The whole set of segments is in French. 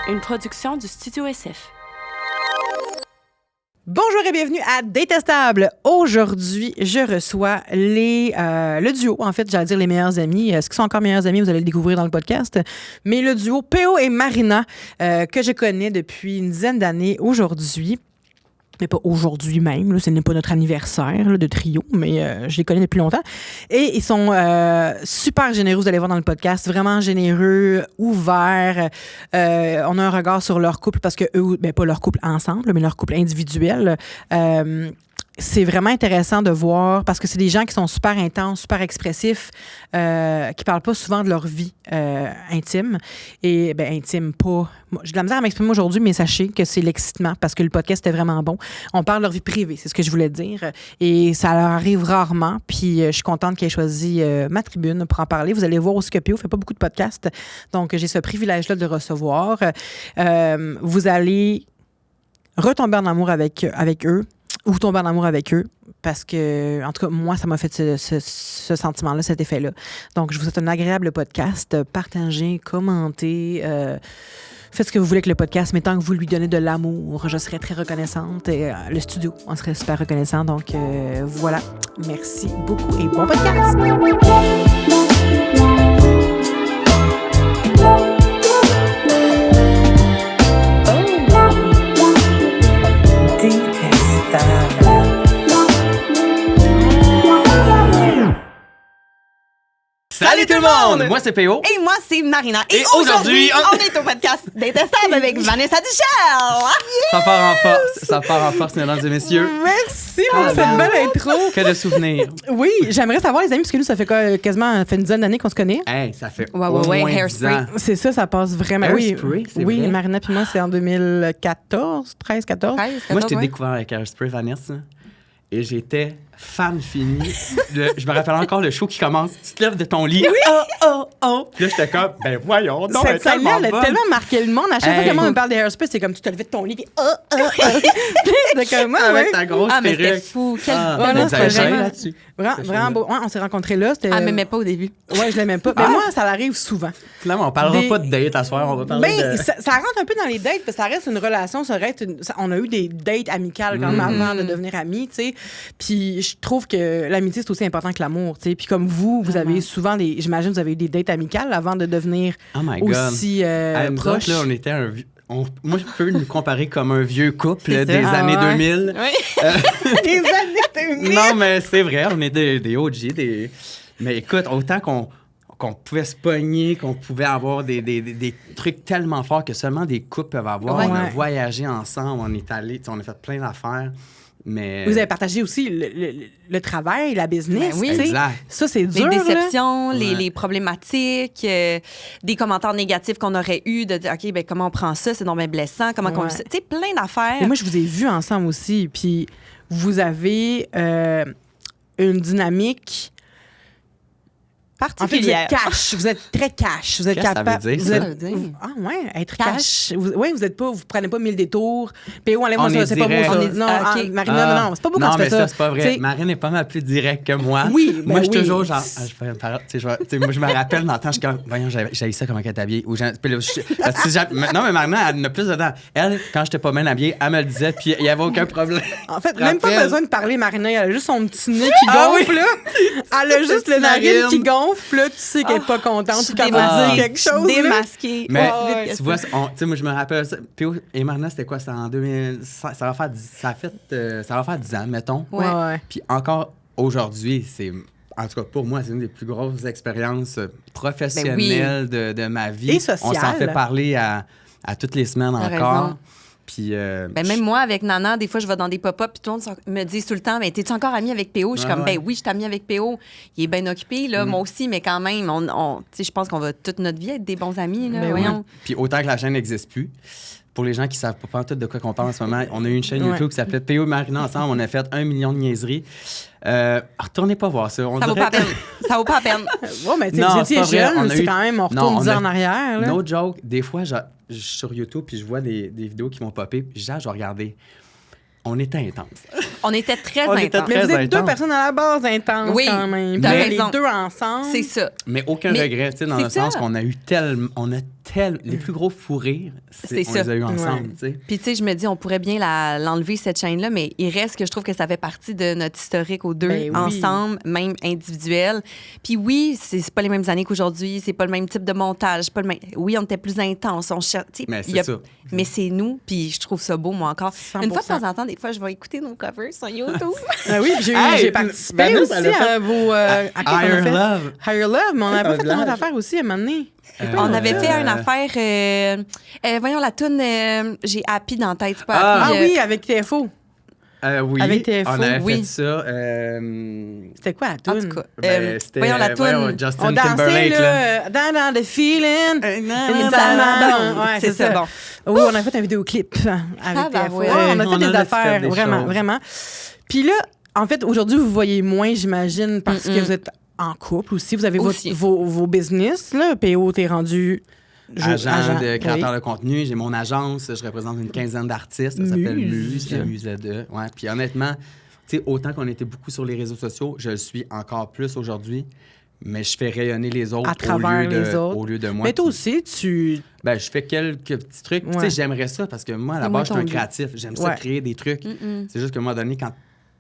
une production du Studio SF. Bonjour et bienvenue à Détestable. Aujourd'hui, je reçois le duo, en fait, j'allais dire les meilleurs amis. Ce qui sont encore meilleurs amis, vous allez le découvrir dans le podcast. Mais le duo P.O. et Marina, que je connais depuis une dizaine d'années aujourd'hui. Mais pas aujourd'hui même, là, ce n'est pas notre anniversaire là, de trio, mais je les connais depuis longtemps. Et ils sont super généreux, vous allez voir dans le podcast, vraiment généreux, ouverts. On a un regard sur leur couple parce que eux, ben pas leur couple ensemble, mais leur couple individuel. C'est vraiment intéressant de voir parce que c'est des gens qui sont super intenses, super expressifs, qui parlent pas souvent de leur vie intime. Et ben intime, pas. J'ai de la misère à m'exprimer aujourd'hui, mais sachez que c'est l'excitement parce que le podcast était vraiment bon. On parle de leur vie privée, c'est ce que je voulais dire. Et ça leur arrive rarement. Puis je suis contente qu'ils aient choisi ma tribune pour en parler. Vous allez voir aussi que P.O. fait pas beaucoup de podcasts. Donc j'ai ce privilège-là de recevoir. Vous allez retomber en amour avec eux. Ou tomber en amour avec eux, parce que, en tout cas, moi, ça m'a fait ce sentiment-là, cet effet-là. Donc, je vous souhaite un agréable podcast. Partagez, commentez, faites ce que vous voulez avec le podcast, mais tant que vous lui donnez de l'amour, je serais très reconnaissante. Et le studio, on serait super reconnaissant. Donc, voilà. Merci beaucoup et bon podcast! Salut tout le monde! Moi, c'est P.O. Et moi, c'est Marina. Et aujourd'hui, on est au podcast Détestable avec Vanessa Duchel. Ça part en force. Ça part en force, mesdames et messieurs. Merci pour cette belle intro. Que de souvenirs. Oui, j'aimerais savoir, les amis, parce que nous, ça fait quasiment une dizaine d'années qu'on se connaît. Hey, ça fait Ouais, au moins Hairspray. 10 ans. C'est ça passe vraiment. Hairspray, c'est oui, vrai? Marina puis moi, c'est en 2014, 13-14. Moi, je t'ai découvert avec Hairspray, Vanessa. Et j'étais fan fini. Je me rappelle encore le show qui commence. Tu te lèves de ton lit. Oui. Oh. Puis là, j'étais comme, ben voyons. Donc, Cette scène-là, elle a tellement marqué le monde. À chaque fois que le monde me parle de Hairspray, c'est comme tu te levais de ton lit. Puis C'était comme, avec ta grosse Ah, mais c'était perruque. fou. Quel non, Vous c'était avez vraiment- joué là-dessus. Vraiment beau. Ouais, on s'est rencontrés là. Elle m'aimait pas au début. Ouais, je l'aimais pas. Mais moi, ça arrive souvent. Finalement, on parlera Des- pas de date à soir. On va parler Ben, de... ça rentre un peu dans les dates, parce que ça reste une relation, on a eu des dates amicales quand même avant de devenir amis, tu sais. Puis je trouve que l'amitié, c'est aussi important que l'amour, tu sais. Puis comme vous avez souvent j'imagine, vous avez eu des dates amicales avant de devenner Oh my God. aussi Nous proches. autres, là, on était moi, je peux nous comparer comme un vieux couple C'est ça. des Ah années ouais. 2000. Oui. Les années 2000. Non, mais c'est vrai, on est des OG. Mais écoute, autant qu'on pouvait se pogner, qu'on pouvait avoir des trucs tellement forts que seulement des couples peuvent avoir. Ouais. On a Ouais. voyagé ensemble, on est allé, on a fait plein d'affaires. Mais... Vous avez partagé aussi le travail, la business, Ben oui. tu sais. Exact. Ça, c'est Les dur, là. déceptions, Ouais. les problématiques, des commentaires négatifs qu'on aurait eu de dire, OK, ben comment on prend ça, c'est donc bien blessant, comment qu'on... Ouais. Tu sais, plein d'affaires. Et moi, je vous ai vus ensemble aussi, puis vous avez une dynamique. En fait, vous particulière. êtes cash. Vous êtes très cash. Vous êtes Qu'est-ce que ça capable. veut dire, vous ça? êtes- Ça veut dire? Ah ouais, être Cash. cash. Vous prenez pas 1000 détours. Puis enlève-moi On ça, est c'est pas beau direct. ça. On est- Non, ah, ok. Marina, non, c'est pas beau quand non, tu mais fais ça. c'est pas vrai. T'sais, Marine est pas mal plus directe que moi. Oui, ben moi, je suis oui. toujours genre... moi, je me rappelle dans le temps, je suis comme... Voyons, j'ai ça comment elle est habillée. Parce que non, mais Marina, elle en a plus dedans. Elle, quand j'étais pas bien habillée, elle me le disait, puis il y avait aucun problème. En fait, Je te même pas rappelle. besoin de parler, Marina. Elle a juste son petit nez qui Ah oui. gonfle, là. Elle a juste le narine narine. qui gonfle, puis là, tu sais qu'elle est pas contente. Je suis puis qu'elle va dire démasquée. quelque chose. là. Démasquée. Mais Ouais. tu vois, tu sais, moi, je me rappelle ça. P.O. et Marina, c'était quoi? C'était en 2000... Ça va faire 10 ans, mettons. Ouais. Ouais. Puis encore aujourd'hui, c'est... En tout cas, pour moi, c'est une des plus grosses expériences professionnelles de ma vie. Et sociales. On s'en fait parler à toutes les semaines T'as encore. raison. Puis... Ben, même moi, avec Nana, des fois, je vais dans des pop-up, puis tout le monde me dit tout le temps, mais t'es-tu encore amie avec P.O.? Je suis Ah comme, ouais. ben oui, je suis amie avec P.O. Il est bien occupé, là, moi aussi, mais quand même, tu sais, je pense qu'on va toute notre vie être des bons amis, là, Ben oui. voyons. Puis autant que la chaîne n'existe plus, pour les gens qui savent pas tout de quoi qu'on parle en ce moment, on a eu une chaîne Ouais. YouTube qui s'appelait P.O. et Marina ensemble. On a fait 1 million de niaiseries. Retournez pas voir ça. On Ça vaut dirait pas la peine. Ça vaut pas la peine. Ouais, mais tu sais, Non, vous c'est étiez pas vrai. jeune, On a c'est eu- quand même, on Non, retourne on 10 a- ans en arrière. Là. No joke, des fois, je suis sur YouTube puis je vois des vidéos qui vont popper. Puis je vais regarder. On était intense. On était très On était intenses. Mais vous très êtes deux intense. personnes à la base intenses Oui, quand même. t'as Puis raison. Les deux ensemble. C'est ça. Mais aucun Mais regret, tu sais, dans c'est le sens ça. qu'on a les plus gros fous rires, C'est on ça. les a eu ensemble, Ouais. tu sais. Puis, tu sais, je me dis, on pourrait bien l'enlever, cette chaîne-là, mais il reste que je trouve que ça fait partie de notre historique aux deux, Ben oui. ensemble, même individuel. Puis oui, c'est pas les mêmes années qu'aujourd'hui, c'est pas le même type de montage, pas le même... Oui, on était plus intense, tu sais, Mais il y a- c'est ça. Mais c'est nous, puis je trouve ça beau, moi, encore. 100%. Une fois de temps en temps, des fois, je vais écouter nos covers sur YouTube. Ah oui, puis j'ai Hey, participé Vanessa, aussi elle a fait- à vos... à quoi qu'on a Higher fait? Love. Higher Love, mais on n'avait pas fait Blague. une autre affaire aussi à un moment donné. On avait fait une Euh, affaire... voyons, la toune, j'ai Happy dans la tête, c'est pas Ah. Ah Happy, oui, avec TFO. Oui, Avec TFO, on avait oui. fait ça. C'était quoi la En toune? tout cas, C'était, voyons la toune. Justin On dansait, Timberlake, là, dans the feeling. Bon, Ouais, c'est ça, bon. Oui, on a fait un vidéoclip avec Ah, bah TFO. ouais. Ouais, on a On fait en des a fait affaires, des vraiment, choses. vraiment. Puis là, en fait, aujourd'hui, vous voyez moins, j'imagine, parce que vous êtes en couple aussi. Vous avez Aussi. vos business, là. PO, t'es rendu... Agent de créateur oui. de contenu. J'ai mon agence. Je représente une quinzaine d'artistes. Ça s'appelle Muse. Muse, MUSE2. Ouais. Puis honnêtement, tu sais, autant qu'on était beaucoup sur les réseaux sociaux, je le suis encore plus aujourd'hui. Mais je fais rayonner les autres À travers les autres. au lieu de moi. Mais toi Puis, aussi, tu... ben, je fais quelques petits trucs. Tu Ouais. sais, j'aimerais ça parce que moi, à la C'est base, je moins suis un ton créatif. J'aime ça Ouais. créer des trucs. C'est juste qu'à un moment donné, quand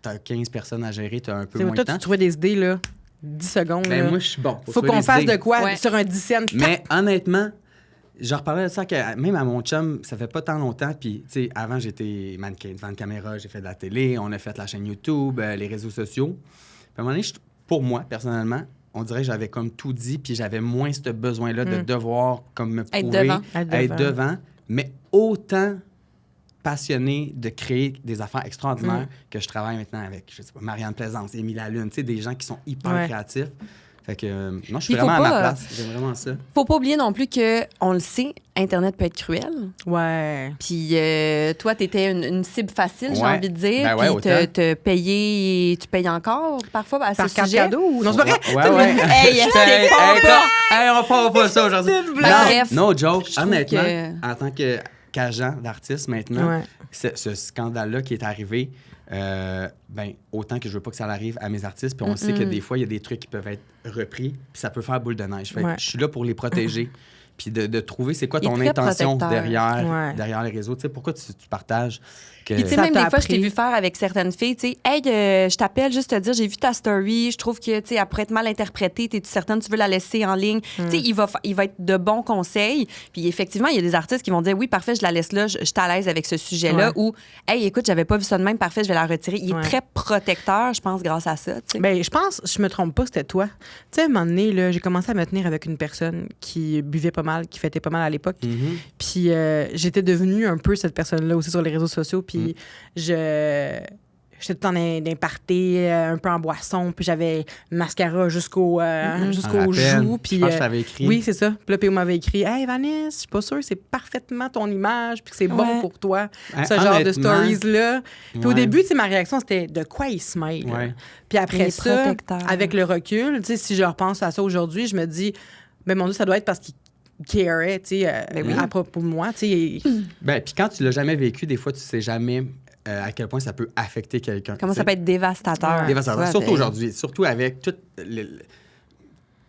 tu as 15 personnes à gérer, tu as un peu moins de Toi, temps. tu trouvais des idées, là, 10 secondes. Ben, là. moi, je suis bon. Faut qu'on fasse de quoi Ouais. sur un 10 cents. Mais honnêtement, je reparlais de ça que même à mon chum, ça fait pas tant longtemps. Puis, tu sais, avant, j'étais mannequin devant une caméra, j'ai fait de la télé, on a fait la chaîne YouTube, les réseaux sociaux. Puis à un moment donné, pour moi, personnellement, on dirait que j'avais comme tout dit, puis j'avais moins ce besoin-là de devoir comme me prouver, devant. Être devant, mais autant passionné de créer des affaires extraordinaires que je travaille maintenant avec, je sais pas, Marianne Plaisance, Émile Lalune, tu sais, des gens qui sont hyper Ouais. créatifs. Fait que, non, je suis Il faut vraiment à ma pas, place. J'aime vraiment ça. Faut pas oublier non plus que on le sait, Internet peut être cruel. Ouais. Puis toi, t'étais une cible facile, j'ai Ouais. envie de dire. Ben ouais, Puis autant. te payer, tu payes encore parfois à Par ce carte sujet. cadeau ou... Non, c'est pas vrai? Ouais, ouais. Hey, Hey, c'est pas hey, vrai. hey, on parle pas ça aujourd'hui. C'est une Non, blague. Bref, no joke. je trouve Honnêtement, que- en tant qu'agent d'artiste maintenant, Ouais. ce scandale-là qui est arrivé, ben, autant que je veux pas que ça arrive à mes artistes, puis on sait que des fois, il y a des trucs qui peuvent être repris, puis ça peut faire boule de neige. Fait que Ouais. je suis là pour les protéger, puis de trouver c'est quoi Il est ton très intention protecteur. derrière les réseaux. Tu sais, pourquoi tu partages que... Puis, tu sais, Ça même t'a des fois, je t'ai appris. vu faire avec certaines filles, tu sais, hey, je t'appelle juste te dire, j'ai vu ta story, je trouve que, tu sais, elle pourrait être mal interprétée, t'es-tu certaine, tu veux la laisser en ligne? Tu sais, il va être de bons conseils. Puis, effectivement, il y a des artistes qui vont dire, oui, parfait, je la laisse là, je suis à l'aise avec ce sujet-là, Ouais. ou, hey, écoute, j'avais pas vu ça de même, parfait, je vais la retirer. Il est Ouais. très protecteur, je pense, grâce à ça, tu sais. Ben, je pense, je me trompe pas, c'était toi. Tu sais, à un moment donné, là, j'ai commencé à me tenir avec une personne qui buvait pas mal, qui fêtait pas mal à l'époque. Mhm. Puis j'étais devenue un peu cette personne-là aussi sur les réseaux sociaux. Puis j'étais tout le temps dans des parties, un peu en boisson. Puis j'avais mascara jusqu'aux Je me rappelle. joues. Puis Je pense que je t'avais écrit. oui, c'est ça. Puis là, P.O. m'avait écrit « Hey, Vanessa, je suis pas sûre, c'est parfaitement ton image, puis que c'est bon Ouais. pour toi. Hein, Ce genre de honnêtement, stories-là. Puis au ouais. début, tu sais, ma réaction, c'était de quoi il se mêle. Ouais. Puis Il après est ça, protecteur. avec le recul, tu sais, si je repense à ça aujourd'hui, je me dis, ben mon Dieu, ça doit être parce qu'il carait, tu sais, à propos de moi, tu sais. Ben, puis quand tu l'as jamais vécu, des fois, tu sais jamais à quel point ça peut affecter quelqu'un. Comment tu ça sais. peut être dévastateur. Dévastateur. Tu vois, Surtout ben, aujourd'hui. Surtout avec tout.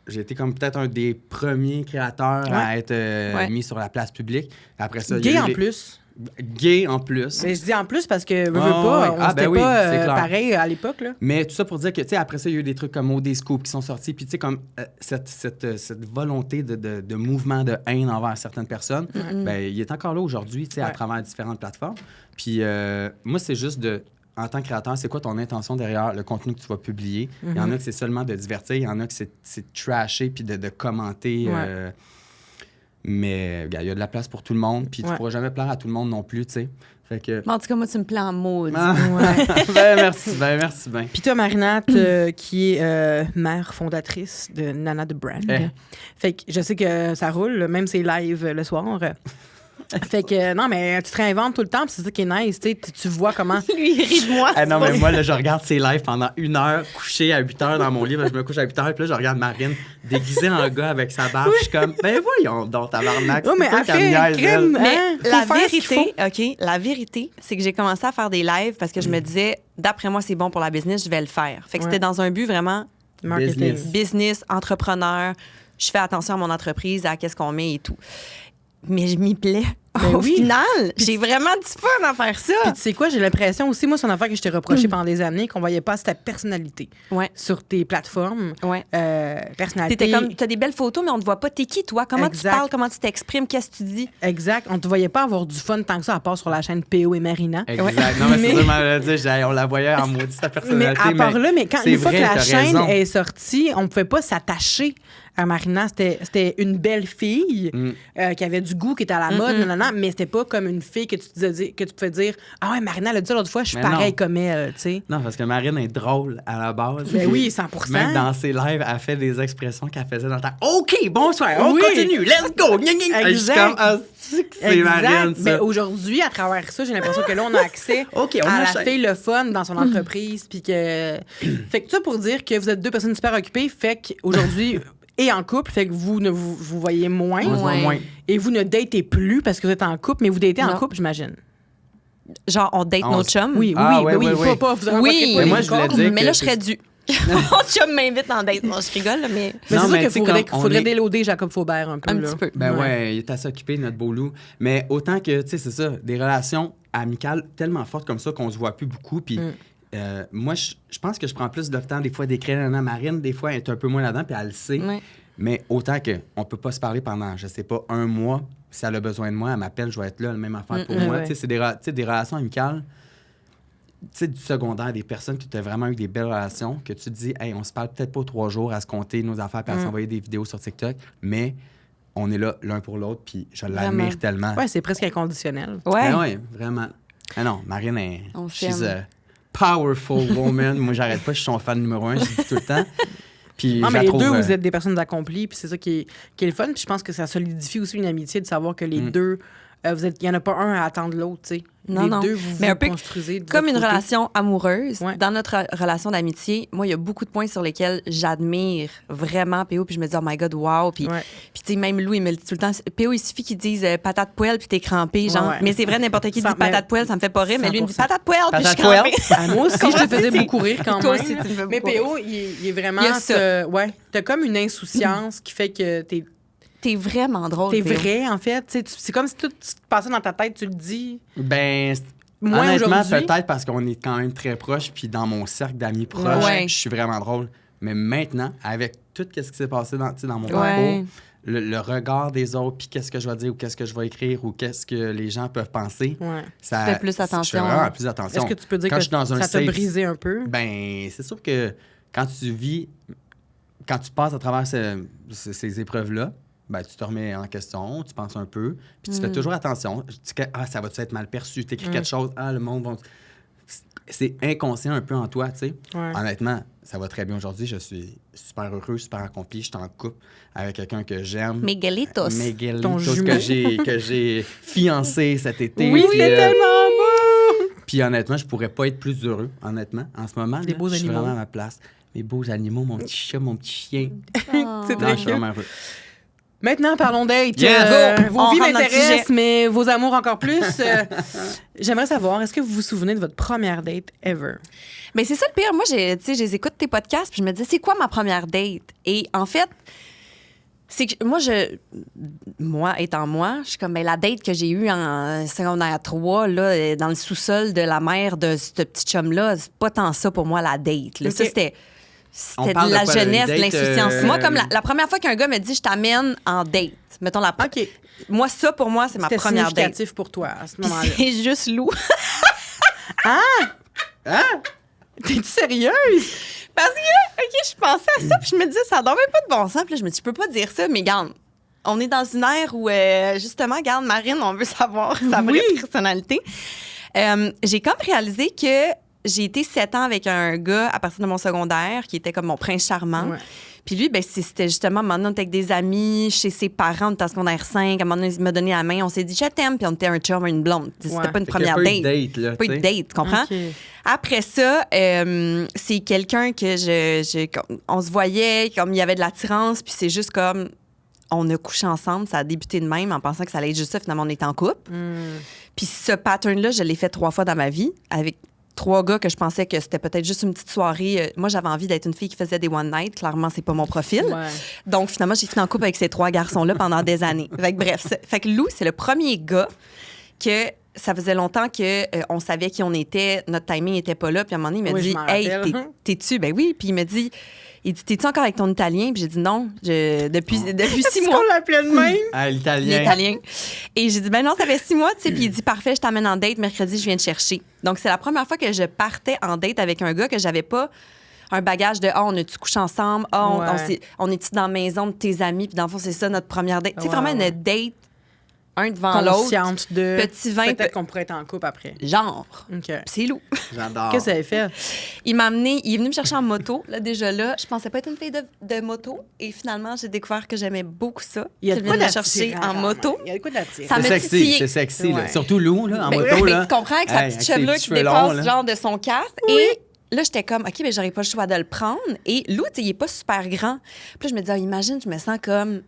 J'ai été comme peut-être un des premiers créateurs à être Ouais. mis sur la place publique. Après ça, il y Gay a eu en les- plus. Gay en plus. Mais je dis en plus parce que, veux Ah, pas, ouais. on Ah, s'était ben oui, pas c'est clair. pareil à l'époque, là. Mais tout ça pour dire que, tu sais, après ça, il y a eu des trucs comme OD Scoop qui sont sortis. Puis, tu sais, comme cette volonté de mouvement de haine envers certaines personnes, ben, il est encore là aujourd'hui, tu sais, à Ouais. travers différentes plateformes. Puis, moi, c'est juste en tant que créateur, c'est quoi ton intention derrière le contenu que tu vas publier? Il y en a que c'est seulement de divertir, il y en a que c'est trasher puis de commenter. Ouais. Mais, regarde, il y a de la place pour tout le monde. Puis, tu Ouais. pourras jamais plaire à tout le monde non plus, tu sais. Fait que... En tout cas, moi, tu me plais en maudit. Ah. Ouais. ben, merci bien. Puis toi, Marinette, qui est mère fondatrice de Nana the Brand. Eh. Fait que je sais que ça roule, même c'est live le soir. Fait que, non, mais tu te réinventes tout le temps, puis c'est ça qui est nice, tu sais, tu vois comment... Lui, il rit de moi. Ah non, mais moi, là, je regarde ses lives pendant 1 heure, couché à 8 heures dans mon lit. Je me couche à 8 heures, puis là, je regarde Marine déguisée en gars avec sa barbe. Je suis comme, ben voyons donc, tabarnak. Oh, mais c'est elle ça qu'elle me fait niaise, crème, elle. Mais hein? Faut la faire ce qu'il vérité, OK, la vérité, c'est que j'ai commencé à faire des lives parce que je me disais, d'après moi, c'est bon pour la business, je vais le faire. Fait que Ouais. c'était dans un but vraiment Marketing. Business. business, entrepreneur. Je fais attention à mon entreprise, à qu'est-ce qu'on met et tout. Mais je m'y plais. Ben Au oui. final, j'ai vraiment du fun à faire ça. Puis tu sais quoi, j'ai l'impression aussi, moi, c'est une affaire que je t'ai reproché pendant des années, qu'on voyait pas assez ta personnalité Ouais. sur tes plateformes. Ouais. Personnalité. T'étais comme, t'as des belles photos, mais on te voit pas. T'es qui, toi? Comment Exact. tu parles? Comment tu t'exprimes? Qu'est-ce que tu dis? Exact. On te voyait pas avoir du fun tant que ça, à part sur la chaîne P.O. et Marina. Exact. Non, mais Mais- c'est vraiment le dire, on la voyait en maudit sa Mais personnalité. à part là, mais quand c'est une fois vrai, que la t'as chaîne raison. est sortie, on pouvait pas s'attacher à Marina. C'était une belle fille qui avait du goût, qui était à la mode, nanana, mais c'était pas comme une fille que tu pouvais dire ah ouais, Marina l'a dit l'autre fois, je suis Mais pareil non. comme elle, tu sais. Non, parce que Marine est drôle à la base. Ben oui, 100%. Même dans ses lives, elle fait des expressions qu'elle faisait dans le temps. OK, bonsoir, on Oui. continue, let's go. Gna, gna, gna. Je suis comme, ah, c'est Marine, ça. Mais aujourd'hui, à travers ça, j'ai l'impression que là, on a accès OK, on à la achète. fille le fun dans son entreprise. Puis que. Fait que ça pour dire que vous êtes deux personnes super occupées, fait qu'aujourd'hui. Et en couple, fait que vous ne vous voyez moins. On se voit Ouais. moins. Et vous ne datez plus parce que vous êtes en couple, mais vous datez en Non. couple, j'imagine. Genre, on date On nos s- chums? Oui, Ah, oui, ouais, oui. ouais, ouais. Pas, vous en Oui. rencontrez pas Mais les moi, je voulais corps. dire mais que là, je serais c'est- dû. Mon chum m'invite en date. Non, je rigole, mais Mais Non, c'est sûr mais qu'il tu sais, faudrait, comme on faudrait est- déloader Jacob Faubert un peu. un là. petit peu. Ben ouais, il est assez occupé, notre beau loup. Mais autant que, tu sais, c'est ça, des relations amicales tellement fortes comme ça qu'on se voit plus beaucoup. Puis moi, je pense que je prends plus de temps des fois d'écrire à Marine. Des fois, elle est un peu moins là-dedans, puis elle le sait. Ouais. Mais autant qu'on peut pas se parler pendant, je sais pas, un mois. Si elle a besoin de moi, elle m'appelle, je vais être là, la même affaire pour moi. ouais. Tu sais, c'est des relations amicales. Tu sais, du secondaire, des personnes qui ont vraiment eu des belles relations, que tu te dis, hey, on se parle peut-être pas 3 jours à se compter nos affaires puis à s'envoyer des vidéos sur TikTok, mais on est là l'un pour l'autre, puis je Vraiment. l'admire tellement. Ouais, c'est presque inconditionnel. Ouais. Ben ouais, vraiment. Ah non, Marine est. On She's s'aime. a powerful woman. Moi, j'arrête pas, je suis son fan numéro 1, je dis tout le temps. Puis Non, je mais la les trouve, deux, vous êtes des personnes accomplies, puis c'est ça qui est le fun. Puis je pense que ça solidifie aussi une amitié de savoir que les deux, il n'y en a pas un à attendre l'autre, tu sais. Non, les non. deux, vous Mais un peu construisez de Comme votre une côté. relation amoureuse, Ouais. dans notre relation d'amitié, moi, il y a beaucoup de points sur lesquels j'admire vraiment PO, puis je me dis, oh my God, wow. Puis, Ouais. puis tu sais, même Lou, il me le dit tout le temps, PO, il suffit qu'il dise patate poêle, puis t'es crampé, genre. Ouais. Mais c'est vrai, n'importe qui dit Ça- patate poêle, ça me fait pas rire, mais lui, il me dit 100%. patate poêle, puis je suis Patate poêle. crampée. Ah, moi aussi, je te faisais beaucoup rire quand Toi même. aussi, tu me fais Mais beaucoup PO, il est vraiment. Il y a ça. Ouais, t'as comme une insouciance qui fait que t'es T'es vraiment drôle, PO. vrai, en fait. Tu sais, c'est comme si tout se passait dans ta tête, tu le dis. Ben, Moins honnêtement, aujourd'hui. peut-être parce qu'on est quand même très proches, puis dans mon cercle d'amis proches, Ouais. je suis vraiment drôle. Mais maintenant, avec tout ce qui s'est passé dans mon Ouais. parcours, le regard des autres, puis qu'est-ce que je vais dire ou qu'est-ce que je vais écrire ou qu'est-ce que les gens peuvent penser, Ouais. ça, Tu fais plus Je attention. fais vraiment plus attention. Est-ce que tu peux dire Quand que je suis dans un ça t'a safe- brisé un peu? Ben, c'est sûr que quand tu vis, quand tu passes à travers ces épreuves-là, ben, tu te remets en question, tu penses un peu, puis tu fais toujours attention. Tu dis que ça va-tu être mal perçu? Tu écris quelque chose, le monde va. C'est inconscient un peu en toi, tu sais. Ouais. Honnêtement, ça va très bien aujourd'hui. Je suis super heureux, super accompli. Je suis en couple avec quelqu'un que j'aime. Miguelitos. Ton Miguelitos, jumeau. que j'ai fiancé cet été. Oui, puis, c'est tellement beau! puis honnêtement, je pourrais pas être plus heureux, honnêtement, en ce moment. Des là, beaux je suis animaux. vraiment à ma place. Mes beaux animaux, mon petit chat, mon petit chien. C'est Non, très je suis cute. vraiment heureux. Maintenant, parlons date. Yes! Vos On vies rentre dans le m'intéressent, sujet. mais vos amours encore plus. J'aimerais savoir, est-ce que vous vous souvenez de votre première date ever? Mais c'est ça le pire. Moi, tu sais, je les écoute tes podcasts, puis je me dis, c'est quoi ma première date? Et en fait, c'est que moi, étant moi, je suis comme, ben, la date que j'ai eue en secondaire 3, là, dans le sous-sol de la mère de ce petit chum-là, c'est pas tant ça pour moi, la date. Là. Ok. Ça, c'était On de parle de la quoi, jeunesse, une de date, l'insouciance. Moi, comme la première fois qu'un gars me dit, je t'amène en date, mettons OK. Moi, ça, pour moi, c'est ma C'était première date. significatif pour toi à ce Puis moment-là. c'est juste Lou. T'es-tu sérieuse? Parce que, OK, je pensais à ça, puis je me disais, ça donne même pas de bon sens. Puis là, je me dis, je peux pas dire ça, mais garde, on est dans une ère où, justement, garde, Marine, on veut savoir sa vraie Oui. personnalité. J'ai comme réalisé que j'ai été 7 ans avec un gars à partir de mon secondaire qui était comme mon prince charmant. Ouais. Puis lui, ben, c'était justement, à un moment donné, on était avec des amis, chez ses parents, on était en secondaire 5. À un moment donné, il m'a donné la main, on s'est dit, je t'aime, puis on était un chum, une blonde. C'était Ouais. pas une Fait qu'il y a première pas eu date. de date, là, Pas eu de tu sais. date, tu comprends? OK. Après ça, c'est quelqu'un que on se voyait, comme il y avait de l'attirance, puis c'est juste comme on a couché ensemble, ça a débuté de même en pensant que ça allait être juste ça, finalement on est en couple. Hmm. Puis ce pattern-là, je l'ai fait 3 fois dans ma vie avec 3 gars que je pensais que c'était peut-être juste une petite soirée. Moi, j'avais envie d'être une fille qui faisait des one night. Clairement, c'est pas mon profil. Ouais. Donc, finalement, j'ai fini en couple avec ces 3 garçons-là pendant des années. Fait que, bref, fait que Lou, c'est le premier gars que ça faisait longtemps qu'on savait qui on était, notre timing n'était pas là. Puis à un moment donné, il m'a Oui, dit je m'en Hey, rappelle. t'es-tu? Ben oui. Puis il dit T'es-tu encore avec ton Italien? Puis j'ai dit non. Depuis 6 Est-ce mois. qu'on l'appelait de même? Ah, l'italien. L'italien. Et j'ai dit, ben non, ça fait 6 mois, tu sais. Puis il dit, parfait, je t'amène en date. Mercredi, je viens te chercher. Donc, c'est la première fois que je partais en date avec un gars que j'avais pas un bagage de, on a-tu couché ensemble? Ouais. On est-tu dans la maison de tes amis? Puis dans le fond, c'est ça notre première date. Tu sais, Ouais, vraiment ouais. une date, un devant l'autre. Consciente de. Petit vin, Peut-être qu'on pourrait être en couple après. genre. OK. Puis c'est Lou. J'adore. Qu'est-ce que ça avait fait? Il est venu me chercher en moto, là, déjà là. Je pensais pas être une fille de moto. Et finalement, j'ai découvert que j'aimais beaucoup ça. Il y a de Qu'il quoi vienne me chercher d'attirant en quand moto. même. Il y a de quoi d'attirant. Ça C'est m'a sexy, titillé. c'est sexy. Là. Ouais. Surtout Lou, là, en Ben, moto. ben, là. tu comprends avec sa Hey, petite avec ses chevelure petits qui cheveux dépasse longs, là. genre de son casque. Et là, j'étais comme, OK, ben j'aurais pas le choix de le prendre. Et Lou, tu sais, il est pas super grand. Puis là, je me dis, imagine, je me sens comme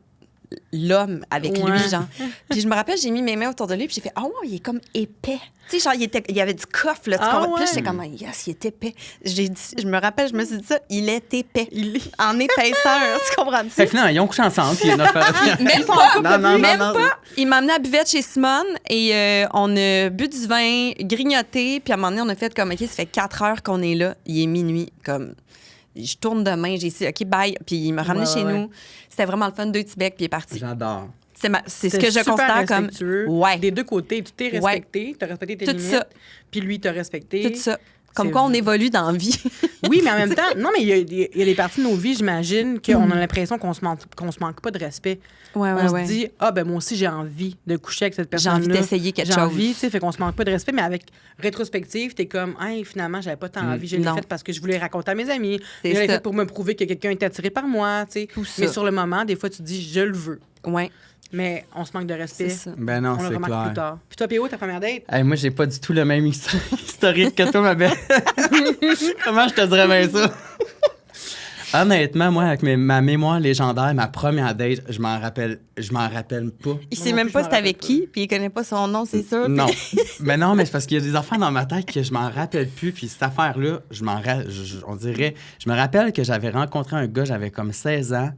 l'homme avec Ouais. lui, genre. Puis je me rappelle, j'ai mis mes mains autour de lui, puis j'ai fait, oh, il est comme épais. Tu sais, genre, il y avait du coffre, là. Tu Ah comprends? Puis ouais. là, j'étais comme, yes, il est épais. Je me rappelle, je me suis dit ça, il est épais. Il est. En épaisseur, tu comprends-tu? Fait que finalement, ils ont couché ensemble. Puis notre Même pas, Non, même non. pas. Il m'a amené à buvette chez Simone et on a bu du vin, grignoté, puis à un moment donné, on a fait comme, OK, ça fait 4 heures qu'on est là, il est minuit, comme, je tourne demain, j'ai dit, OK, bye, puis il m'a ramené Ouais, chez ouais, nous. C'était vraiment le fun, 2 petits becs, puis il est parti. J'adore. C'est ce C'était que je super considère comme, respectueux. ouais, Des deux côtés. Tu t'es respecté, tu as respecté tes Tout limites. ça. Puis lui, t'a respecté. tout ça. Comme C'est quoi, on vrai. évolue dans la vie. Oui, mais en même temps, non, mais il y a des parties de nos vies, j'imagine, qu'on a l'impression qu'on se manque pas de respect. Ouais, On se dit, ah, ben moi aussi, j'ai envie de coucher avec cette J'ai personne-là. envie d'essayer quelque J'ai chose. envie, tu sais, fait qu'on se manque pas de respect, mais avec rétrospective, t'es comme, hey, finalement, j'avais pas tant envie. Je l'ai Non. fait parce que je voulais raconter à mes amis. C'est Je l'ai ça. fait pour me prouver que quelqu'un est attiré par moi, tu sais. Tout ça. Mais sur le moment, des fois, tu te dis, je le veux. Ouais, Mais on se manque de respect. c'est ça. Ben non, On le c'est remarque clair. plus tard. Puis toi, P.O., ta première date? Hey, moi, j'ai pas du tout le même historique que toi, ma belle. Comment je te dirais bien ça? Honnêtement, moi, avec ma mémoire légendaire, ma première date, je m'en rappelle pas. Il Moi sait non même plus, pas je m'en c'était avec rappelle qui, puis il connaît pas son nom, c'est sûr. Non. Mais c'est parce qu'il y a des affaires dans ma tête que je m'en rappelle plus. Puis cette affaire-là, on dirait... Je me rappelle que j'avais rencontré un gars, j'avais comme 16 ans.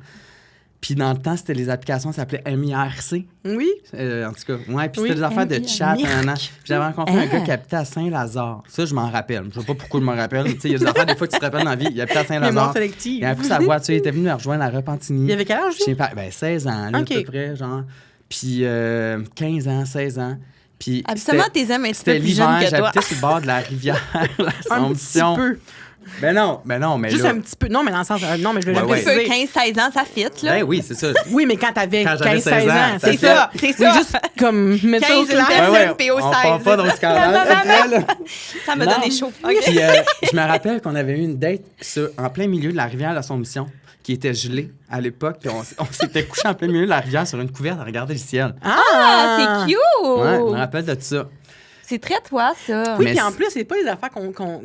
Puis dans le temps, c'était les applications, ça s'appelait MIRC. Oui. En tout cas, ouais. Puis Oui, c'était des affaires de chat. Mirc. Puis j'avais rencontré un gars qui habitait à Saint-Lazare. Ça, je m'en rappelle. Je sais pas pourquoi je me rappelle. Tu sais, il y a des affaires, des fois, que tu te rappelles dans la vie. Il habitait à Mémoire Saint-Lazare. sélective. Il a pris sa voiture, il était venu me rejoindre à Repentigny. Il avait quel âge, lui? Chez ben, 16 ans, là, OK. à peu près, genre. Puis 15 ans, 16 ans. Puis Absolument, c'était- tes amis un petit c'était peu plus jeunes l'hiver, que toi. j'habitais sur le bord de la rivière, Un petit l'Assomption. peu. Ben non, mais Juste là... un petit peu. Non, mais dans le sens. Non, mais je veux Ouais, juste ouais. dire. 15-16 ans, ça fit, là. Ben oui, c'est ça. Oui, mais quand t'avais Quand j'avais 15-16 16 ans, ans, c'est ça ça. C'est Oui, ça. juste comme mettre ça au 15 une clair. personne. PO on parle 16. pas d'autres scandales. Non, non, s'il te plaît, là. Ça m'a Non. donné chaud. OK. Puis je me rappelle qu'on avait eu une date en plein milieu de la rivière l'Assomption, qui était gelée à l'époque. Puis on s'était couché en plein milieu de la rivière sur une couverte à regarder le ciel. Ah, c'est cute! Ouais, je me rappelle de ça. C'est très toi, ça. Oui, Mais puis en c'est- plus, c'est pas les affaires qu'on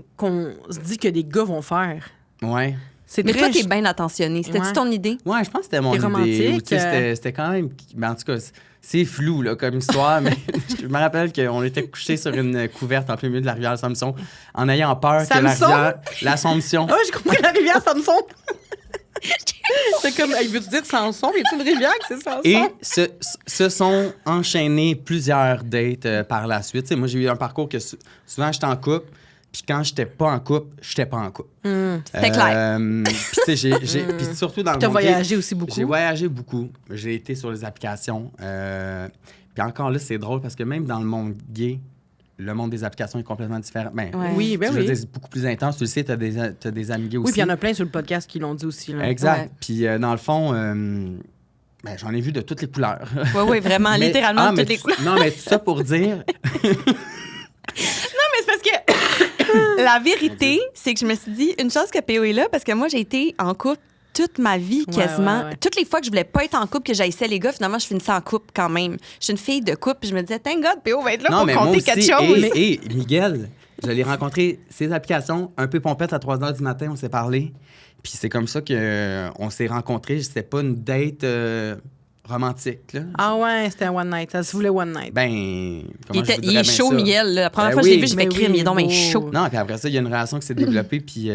se dit que des gars vont faire. Ouais. C'est Mais très. toi, t'es bien attentionné. C'était-tu Ouais. ton idée? Ouais, je pense que c'était mon T'es idée. romantique, Ou, tu sais, c'était quand même... Ben, en tout cas, c'est flou là, comme histoire, mais je me rappelle qu'on était couchés sur une couverte en plein milieu de la rivière L'Assomption en ayant peur que la Samson? rivière... L'Assomption. Ah, j'ai compris la rivière Samson. C'est comme. Il veut-tu dire Samson? Y a-tu une rivière que c'est Samson? Et se sont enchaînés plusieurs dates par la suite. Tu sais, moi, j'ai eu un parcours que souvent, j'étais en couple. Puis quand j'étais pas en couple, j'étais pas en couple. C'était clair. Puis tu sais, puis surtout dans le T'as monde gay, voyagé aussi beaucoup. j'ai voyagé beaucoup. J'ai été sur les applications. Puis encore là, c'est drôle parce que même dans le monde gay, le monde des applications est complètement différent. Ben, Ouais. Oui, ben je veux oui. dire, c'est beaucoup plus intense. Tu le sais, t'as des amis gays aussi. Oui, puis il y en a plein sur le podcast qui l'ont dit aussi. Là. Exact. Ouais. Puis dans le fond, ben, j'en ai vu de toutes les couleurs. Oui, oui, vraiment, Mais- littéralement, mais toutes les couleurs. Non, mais tout ça pour dire... Non, mais c'est parce que la vérité, c'est que je me suis dit, une chance que PO est là, parce que moi, j'ai été en couple toute ma vie, Ouais, quasiment. ouais, ouais. Toutes les fois que je voulais pas être en couple, que j'haïssais les gars, finalement, je finissais en couple quand même. Je suis une fille de couple, puis je me disais, thank God, PO va être là Non, pour mais moi compter aussi, quelque chose. et Miguel, je l'ai rencontré, ces applications, un peu pompette à 3 h du matin, on s'est parlé. Puis c'est comme ça qu'on s'est rencontrés. C'était pas une date romantique, là. Ah ouais, c'était un one night. Ça se voulait one night. Ben, comment je vous Il dirais est bien chaud, ça? Miguel. Là. La première Ben fois que je l'ai oui. vu, j'ai fait Mais crime. oui, Il est donc bien beau. chaud. Non, puis après ça, il y a une relation qui s'est développée, puis, tu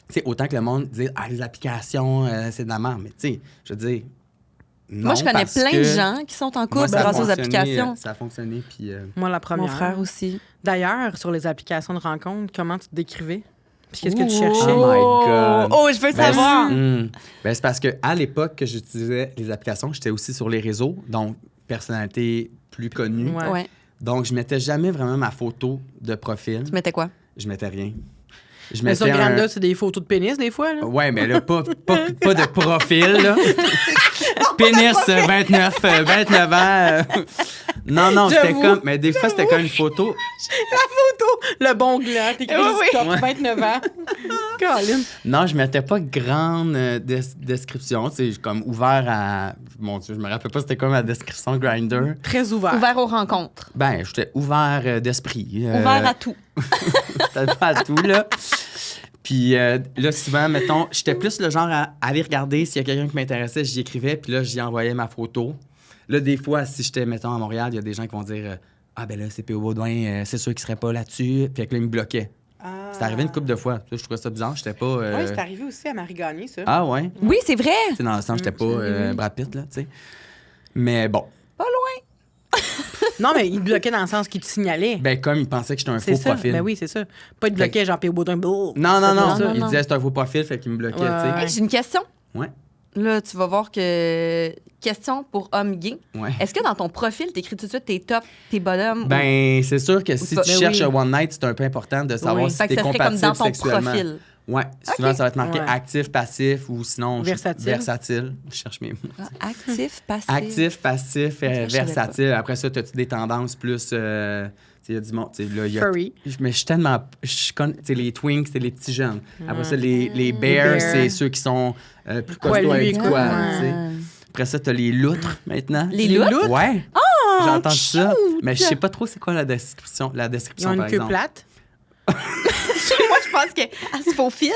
sais, autant que le monde dit, les applications, c'est de la merde, mais tu sais, je veux dire, non, Moi, je connais parce plein que de gens qui sont en moi, couple ça a grâce aux fonctionné, applications. Ça a fonctionné, puis... Moi, la première. Mon frère aussi. D'ailleurs, sur les applications de rencontre, comment tu te décrivais? Puis qu'est-ce que tu cherchais? Oh my God. Oh, je veux savoir. Ben, c'est parce qu'à l'époque que j'utilisais les applications, j'étais aussi sur les réseaux, donc personnalité plus connue. Ouais. Ouais. Donc, je mettais jamais vraiment ma photo de profil. Tu mettais quoi? Je mettais rien. Je Mais sur mettais Grindr, c'est des photos de pénis, des fois, là. Ouais, mais là, pas de profil, là. Pénis, 29 ans. Non, c'était J'avoue. comme... Mais des fois, c'était comme une photo. La photo! Le bon gland, t'écris Oui, stop, oui. 29 ans. Colin. Non, je mettais pas grande description. C'est comme ouvert à... Mon Dieu, je me rappelle pas c'était quoi ma description Grindr. Très ouvert. Ouvert aux rencontres. Ben, j'étais ouvert d'esprit. Ouvert à tout. Peut-être pas à tout, là. Puis là, souvent, mettons, j'étais plus le genre à aller regarder s'il y a quelqu'un qui m'intéressait, j'y écrivais, puis là, j'y envoyais ma photo. Là, des fois, si j'étais, mettons, à Montréal, il y a des gens qui vont dire ah, ben là, c'est P.O. Baudouin, c'est sûr qu'il serait pas là-dessus. Puis là, ils me bloquaient. C'est arrivé une couple de fois. Je trouvais ça bizarre. J'étais pas. Oui, c'est arrivé aussi à Marie Gagné, ça. Ah, ouais. Oui, c'est vrai. Tu sais, dans le sens, j'étais pas Brad Pitt, là, tu sais. Mais bon. Pas loin. Non, mais il bloquait dans le sens qu'il te signalait. Ben, comme ils pensaient que j'étais un C'est faux ça. profil. Ben oui, c'est ça. Pas de bloquer genre P.O. Baudouin. Non. non, Il non. disait c'est un faux profil, fait qu'il me bloquait, Ouais. tu Hey, j'ai une question. sais. Ouais. Là, tu vas voir que... Question pour homme gay. Ouais. Est-ce que dans ton profil, t'écris tout de suite tes tops, tes bottoms? Ben, c'est sûr que si pas- tu Ben cherches oui. un one night, c'est un peu important de savoir Oui. si Fait que t'es ça serait comme compatible dans ton sexuellement. profil. Ouais, souvent ça va être marqué Ouais. actif, passif ou sinon Versatile. versatile. Je cherche mes mots. Actif, passif. Actif, passif, Ça, je savais versatile. Après ça, as-tu des tendances plus. Tu sais, il y a du monde. Tu sais, là, il y a- Furry. Mais je suis tellement. Tu sais, les twinks, c'est les petits jeunes. Après ça, les bears, bears. c'est ceux qui sont plus Poilus costauds avec et quoi. quoi. Tu sais. Après ça, t'as les loutres maintenant. Les loutres? Ouais. Oh, J'ai entendu ça. cute! Mais je sais pas trop c'est quoi la description, Ils ont par une queue exemple. plate. Moi, je pense qu'elle se faufile.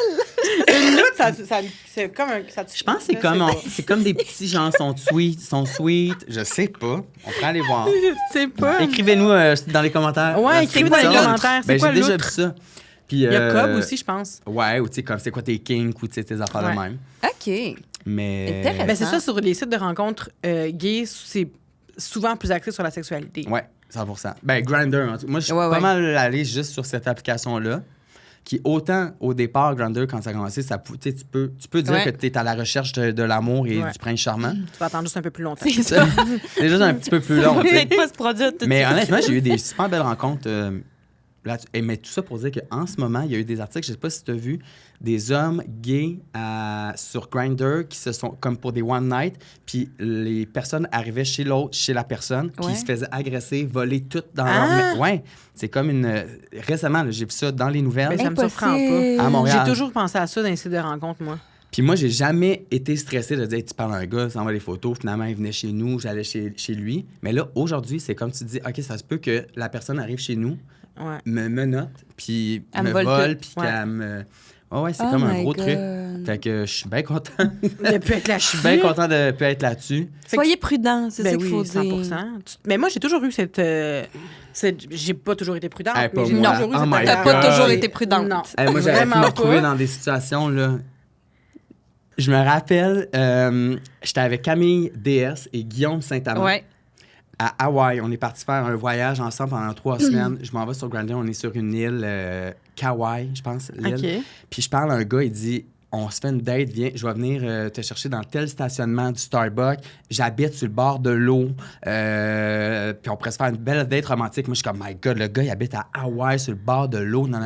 Une loutre, c'est comme un. Je pense que c'est comme des petits gens sont sweet. Je sais pas. On pourrait aller voir. Je sais pas. Écrivez-nous dans les commentaires. Ouais, écrivez dans les commentaires. C'est Ben, quoi j'ai déjà vu l'outre? ça. Puis, Il y a Cobb aussi, je pense. Ouais, ou tu sais, comme c'est quoi tes kinks ou tu sais, tes affaires de Ouais. même. OK. Mais. Intéressant. Ben, c'est ça, sur les sites de rencontres gays, c'est souvent plus axé sur la sexualité. Ouais, 100%. Ben, Grindr, en tout cas. Moi, je suis Ouais, pas ouais. mal allé juste sur cette application-là. Qui, autant au départ, Grindr, quand ça a commencé, tu sais, tu peux dire Ouais. que tu es à la recherche de l'amour et Ouais. du prince charmant. Tu vas attendre juste un peu plus longtemps. C'est ça. C'est juste un petit peu plus long. tu sais. Peut-être pas se produire tout de Mais suite. honnêtement, j'ai eu des super belles rencontres. Là-dessus. Mais tout ça pour dire qu'en ce moment, il y a eu des articles, je ne sais pas si tu as vu, des hommes gays sur Grindr qui se sont, comme pour des one night, puis les personnes arrivaient chez l'autre, chez la personne, puis Ouais. ils se faisaient agresser, voler tout dans Ah! leur... Ouais, c'est comme une... Récemment, là, j'ai vu ça dans les nouvelles. Mais ça me surprend Impossible. pas. À Montréal. J'ai toujours pensé à ça dans les sites de rencontres, moi. Puis moi, j'ai jamais été stressé de dire hey, tu parles à un gars, ça envoie des photos, finalement, il venait chez nous, j'allais chez lui. Mais là, aujourd'hui, c'est comme tu dis, OK, ça se peut que la personne arrive chez nous, Ouais. me menotte, puis Elle me me vole vole, tout. puis Ouais. qu'elle me... Ouais, c'est Oh comme un my gros God. truc. Fait que je suis bien content. De plus être Je suis bien content de plus être là-dessus. Soyez prudents, c'est ça Ben qu'il oui, faut 100%. dire. Mais moi, j'ai toujours eu cette. J'ai pas toujours été prudente, Hey, pas mais j'ai moi. toujours eu Oh cette. my T'as pas God. toujours été prudente. Non. Hey, moi, j'avais pu Vraiment me retrouver pas. dans des situations, là. Je me rappelle, j'étais avec Camille DS et Guillaume Saint-Amand. Ouais. À Hawaï. On est parti faire un voyage ensemble pendant 3 semaines. Je m'en vais sur Grindr. On est sur une île, Kauai, je pense, l'île. OK. Puis je parle à un gars, il dit on se fait une date, viens, je vais venir te chercher dans tel stationnement du Starbucks. J'habite sur le bord de l'eau. Puis on pourrait se faire une belle date romantique. Moi, je suis comme, my God, le gars, il habite à Hawaï sur le bord de l'eau. Non.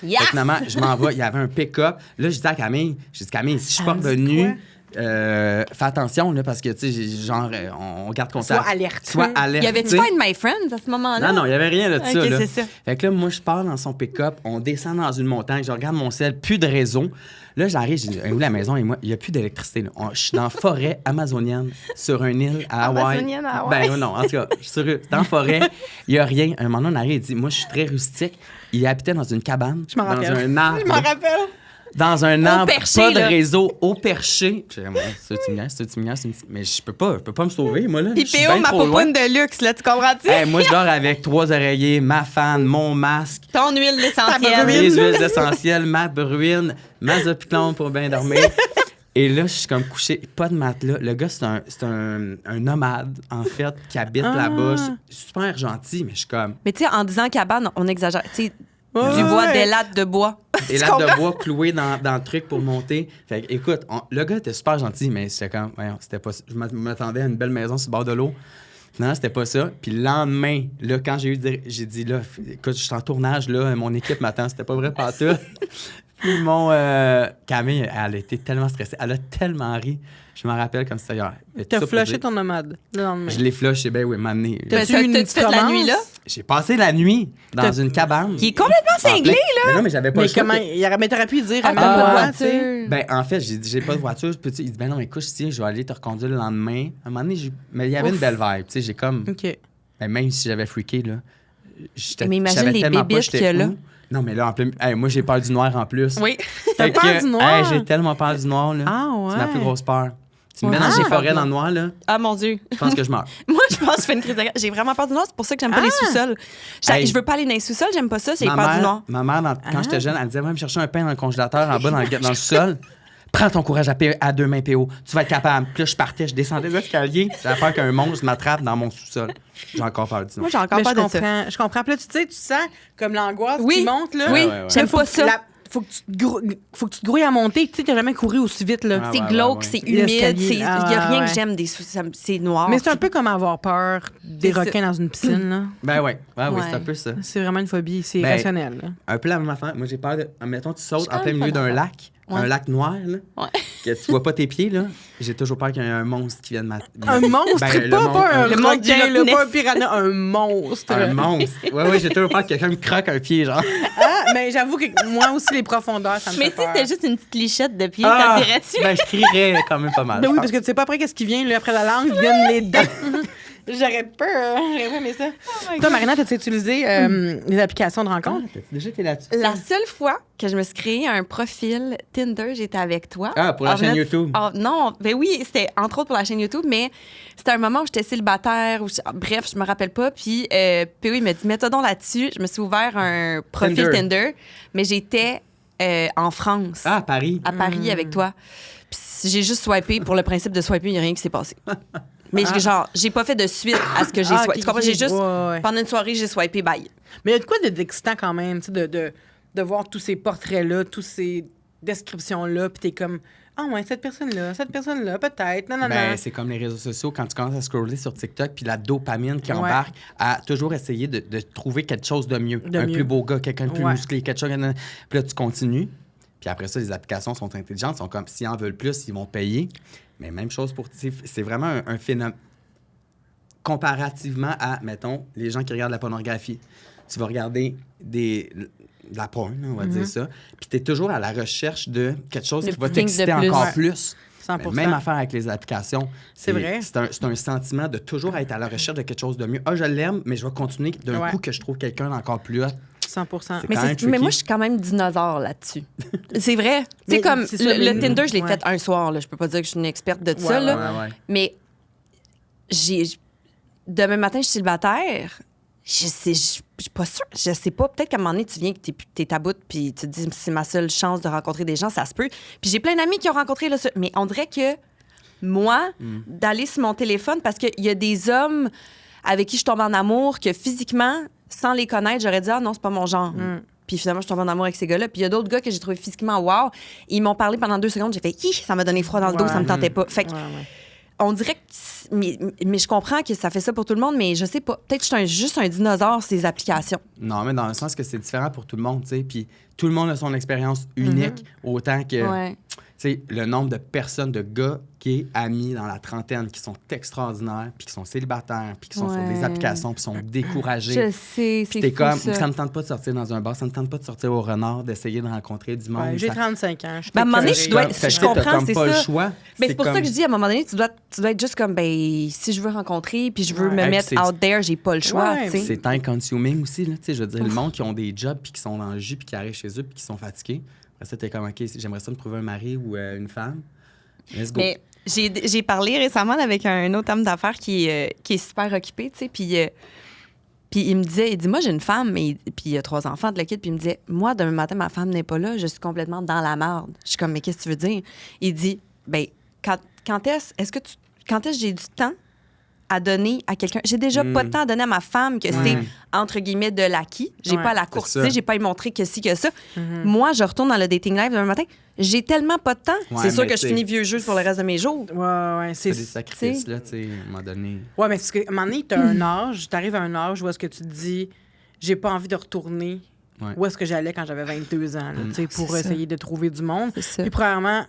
Yes! Fait que finalement, je m'en vais. Il y avait un pick-up. Là, je dis à Camille, si je suis pas Elle me dit revenu, fais attention, là, parce que, tu sais, genre, on garde contact. Sois alerte. Sois alerte. Y avait-tu tu sais. Find My Friends à ce moment-là? Non, il n'y avait rien de ça. OK, là. c'est ça. Fait que là, moi, je pars dans son pick-up, on descend dans une montagne, je regarde mon ciel, plus de réseau. Là, j'arrive, je dis, où la maison? Et moi, il n'y a plus d'électricité. Là. Je suis dans la forêt amazonienne, sur une île à Hawaï. Amazonienne à Hawaï. Ben non, en tout cas, je suis dans la forêt, il n'y a rien. Un moment donné, on arrive, il dit, moi, je suis très rustique. Il habitait dans une cabane, Je m'en dans rappelle. un arbre. Je m'en rappelle. dans un Au arbre, perché, pas de là. réseau, au perché. Je disais, c'est-tu me niaises? Mais je peux pas me sauver, moi, là. Puis Je suis PO, bien ma trop loin. popoune de luxe, là, tu comprends-tu? Hey, moi, je dors avec 3 oreillers, ma fan, mon masque, Ton huile essentielle. les huiles essentielles, ma bruine, ma Zopiclone pour bien dormir. Et là, je suis comme couché, pas de matelas. Le gars, c'est un nomade, en fait, qui habite là-bas. C'est super gentil, mais je suis comme... Mais tu sais, en disant cabane, on exagère. Tu sais, Ouais, du bois, ouais. des lattes de bois. Et lattes de bois clouées dans le truc pour monter. Fait que, écoute, le gars était super gentil, mais c'était comme... Voyons, c'était pas ça. Je m'attendais à une belle maison sur le bord de l'eau. Non, c'était pas ça. Puis le lendemain, là, quand j'ai dit, là, écoute, je suis en tournage, là, mon équipe m'attend. C'était pas vrai partout. Puis Camille, elle a été tellement stressée. Elle a tellement ri. Je m'en rappelle comme c'était hier. Mais tout T'as ça pour flushé dire- ton nomade le lendemain. Je l'ai flushé, ben oui, m'amener. T'as-tu T'as- eu une t'as-tu fait la commence? nuit, là? J'ai passé la nuit dans une cabane. Qui est complètement En plein- cinglé, là. Mais non, mais j'avais pas Mais le choix. comment... Mais t'aurais pu dire, Ah, amène-moi, pas de tu sais. voiture. Ben, en fait, j'ai dit, j'ai pas de voiture. Peux-tu? Il dit, ben non, écoute, tiens, je vais aller te reconduire le lendemain. À un moment donné, mais il y avait une belle vibe. Tu sais, j'ai comme. OK. Ben, même si j'avais freaké, là. Mais imagine je savais les tellement pas bébites j'étais qu'il y a là. où. Non, mais là, en plus, hey, moi, j'ai peur du noir en plus. Oui. T'as Fait peur que, du noir? hey, j'ai tellement peur du noir, là. Ah ouais. C'est ma plus grosse peur. Tu me mets Ouais. dans Ah. une forêt dans le noir, là, Ah, mon Dieu. je pense que je meurs. Moi, je pense que je fais une crise de rire. J'ai vraiment peur du noir. C'est pour ça que j'aime pas les sous-sols. Hey. Je veux pas aller dans les sous-sols. J'aime pas ça. J'ai Ma peur du mère, noir. ma mère, quand j'étais jeune, elle disait, va me chercher un pain dans le congélateur en bas dans le sol. Prends ton courage à 2 mains, PO. Tu vas être capable. Puis là, je partais, je descendais l'escalier. J'avais peur qu'un monstre m'attrape dans mon sous-sol. J'ai encore peur du Moi, noir. j'ai encore Mais peur de ça. je comprends. Puis là, tu sais, tu sens comme l'angoisse Oui. qui monte, là. Oui, Ouais, ouais, ouais. j'aime Faut pas que ça. faut que tu te grouilles à monter. Tu sais, t'as jamais couru aussi vite, là. Ah, C'est ouais, glauque, ouais. c'est humide. L'escalier. Il y Ah, a rien ouais. que j'aime des sous-sols. C'est noir. Mais c'est un peu comme avoir peur des C'est ça. requins dans une piscine, là. Ben ouais, oui, Ouais. c'est un peu ça. C'est vraiment une phobie. C'est Ben, irrationnel, là. Un peu la même affaire. Moi, j'ai peur de. Mettons, tu sautes Je suis en quand plein même milieu pas d'un d'accord. lac, Ouais. un lac noir, là, Ouais. que tu vois pas tes pieds, là. J'ai toujours peur qu'il y ait un monstre qui vienne de ma. Un monstre, Ben, pas un le monstre du requin, Loch là, Ness. pas un piranha, un monstre. Un monstre. Ouais, j'ai toujours peur que quelqu'un me croque un pied, genre. Ah, mais j'avoue que moi aussi, les profondeurs, ça me Mais fait si peur. c'était juste une petite lichette de pied, Ah! ça tirait-tu? Ben, je crierais quand même pas mal. Ben oui, je parce que tu sais pas après qu'est-ce qui vient, là, après la langue, viennent les dents. J'aurais peur, j'aurais aimé ça. Toi, Marina, t'as-tu utilisé les applications de pense. rencontre? Ah, t'as-tu déjà été là-dessus? La seule fois que je me suis créé un profil Tinder, j'étais avec toi. Ah, pour la chaîne YouTube. Non, ben oui, c'était entre autres pour la chaîne YouTube, mais c'était un moment où j'étais célibataire, bref, je me rappelle pas. Puis PO, il m'a dit, mets-toi donc là-dessus. Je me suis ouvert un profil Tinder. Tinder, mais j'étais en France, Ah, à Paris. à Paris avec toi. Puis j'ai juste swipé. Pour le principe de swiper, il n'y a rien qui s'est passé. Mais genre, j'ai pas fait de suite à ce que j'ai swipé. ok, Tu comprends? ok. J'ai juste, Ouais. pendant une soirée, j'ai swipé, bye. Mais il y a de quoi d'excitant quand même, tu sais, de voir tous ces portraits-là, tous ces descriptions-là, puis t'es comme, ah ouais, cette personne-là, peut-être, non. Ben, c'est comme les réseaux sociaux, quand tu commences à scroller sur TikTok, puis la dopamine qui Ouais. embarque à toujours essayer de trouver quelque chose de mieux. De un mieux. plus beau gars, quelqu'un de plus Ouais. musclé, quelque chose. Puis là, tu continues. Puis après ça, les applications sont intelligentes, sont comme, s'ils en veulent plus, ils vont payer. Mais même chose pour... C'est vraiment un phénomène... Comparativement à, mettons, les gens qui regardent la pornographie. Tu vas regarder de la porn, on va dire ça. Puis tu es toujours à la recherche de quelque chose Le qui va petit thing de t'exciter plus. encore Ouais. plus. 100%. Même affaire avec les applications. C'est vrai. C'est un sentiment de toujours être à la recherche de quelque chose de mieux. Ah, je l'aime, mais je vais continuer d'un Ouais. coup que je trouve quelqu'un d'encore plus hot. 100%. C'est Mais, quand même mais tricky. moi, je suis quand même dinosaure là-dessus. C'est vrai. Tu Mais sais, comme c'est ça, le mais- Tinder, je l'ai ouais. fait un soir. Là. Je peux pas dire que je suis une experte de ça. Ouais, là. Ouais. Mais demain matin, je suis célibataire. Je suis pas sûre. Je sais pas. Peut-être qu'à un moment donné, tu viens que t'es à bout puis tu te dis c'est ma seule chance de rencontrer des gens. Ça se peut. Puis j'ai plein d'amis qui ont rencontré là, ça. Mais on dirait que moi, d'aller sur mon téléphone, parce qu'il y a des hommes avec qui je tombe en amour que physiquement, sans les connaître, j'aurais dit « Ah non, c'est pas mon genre Puis finalement, je tombe en amour avec ces gars-là. Puis il y a d'autres gars que j'ai trouvé physiquement wow. Ils m'ont parlé pendant 2 secondes. J'ai fait « Hi! » Ça m'a donné froid dans le dos. Ouais. Ça me tentait pas. Fait que Ouais. on dirait que... Mais je comprends que ça fait ça pour tout le monde, mais je sais pas. Peut-être que je suis juste un dinosaure, ces applications. Non, mais dans le sens que c'est différent pour tout le monde, tu sais. Puis tout le monde a son expérience unique, autant que... Ouais. Tu sais, le nombre de personnes, de gars qui sont amis dans la trentaine, qui sont extraordinaires, puis qui sont célibataires, puis qui sont sur des Ouais. applications, puis sont découragés. Je sais, Puis c'est t'es fou, comme, ça. ça me tente pas de sortir dans un bar, ça me tente pas de sortir au renard, d'essayer de rencontrer du monde. Ouais, j'ai ça- 35 ans. Je Ben, à un moment donné, écœurée. je dois- Fait que je t'as comprends, comme c'est pas le ça. choix. Ben, c'est pour ça comme- que je dis, à un moment donné, tu dois être juste comme, ben, si je veux rencontrer, puis je veux Ouais. me Hey, mettre puis c'est- out there, j'ai pas le choix, Ouais, tu sais. C'est time consuming aussi, là. Tu sais, je veux dire, le monde qui ont des jobs, puis qui sont dans le jus, puis qui arrivent chez eux, puis qui sont fatigués. Après ça, t'es comme, OK, j'aimerais ça me trouver un mari ou une femme. Let's go. Mais j'ai parlé récemment avec un autre homme d'affaires qui est super occupé, tu sais, puis il me disait, moi, j'ai une femme, puis il a 3 enfants de la kid, puis il me disait, moi, demain matin, ma femme n'est pas là, je suis complètement dans la merde. Je suis comme, mais qu'est-ce que tu veux dire? Il dit, ben quand est-ce que j'ai du temps à donner à quelqu'un? J'ai déjà pas de temps à donner à ma femme que c'est, entre guillemets, de l'acquis. J'ai Ouais, pas à la courtiser, j'ai pas à lui montrer que ci, que ça. Moi, je retourne dans le dating live demain matin, j'ai tellement pas de temps. Ouais, c'est sûr mais que je finis vieux jeu pour le reste de mes jours. Ouais, C'est c'est... des sacrifices, là, tu sais, à un moment donné. Ouais, mais c'est que, à un moment donné, t'as un âge, t'arrives à un âge où est-ce que tu te dis, j'ai pas envie de retourner Ouais. où est-ce que j'allais quand j'avais 22 ans, là, tu sais, pour C'est ça. essayer de trouver du monde. C'est ça. Puis, premièrement,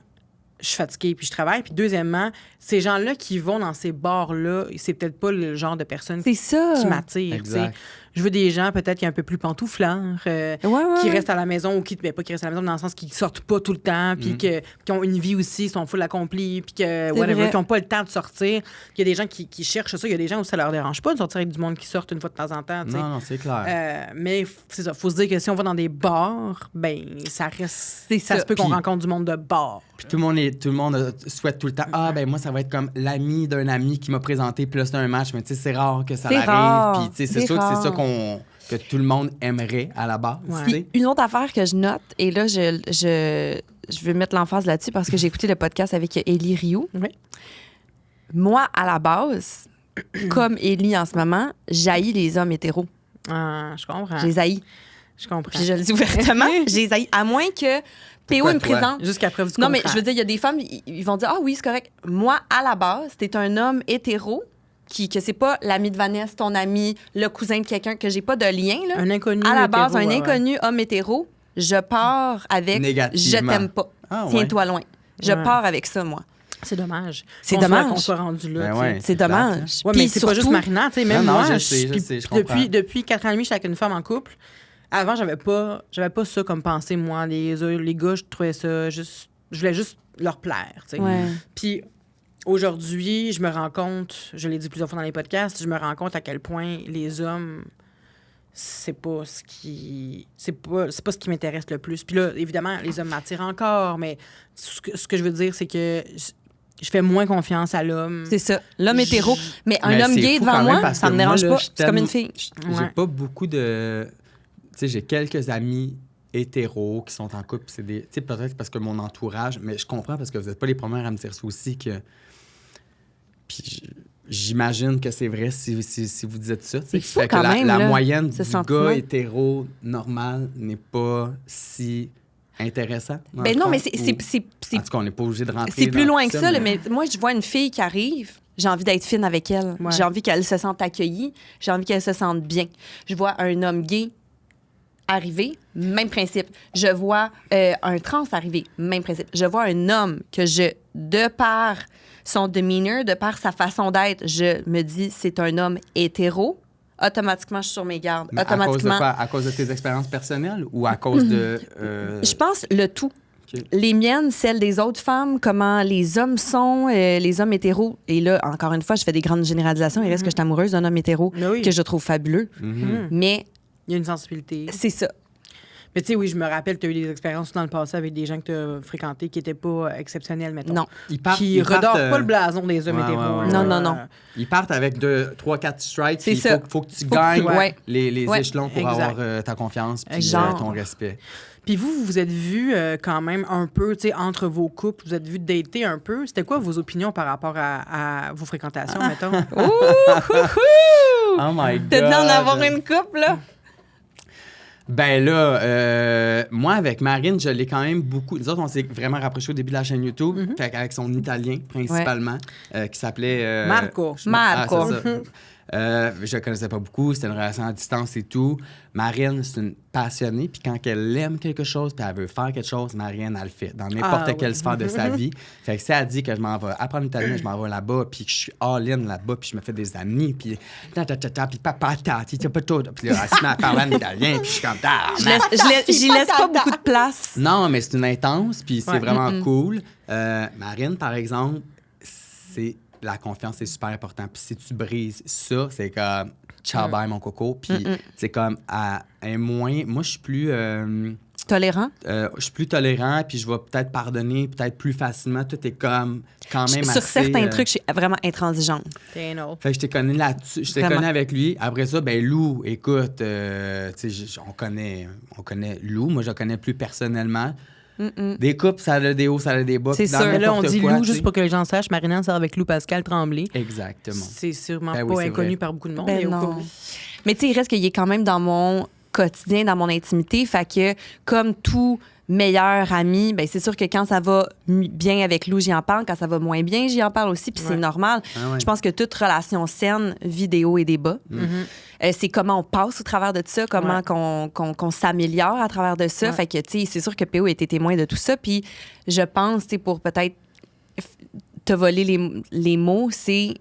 je suis fatiguée puis je travaille. Puis, deuxièmement, ces gens-là qui vont dans ces bars-là, c'est peut-être pas le genre de personnes C'est ça. qui m'attirent, tu sais. Exact. Je veux des gens peut-être qui sont un peu plus pantouflants, qui restent à la maison ou pas qui restent à la maison, mais dans le sens qu'ils sortent pas tout le temps, puis qui ont une vie aussi, sont full accomplis, puis vrai. qui n'ont pas le temps de sortir. Il y a des gens qui cherchent ça. Il y a des gens où ça leur dérange pas de sortir avec du monde qui sortent une fois de temps en temps. Tu sais. Non, c'est clair. Mais c'est ça. Faut se dire que si on va dans des bars, ben ça reste. C'est Ça ça. se peut qu'on Puis- rencontre du monde de bar. Puis tout le monde souhaite tout le temps, ben moi, ça va être comme l'ami d'un ami qui m'a présenté, puis là, c'est un match. Mais tu sais, c'est rare que ça C'est arrive. rare. Puis tu sais, c'est C'est sûr que c'est ça rare. que tout le monde aimerait à la base. Ouais. Tu sais. Une autre affaire que je note, et là, je veux mettre l'emphase là-dessus parce que j'ai écouté le podcast avec Élie Rioux. Oui. Moi, à la base, comme Élie en ce moment, j'haïs les hommes hétéros. Ah, je comprends. Je les haïs. Je comprends. Puis je le dis ouvertement, je les haïs. À moins que PO quoi, me toi? présente. Jusqu'à preuve du Non, mais contraire. je veux dire, il y a des femmes, ils vont dire, ah oui, c'est correct. Moi, à la base, t'es un homme hétéro, que c'est pas l'ami de Vanessa, ton ami, le cousin de quelqu'un, que j'ai pas de lien, là. Un inconnu. À la base, hétéro, un ouais, ouais. inconnu homme hétéro, je pars avec je Négativement. t'aime pas. Ah, ouais. Tiens-toi loin. Je Ouais. pars avec ça, moi. C'est dommage. C'est Qu'on soit- dommage. Qu'on soit rendu là. Ben tu sais. ouais. C'est C'est plate, dommage. Ouais, Puis mais c'est pas juste surtout- Marina, tu sais, même Non, non, moi, je sais, puis je comprends. depuis 4 ans et demi, j'étais avec une femme en couple. Avant, j'avais pas ça comme pensée, moi. Les gars, je trouvais ça juste... Je voulais juste leur plaire, tu sais. Ouais. Puis aujourd'hui, je me rends compte, je l'ai dit plusieurs fois dans les podcasts, je me rends compte à quel point les hommes, c'est pas ce qui m'intéresse le plus. Puis là, évidemment, les hommes m'attirent encore, mais ce que je veux dire, c'est que je fais moins confiance à l'homme. C'est ça. L'homme hétéro. Mais un Mais homme c'est gay fou devant quand même moi, parce ça que me dérange moi, là, pas. C'est comme une fille. J'ai Ouais. pas beaucoup de... Tu sais, j'ai quelques amis hétéros qui sont en couple. C'est des... Tu sais, peut-être parce que mon entourage... Mais je comprends parce que vous n'êtes pas les premières à me dire ça aussi que... Puis j'imagine que c'est vrai si vous dites ça. tu sais. C'est fou Fait que quand la, même, la là, moyenne ce du sentiment. gars hétéro normal n'est pas si intéressant. dans Ben le non, fond, mais ou- c'est En tout cas, on n'est pas obligé de rentrer c'est plus dans loin tout que ça, là, mais moi, je vois une fille qui arrive, j'ai envie d'être fine avec elle. Ouais. J'ai envie qu'elle se sente accueillie. J'ai envie qu'elle se sente bien. Je vois un homme gay arriver, même principe. Je vois un trans arriver, même principe. Je vois un homme que de par son demeanor, de par sa façon d'être, je me dis, c'est un homme hétéro. Automatiquement, je suis sur mes gardes. Mais à cause de Automatiquement, quoi? À cause de tes expériences personnelles ou à cause de... je pense le tout. OK. Les miennes, celles des autres femmes, comment les hommes sont, les hommes hétéros. Et là, encore une fois, je fais des grandes généralisations. Il reste que je suis amoureuse d'un homme hétéro Mais oui. que je trouve fabuleux. Mhm. Mais Il y a une sensibilité. c'est ça. Mais tu sais, oui, je me rappelle, tu as eu des expériences dans le passé avec des gens que tu as fréquentés qui n'étaient pas exceptionnels, mettons. Non. Qui redorent pas le blason des hommes ouais, hétéros. ouais, là. ouais. Non. Ils partent avec 2, 3, 4 strikes. C'est Il ça. faut que tu Faut que gagnes tu- ouais. les Ouais. échelons pour Exact. avoir ta confiance puis Genre. ton respect. Puis vous vous êtes vus quand même un peu, tu sais, entre vos couples, vous êtes vus dater un peu. C'était quoi vos opinions par rapport à vos fréquentations, mettons? Oh my God! T'as dit en avoir une couple, là? Ben là, moi, avec Marine, je l'ai quand même beaucoup... Nous autres, on s'est vraiment rapprochés au début de la chaîne YouTube, fait avec son italien, principalement, qui s'appelait... Marco. Marco. c'est ça. Je le connaissais pas beaucoup, c'était une relation à distance et tout. Marine, c'est une passionnée, puis quand elle aime quelque chose, puis elle veut faire quelque chose, Marine, elle le fait, dans n'importe quelle ouais. sphère de sa vie. Fait que si elle dit que je m'en vais apprendre l'italien, je m'en vais là-bas, puis que je suis all-in là-bas, puis je me fais des amis, puis puis papa, tati, pas tout. Puis là, elle se met à parler en italien, puis je suis comme... J'y laisse pas beaucoup de place. Non, mais c'est une intense, puis c'est Ouais. vraiment cool. Marine, par exemple, c'est la confiance est super important. Puis si tu brises ça, c'est comme ciao bye mon coco. Puis c'est comme elle est moins. Moi, je suis plus. Tolérant? Je suis plus tolérant, puis je vais peut-être pardonner, peut-être plus facilement. Tout est comme quand même Sur assez... certains trucs, je suis vraiment intransigeante. T'es un autre. Fait que je t'ai connu là-dessus. Je t'ai Vraiment. connu avec lui. Après ça, ben Lou, écoute, tu sais, on connaît Lou. Moi, je le connais plus personnellement. Des couples, ça a des hauts, ça a des bas. C'est puis dans sûr. Là, on n'importe dit quoi, Lou, tu sais. juste pour que les gens sachent, Marina sort avec Lou Pascal Tremblay. Exactement. C'est sûrement Ben oui, pas c'est inconnu vrai. par beaucoup de monde. Ben mais au non. cas où. Mais tu sais, il reste qu'il est quand même dans mon quotidien, dans mon intimité. Fait que, comme tout meilleur ami, ben c'est sûr que quand ça va bien avec Lou, j'y en parle. Quand ça va moins bien, j'y en parle aussi. Puis Ouais. c'est normal. Ah ouais. Je pense que toute relation saine vit des hauts et des bas. C'est comment on passe au travers de ça, comment Ouais. qu'on s'améliore à travers de ça. Ouais. Fait que, tu sais, c'est sûr que PO a été témoin de tout ça. Puis je pense, tu sais, pour peut-être te voler les mots, c'est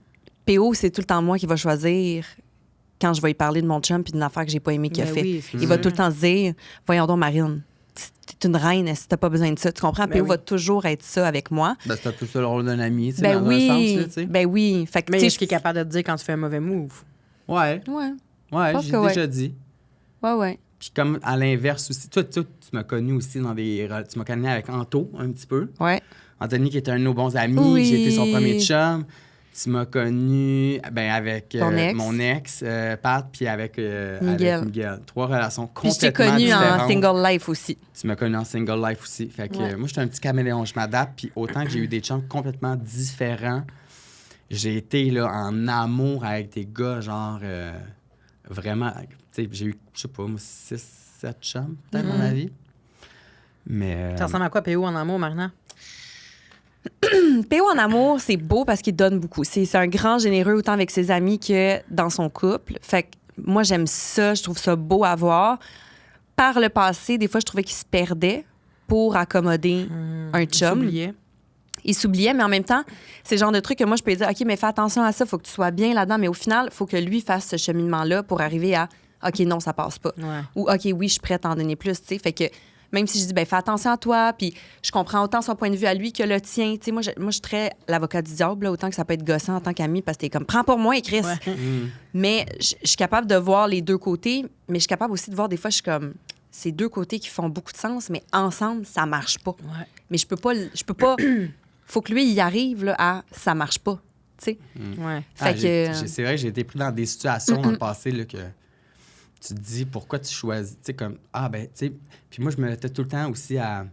PO, c'est tout le temps moi qui va choisir quand je vais y parler de mon chum puis d'une affaire que j'ai pas aimé qu'il a Ben fait. oui, c'est Il va sûr. tout le temps se dire, voyons donc, Marine, t'es une reine, si t'as pas besoin de ça. Tu comprends? Ben PO oui. va toujours être ça avec moi. Ben, c'est un peu ça le rôle d'un ami, tu sais, Ben dans un oui, sens, là, tu sais. ben oui. Fait que, Mais tu est-ce sais, qu'il est capable de te dire quand tu fais un mauvais move? Ouais, ouais, pense j'ai que déjà dit. ouais. Puis comme à l'inverse aussi, toi, tu m'as connu aussi dans des... Tu m'as connu avec Anto, un petit peu. Ouais. Anthony, qui était un de nos bons amis, Oui. j'ai été son premier chum. Tu m'as connu avec Ton ex. mon ex, Pat, puis avec Miguel. 3 relations Puis je t'ai complètement connu différentes. en single life aussi. Tu m'as connu en single life aussi. Fait que Ouais. moi, j'étais un petit caméléon. Je m'adapte. Puis autant que j'ai eu des chums complètement différents, j'ai été là, en amour avec des gars, genre vraiment. Tu sais, j'ai eu, je sais pas, 6, 7 chums, peut-être, dans ma vie. Mais. Ça ressemble à quoi, PO en amour, Marina? PO en amour, c'est beau parce qu'il donne beaucoup. C'est un grand généreux autant avec ses amis que dans son couple. Fait que moi, j'aime ça. Je trouve ça beau à voir. Par le passé, des fois, je trouvais qu'il se perdait pour accommoder un chum. Oublié. Il s'oubliait, mais en même temps, c'est le genre de truc que moi, je peux lui dire, OK, mais fais attention à ça, faut que tu sois bien là-dedans. Mais au final, il faut que lui fasse ce cheminement-là pour arriver à, OK, non, ça passe pas. Ouais. Ou, OK, oui, je suis prête à en donner plus, tu sais. Fait que même si je dis, ben fais attention à toi, puis je comprends autant son point de vue à lui que le tien. Tu sais, moi, je suis très l'avocat du diable, là, autant que ça peut être gossant en tant qu'ami, parce que t'es comme, prends pour moi, Chris. Ouais. Mais je suis capable de voir les deux côtés, mais je suis capable aussi de voir des fois, je suis comme, c'est deux côtés qui font beaucoup de sens, mais ensemble, ça marche pas. Ouais. Mais je peux pas. Faut que lui, il arrive là, à ça marche pas. Tu sais? Ouais. Fait que. C'est vrai que j'ai été pris dans des situations dans le passé là, que tu te dis pourquoi tu choisis. Tu sais, comme, ben, tu sais. Puis moi, je me mettais tout le temps aussi à.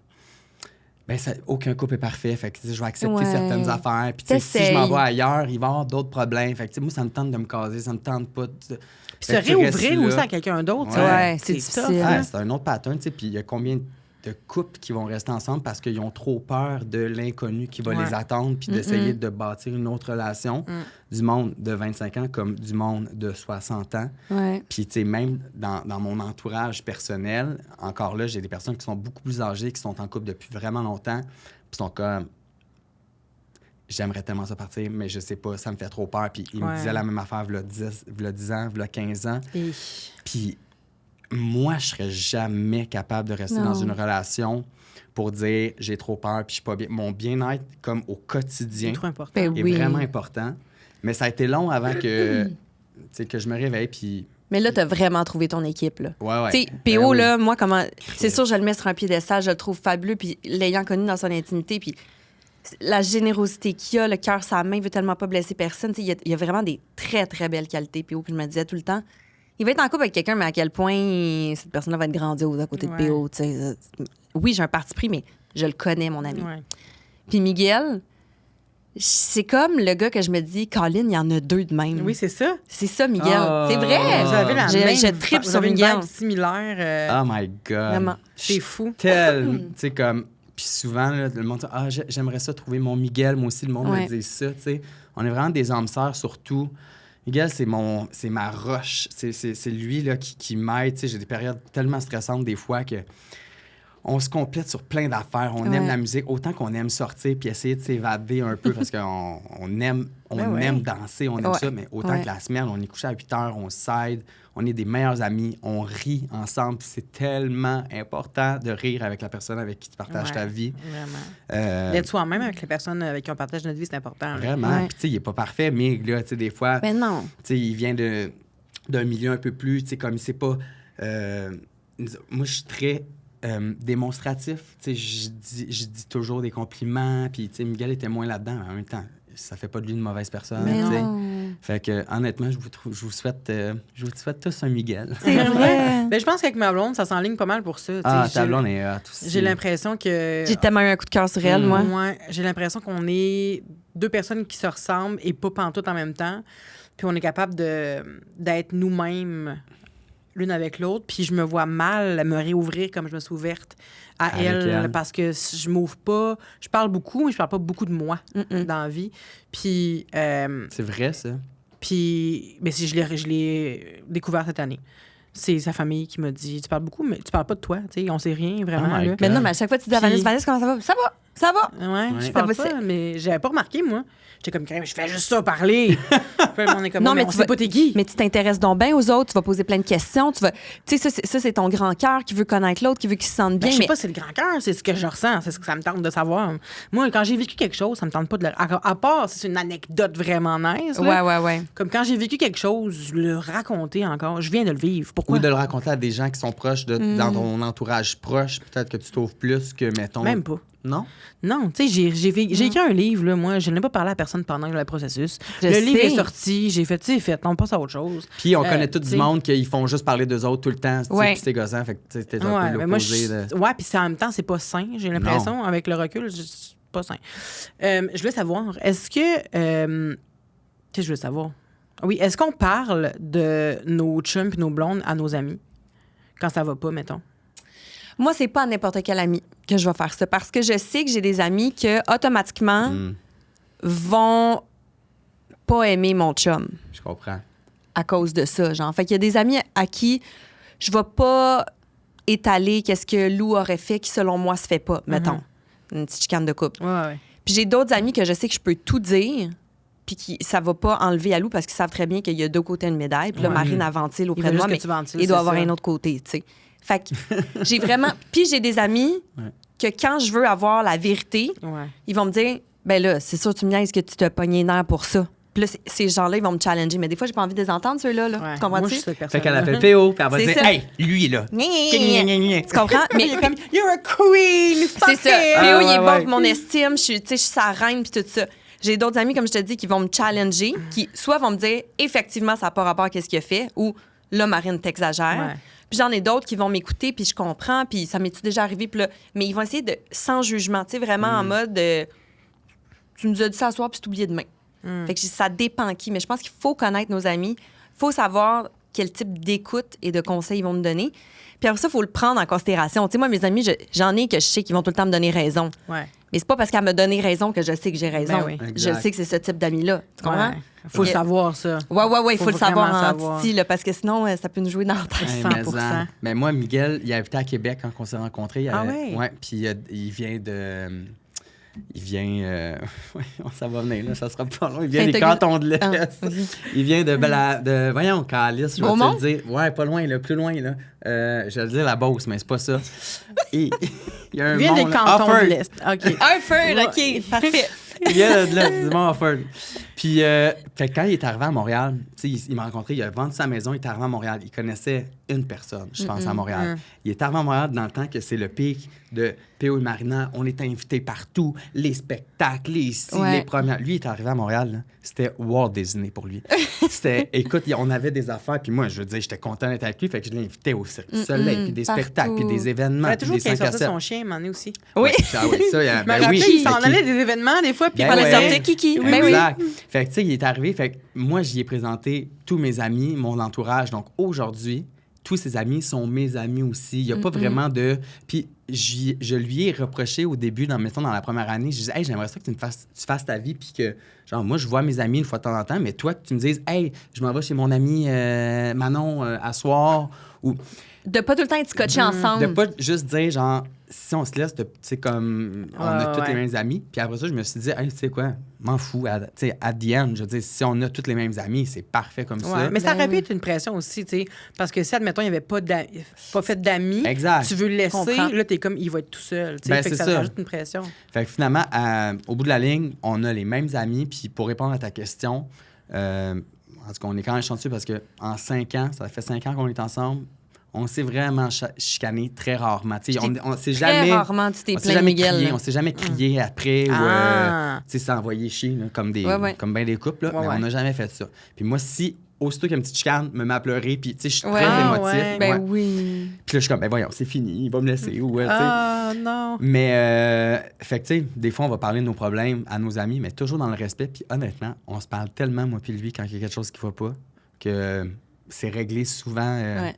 Ben, aucun couple est parfait. Fait que, tu sais, je vais accepter Ouais. certaines affaires. Puis, tu sais, si je T'essayes. m'en vais ailleurs, il va y avoir d'autres problèmes. Fait que, tu sais, moi, ça me tente de me caser, ça me tente pas de. Puis se Fait que tu restes réouvrir là. aussi à quelqu'un d'autre. Ouais. ça, Ouais, c'est tough, difficile. hein? C'est un autre pattern, tu sais. Puis il y a combien de couples qui vont rester ensemble parce qu'ils ont trop peur de l'inconnu qui va Ouais. les attendre, puis d'essayer de bâtir une autre relation, du monde de 25 ans comme du monde de 60 ans. Ouais. Puis, tu sais, même dans mon entourage personnel, encore là, j'ai des personnes qui sont beaucoup plus âgées, qui sont en couple depuis vraiment longtemps, puis sont comme... J'aimerais tellement ça partir, mais je sais pas, ça me fait trop peur. Puis ils Ouais. me disaient la même affaire, v'là 10 ans, v'là 15 ans. Et- Puis moi, je serais jamais capable de rester Non. dans une relation pour dire j'ai trop peur puis je suis pas bien. Mon bien-être, comme au quotidien, C'est trop important. Ben est oui. vraiment important. Mais ça a été long avant que, tu sais, que je me réveille. Puis, Mais là, t'as vraiment trouvé ton équipe, là. ouais. Tu sais, Ben PO, oui. là, moi, comment. C'est sûr, je le mets sur un piédestal, je le trouve fabuleux, puis l'ayant connu dans son intimité, puis la générosité qu'il a, le cœur, sa main, il veut tellement pas blesser personne. Tu sais, il y a vraiment des très, très belles qualités, PO. Puis je me disais tout le temps, il va être en couple avec quelqu'un, mais à quel point cette personne-là va être grandiose à côté Ouais. de PO. Tu sais. Oui, j'ai un parti pris, mais je le connais, mon ami. Ouais. Puis Miguel, c'est comme le gars que je me dis, Colin, il y en a deux de même. Oui, c'est ça. C'est ça, Miguel. Ah. C'est vrai. Vous avez la Je- même je tripe vous sur avez une Miguel. vibe similaire. Oh my God. Vraiment. C'est fou. Tu sais, comme... Puis souvent, là, le monde dit « j'aimerais ça trouver mon Miguel. » Moi aussi, le monde Ouais. me dit ça, tu sais. On est vraiment des âmes sœurs, surtout. Miguel, c'est ma roche. C'est lui, là, qui m'aide. Tu sais, j'ai des périodes tellement stressantes, des fois, que on se complète sur plein d'affaires. On Ouais. aime la musique autant qu'on aime sortir puis essayer de s'évader un peu parce qu'on aime, Ben ouais. aime danser, on aime Ouais. ça, mais autant Ouais. que la semaine, on est couché à 8 heures, on s'aide, on est des meilleurs amis, on rit ensemble. Puis c'est tellement important de rire avec la personne avec qui tu partages Ouais, ta vie. Vraiment. D'être soi-même avec les personnes avec qui on partage notre vie, c'est important. là. Vraiment. Ouais. Puis tu sais, il est pas parfait, mais là, tu sais, des fois, Ben non. tu sais, il vient d'un milieu un peu plus, tu sais, comme il sait pas... moi, je suis très démonstratif. Tu sais, je dis toujours des compliments, puis tu sais, Miguel était moins là-dedans, mais en même temps, ça fait pas de lui une mauvaise personne. Mais tu sais. non. Fait que, honnêtement, je vous souhaite tous un Miguel. C'est vrai. Ben, je pense qu'avec ma blonde, ça s'enligne pas mal pour ça. Ah, Tu sais, ta blonde est hot aussi. j'ai l'impression que... J'ai tellement eu un coup de cœur sur elle, moi. Ouais, j'ai l'impression qu'on est deux personnes qui se ressemblent et pas pantoute en même temps. Puis on est capable d'être nous-mêmes l'une avec l'autre. Puis je me vois mal me réouvrir comme je me suis ouverte à Avec elle, elle. parce que je m'ouvre pas. Je parle beaucoup, mais je parle pas beaucoup de moi dans la vie. Puis, C'est vrai, ça. mais si je l'ai découvert cette année. C'est sa famille qui m'a dit, tu parles beaucoup, mais tu parles pas de toi. Tu sais, on sait rien vraiment. Oh my là. God. Mais non, mais à chaque fois, tu dis à Puis- Vanessa, comment ça va? Ça va, ça va. Ouais, Ouais. je parle Ça va, pas, mais j'avais pas remarqué, moi. J'étais comme, je fais juste ça, parler. Puis on est comme, Non, non, mais mais on tu sait vas- pas t'es qui. Mais tu t'intéresses donc bien aux autres, tu vas poser plein de questions, tu sais, ça, c'est ton grand cœur qui veut connaître l'autre, qui veut qu'il se sente Ben, bien. je sais mais pas, c'est le grand cœur, c'est ce que je ressens, c'est ce que ça me tente de savoir. Moi, quand j'ai vécu quelque chose, ça me tente pas de le... À part, si c'est une anecdote vraiment nice, là. Ouais. Comme quand j'ai vécu quelque chose, le raconter encore, je viens de le vivre. Pourquoi? Ou de le raconter à des gens qui sont proches dans ton entourage proche. Peut-être que tu t'ouvres plus que, mettons... Même pas. Non? Non, tu sais, j'ai écrit un livre, là, moi, je n'ai pas parlé à personne pendant le processus. Je le livre sais. est sorti, j'ai fait, c'est fait, on passe à autre chose. Puis on connaît tout tu du sais. monde qu'ils font juste parler d'eux autres tout le temps. Ouais. Puis c'est gossant. Fait que tu sais, t'es un Ouais, peu mais moi, l'opposé de... ouais, puis en même temps, c'est pas sain, j'ai l'impression, avec le recul, c'est pas sain. Je voulais savoir, est-ce que... tu sais, je veux savoir. Oui, est-ce qu'on parle de nos chums et nos blondes à nos amis quand ça va pas, mettons? Moi, c'est pas à n'importe quel ami que je vais faire ça parce que je sais que j'ai des amis que automatiquement vont pas aimer mon chum Je comprends. à cause de ça. Genre, fait qu'il y a des amis à qui je vais pas étaler qu'est-ce que Lou aurait fait qui, selon moi, se fait pas, mettons. Une petite chicane de couple. Ouais. Puis j'ai d'autres amis que je sais que je peux tout dire, puis qui ça va pas enlever à Lou parce qu'ils savent très bien qu'il y a deux côtés d'une médaille. Puis là, Ouais. Marine a ventile Il auprès veut de juste moi, que mais tu ventiles, il doit c'est avoir ça. un autre côté, tu sais. Fait que j'ai vraiment... Puis j'ai des amis que quand je veux avoir la vérité, Ouais. ils vont me dire, ben là, c'est sûr, tu me niaises que tu t'as pogné les nerfs pour ça. Puis là, ces gens-là, ils vont me challenger. Mais des fois, j'ai pas envie de les entendre, ceux-là. Là. Ouais. Tu comprends-tu? Moi, je suis cette Fait personne. qu'elle appelle PO, puis elle va C'est dire ça. Hey, lui, là. Tu comprends? Mais comme, you're a queen! c'est ça. fuck it! Puis il est bon ouais. pour mon estime. Je suis sa reine, puis tout ça. J'ai d'autres amis, comme je te dis, qui vont me challenger, qui soit vont me dire, effectivement, ça n'a pas rapport à ce qu'il a fait, ou là, Marine, t'exagères. Ouais. Puis j'en ai d'autres qui vont m'écouter, puis je comprends, puis ça m'est-tu déjà arrivé, puis là, mais ils vont essayer de, sans jugement, tu sais, vraiment en mode, tu nous as dit ça ce soir, puis tu oublié demain. Fait que ça dépend qui, mais je pense qu'il faut connaître nos amis, il faut savoir quel type d'écoute et de conseils ils vont nous donner. Puis après ça, il faut le prendre en considération. Tu sais, moi, mes amis, j'en ai que je sais qu'ils vont tout le temps me donner raison. Ouais. Mais c'est pas parce qu'elle me donné raison que je sais que j'ai raison. Ben oui. Je Exact. sais que c'est ce type d'amis-là. Tu comprends? Ouais. Faut le savoir, ça. Ouais, il faut le savoir vraiment en savoir. titi, là, parce que sinon, ça peut nous jouer dans la tête. Hey, 100%. mais moi, Miguel, il habitait à Québec quand on s'est rencontrés. Ah ouais? Ouais, puis il vient de... Il vient... ouais, ça va venir, là, ça sera pas long. Il vient des Saint-Auguste. cantons de l'Est. Ah, ok. Il vient de voyons, Calice, je vais te Beaumont? le dire. Ouais, pas loin, là, plus loin, là. Je vais le dire la Beauce, mais c'est pas ça. Et, il y a un Il vient mont, des là, cantons Offord. de l'Est. OK. Harford, OK, parfait. Il vient de l'Est, du Mont Offord. Puis, fait que quand il est arrivé à Montréal, tu sais, il m'a rencontré, il a vendu sa maison, il est arrivé à Montréal. Il connaissait une personne, je pense, à Montréal. Il est arrivé à Montréal dans le temps que c'est le pic de P.O. et Marina. On était invités partout, les spectacles, les ici, Ouais. les premières. Lui, il est arrivé à Montréal, là, c'était Walt Disney pour lui. C'était, écoute, on avait des affaires, puis moi, je veux dire, j'étais content d'être avec lui, fait que je l'ai invité au Cirque du Soleil, puis des partout. spectacles, puis des Il événements, fallait puis toujours des qu'il ait 5 à sorti 7. son chien, m'en est aussi. Oui. Ah oui, ça, Je me ben rappelle, oui. il s'en Fait qu'il- allait des événements, des fois, puis Ben il fallait ouais. sortir Kiki. Oui, Ben oui. Exact. Fait que, tu sais, il est arrivé. Fait que moi, j'y ai présenté tous mes amis, mon entourage. Donc, aujourd'hui, tous ses amis sont mes amis aussi. Il n'y a pas vraiment de... Puis, je lui ai reproché au début, mettons, dans la première année, je disais, hey, j'aimerais ça que tu fasses ta vie, puis que, genre, moi, je vois mes amis une fois de temps en temps, mais toi, que tu me dises, hey, je m'en vais chez mon ami Manon à soir, ou De pas tout le temps être scotché de ensemble. pas juste dire, genre, si on se laisse, tu sais, comme, on a tous ouais. les mêmes amis. Puis après ça, je me suis dit, hey, tu sais quoi, m'en fous. Tu sais, at the end, je veux dire, si on a tous les mêmes amis, c'est parfait comme Ouais, ça. mais ça Ben aurait pu oui. être une pression aussi, tu sais. Parce que si, admettons, il n'y avait pas fait d'amis, Exact. tu veux le laisser, Comprends. là, t'es comme, il va être tout seul. Tu sais, Ben, fait que c'est ça ça. rajoute une pression. Fait que finalement, au bout de la ligne, on a les mêmes amis. Puis pour répondre à ta question, en tout cas, on est quand même chanceux parce qu'en 5 ans, ça fait 5 ans qu'on est ensemble, on s'est vraiment chicané très rarement. Tu sais, on s'est Très jamais... rarement, tu t'es On s'est plaint de jamais Miguel. crié, là. on s'est jamais crié après Ah. ou tu sais, s'envoyer chier là, comme Ouais. comme bien des couples. Là, Ouais, mais ouais. on n'a jamais fait ça. Puis moi, si aussitôt qu'il y a une petite chicane, me met à pleurer, puis tu sais, je suis Ouais. très Ah, émotif. ouais. Ben ouais. oui. Puis là, je suis comme, ben voyons, c'est fini, il va me laisser. Ou, tu sais. Ah, non. Mais, fait que, tu sais, des fois, on va parler de nos problèmes à nos amis, mais toujours dans le respect. Puis honnêtement, on se parle tellement, moi puis lui, quand il y a quelque chose qui va pas, que c'est réglé souvent Ouais.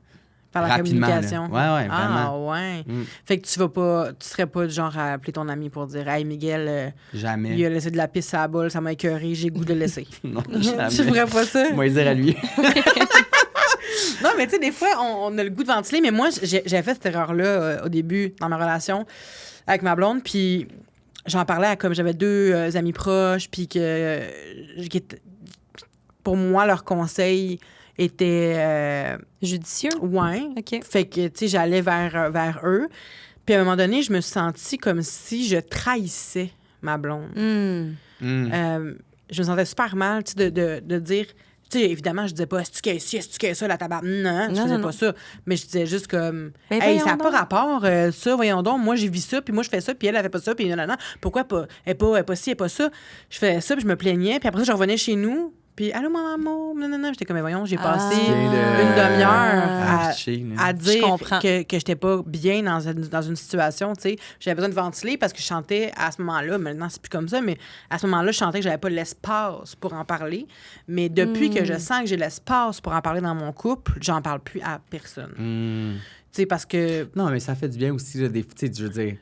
Par la rapidement. communication. Là. Ouais, Ah, vraiment. ouais. Mm. Fait que tu serais pas du genre à appeler ton ami pour dire, hey, Miguel, Jamais. il a laissé de la pisse à la bolle, ça m'a écœuré, j'ai le goût de le laisser. Non, Tu jamais. ferais pas ça? Moi, dire à lui. Non, mais tu sais, des fois, on a le goût de ventiler, mais moi, j'avais fait cette erreur-là au début dans ma relation avec ma blonde, puis j'en parlais à comme j'avais deux amis proches, puis pour moi, leur conseil était Judicieux. ouais. OK. Fait que, tu sais, j'allais vers eux. Puis à un moment donné, je me suis sentie comme si je trahissais ma blonde. Hmm. Je me sentais super mal, tu sais, de dire... Tu sais, évidemment, je disais pas « Est-ce que ci, est-ce que ça, la tabac? » Non, je Non, faisais non, pas ça. Mais je disais juste comme « Ben, Hey, voyons ça n'a pas donc. rapport, ça, voyons donc. Moi, j'ai vu ça, puis moi, je fais ça, puis elle fait pas ça, puis non. Pourquoi pas? Elle est pas ci, elle est pas ça. » Je faisais ça, puis je me plaignais. Puis après ça, je revenais chez nous, puis « Allô, mon amour? » Non. J'étais comme « Mais voyons, j'ai passé une demi-heure à dire Je comprends. que j'étais pas bien dans une situation, tu sais. J'avais besoin de ventiler parce que je chantais à ce moment-là, maintenant c'est plus comme ça, mais à ce moment-là, je chantais que j'avais pas l'espace pour en parler. Mais depuis que je sens que j'ai l'espace pour en parler dans mon couple, j'en parle plus à personne. Tu sais, parce que... Non, mais ça fait du bien aussi, là, tu sais, je veux dire,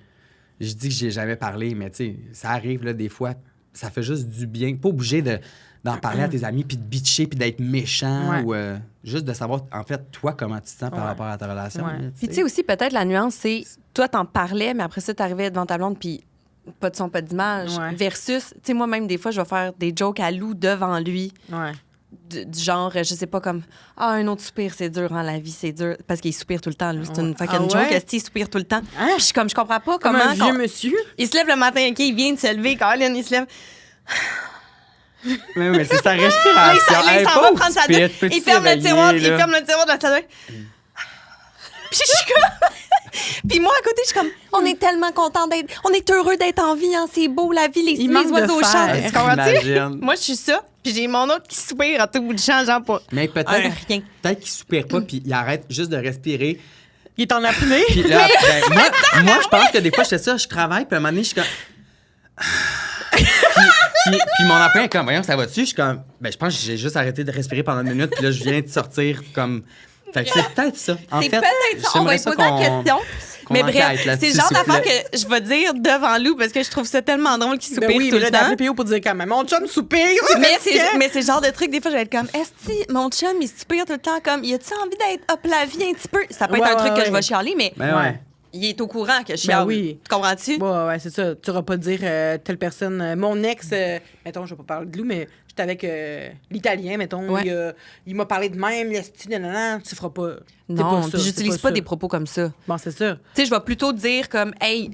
je dis que j'ai jamais parlé, mais tu sais, ça arrive, là, des fois, ça fait juste du bien. Pas obligé d'en parler à tes amis, puis de bitcher, puis d'être méchant, Ouais. ou juste de savoir, en fait, toi, comment tu te sens par Ouais. rapport à ta relation. Ouais. là, Puis tu sais aussi, peut-être la nuance, c'est toi, t'en parlais, mais après ça, t'arrivais devant ta blonde, puis pas de son, pas d'image. Ouais. Versus, tu sais, moi-même, des fois, je vais faire des jokes à Lou devant lui, Ouais. du genre, je sais pas, comme un autre soupir, c'est dur, hein, la vie, c'est dur. Parce qu'il soupire tout le temps, lui. C'est une fucking Ah joke, ouais? est-ce qu'il soupire tout le temps? Hein? Puis je suis comme, je comprends pas Comme comment. un vieux monsieur. Il se lève le matin, OK, il vient de se lever, Colin, il se lève. Mais c'est sa Là, respiration. il Hey, s'en pas va au prendre sa petit douche. pit, peux-tu Il ferme le t'éveiller, tiroir, là? il ferme le tiroir de la salle de bain. Puis je suis comme... Puis moi, à côté, je suis comme, on est tellement content d'être... On est heureux d'être en vie, hein, c'est beau, la vie, Il les manque de oiseaux chantent. fer. Tu comprends-tu? Imagine. Moi, je suis ça, puis j'ai mon autre qui soupire à tout bout de champ, genre pas... Mais peut-être rien. qu'il soupire pas, puis il arrête juste de respirer. Il est en apnée. Puis là, moi, je pense que des fois, je fais ça, je travaille, puis à un moment donné, je suis comme... puis mon employé est comme, voyons, ça va-tu? Je suis comme, ben, je pense que j'ai juste arrêté de respirer pendant une minute, puis là, je viens de sortir comme. Fait que c'est peut-être ça. En C'est fait, peut-être ça. On va j'aimerais lui ça poser la question. qu'on Mais enquête bref, là-dessus, c'est le genre s'il vous d'affaire plaît. que je vais dire devant Lou parce que je trouve ça tellement drôle qu'il soupire Ben oui, tout mais le là, temps. d'appeler PO pour dire quand même, mon chum soupire. Mais c'est le genre de truc, des fois, je vais être comme, est-ce que mon chum, il soupire tout le temps comme, y a-tu envie d'être up la vie un petit peu? Ça peut être Ouais, un truc ouais, que je ouais. vais chialer, mais Ben ouais. il est au courant que je chiale. oui. Tu comprends-tu? Ouais, c'est ça. Tu n'auras pas dire telle personne. Mon ex, mettons, je vais pas parler de Lou, mais j'étais avec l'Italien, mettons. Ouais. Il m'a parlé de même, l'esti, nanana, tu feras pas. t'es Non, ça, puis j'utilise c'est pas ça. des propos comme ça. Bon, c'est ça. Tu sais, je vais plutôt dire comme, hey,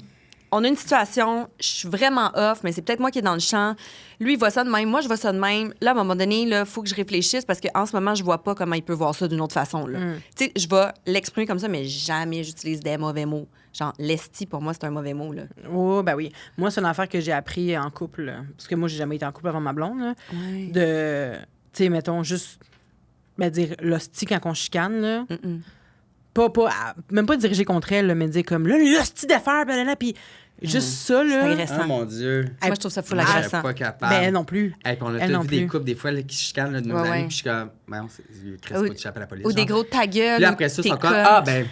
on a une situation, je suis vraiment off, mais c'est peut-être moi qui est dans le champ. Lui, il voit ça de même, moi, je vois ça de même. Là, à un moment donné, il faut que je réfléchisse parce qu'en ce moment, je vois pas comment il peut voir ça d'une autre façon. là. Tu sais, je vais l'exprimer comme ça, mais jamais j'utilise des mauvais mots. Genre, l'esti, pour moi, c'est un mauvais mot. Là. Oh, ben oui. Moi, c'est une affaire que j'ai appris en couple. Là. Parce que moi, j'ai jamais été en couple avant ma blonde. Là. Ouais. De, tu sais, mettons, juste dire l'hostie quand on chicane. Là. Même pas diriger contre elle, là, mais dire comme là, l'hostie d'affaires, puis juste ça, C'est là. agressant. Oh mon Dieu. Moi, je trouve ça full Je serais agressant. pas capable. Ben non plus. Hey, puis on a Elle tous non vu des plus. couples, des fois, là, qui se chicanent là, de nos Ouais, amis, ouais. puis je suis comme, ben, c'est Chris, Ou- pas d'échapper à la police. Ou des genre. gros ta gueule. Puis là, après ça, t'es c'est encore, conne. mais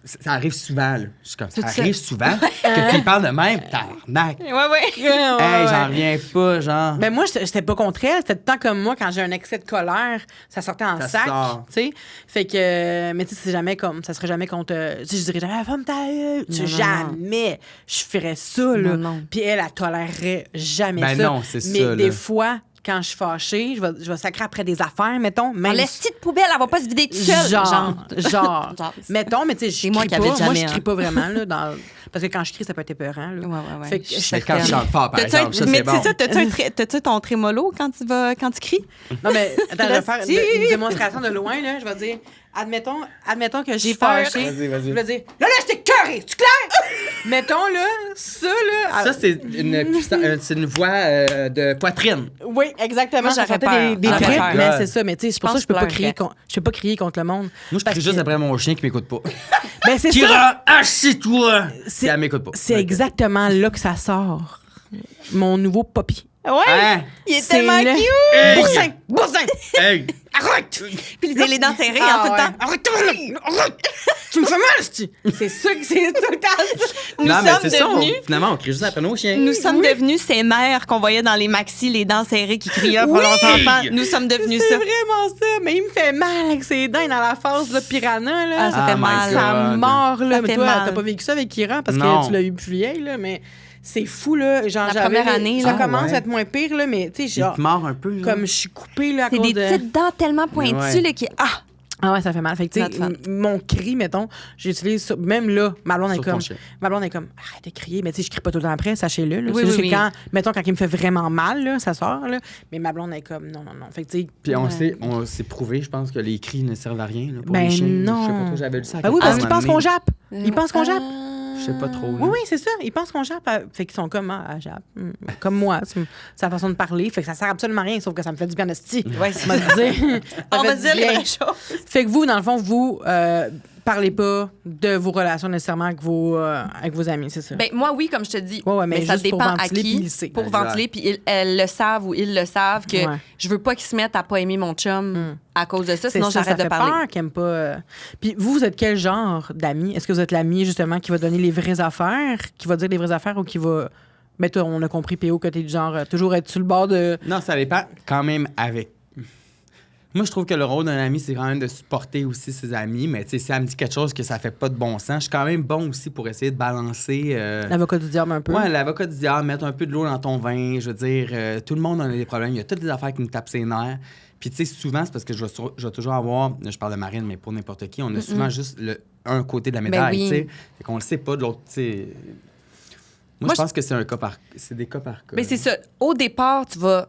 ça arrive souvent, là. Je suis comme, ça Tout ça. arrive souvent que tu lui parles de même, tabarnak. Ouais, ouais. Hey, j'en reviens pas, genre. Ben moi, j'étais pas contre elle. C'était tout le temps comme moi, quand j'ai un excès de colère, ça sortait en Ça sac. sort. Tu sais. Fait que, mais tu sais, c'est jamais comme, ça serait jamais contre. Tu sais, je dirais jamais, femme ta gueule. Tu sais, Non, jamais je ferais ça, là. Non. Puis elle tolérerait jamais Ben ça. non, c'est mais ça, des là. fois, quand je suis fâchée, je vais sacrer après des affaires, mettons. En Même l'esti de poubelle, elle va pas se vider toute seule. Genre. Genre. Mettons, mais tu sais, je C'est moi crie qui pas. habite Moi, jamais, je crie hein. pas vraiment, là, parce que quand je crie, ça peut être épeurant, là. Ouais. Fait que C'est quand je chante fort, par T'as-tu un- exemple, ça, mais c'est bon. c'est ça, t'as-tu ton trémolo quand tu cris? Non, mais attends, je vais faire L'hostie. une démonstration de loin, là. Je vais dire Admettons que j'ai peur. fâché. Vas-y. Je vais dire, là, j'étais carré, c'est clair? Mettons, là, ça, là. Ça, c'est une voix de poitrine. Oui, exactement. Moi, j'aurais Ça sentait peur. des Oh my tripes, God. mais c'est ça. Mais tu sais, c'est pour Je ça que je peux pas pense que crier je je peux pas crier contre le monde. Moi, je Parce crie juste que- après mon chien qui m'écoute pas. Ben, c'est ça. Kira, assis-toi! C'est- Puis elle m'écoute pas. C'est Ok. exactement là que ça sort. Mon nouveau poppy. Ouais! Hein? Il est C'est tellement le- cute! Boursin! Hey! Arrête! Puis il a les dents serrées Ah, tout le ouais. temps. Arrête! Tu me fais mal, c'est ça que c'est tout le temps. Nous Non, mais sommes c'est ça. devenus... Finalement, on crie juste après nos chiens. Nous sommes devenus ces mères qu'on voyait dans les maxis, les dents serrées qui criaient pour leurs enfants. Nous sommes devenus C'est ça. vraiment ça. Mais il me fait mal avec ses dents dans la face, là, piranha, là. Ah, ça fait Oh my mal. God. Ça mord, là. Ça Mais fait toi, mal. t'as pas vécu ça avec Kira parce Non. que tu l'as eu plus vieille, là. Mais c'est fou, là. Genre, La j'avais- première année, ça là. commence ouais. à être moins pire, là. Mais, tu sais, Il genre, te mord un peu. là. comme je suis coupée, là, à C'est cause des de... petites dents tellement pointues Ouais. là, qui... Ah! Ah ouais, ça fait mal. Fait que, tu Not fun. sais, mon cri, mettons, j'utilise ça. Même là, ma blonde est Sur ton comme... chien. Ma blonde est comme, arrête de crier. Mais tu sais, je crie pas tout le temps après, sachez-le. là. Oui, C'est juste oui, que oui. quand, mettons, quand il me fait vraiment mal, là, ça sort, là. Mais ma blonde est comme, non. Fait que, tu sais... Puis on Ouais. s'est prouvé, je pense, que les cris ne servent à rien là, pour Ben les chiens. non. Je sais pas trop, j'avais lu ça. à Ben oui, quelque parce part qu'ils à un pensent moment qu'on donné. jappe. Ils pensent qu'on jappe. Je sais pas trop. là. Oui, c'est ça. Ils pensent qu'on jappe. Fait qu'ils sont comme, ah, jappe. Comme moi. C'est sa façon de parler. Fait que ça sert absolument à rien, sauf que ça me fait du bien de sti. Ouais, On va te dire. Ça On fait va du dire les bien. vraies choses. Fait que vous, dans le fond, vous parlez pas de vos relations nécessairement avec vos amis, c'est ça? Ben, moi, oui, comme je te dis. Ouais, mais ça juste pour dépend à ventiler puis qui. lisser. Pour Exact. ventiler, puis elles le savent ou ils le savent que Ouais. je veux pas qu'ils se mettent à pas aimer mon chum à cause de ça, C'est sinon ça, j'arrête ça de fait parler. peur qu'ils aiment pas. Puis vous êtes quel genre d'amis? Est-ce que vous êtes l'ami, justement, qui va donner les vraies affaires, qui va dire les vraies affaires ou qui va. Mais toi, on a compris, PO, que t'es du genre toujours être sur le bord de. Non, ça dépend quand même avec. Moi, je trouve que le rôle d'un ami, c'est quand même de supporter aussi ses amis. Mais tu sais, si elle me dit quelque chose que ça fait pas de bon sens, je suis quand même bon aussi pour essayer de balancer. L'avocat du diable un peu. Ouais, l'avocat du diable, mettre un peu de l'eau dans ton vin. Je veux dire, tout le monde en a des problèmes. Il y a toutes des affaires qui nous tapent ses nerfs. Puis, tu sais, souvent, c'est parce que je vais toujours avoir, je parle de Marine, mais pour n'importe qui, on a souvent juste un côté de la médaille, oui. tu sais. Fait qu'on le sait pas de l'autre, tu sais. Moi, je pense que c'est des cas par cas. Mais c'est ça. Au départ, tu vas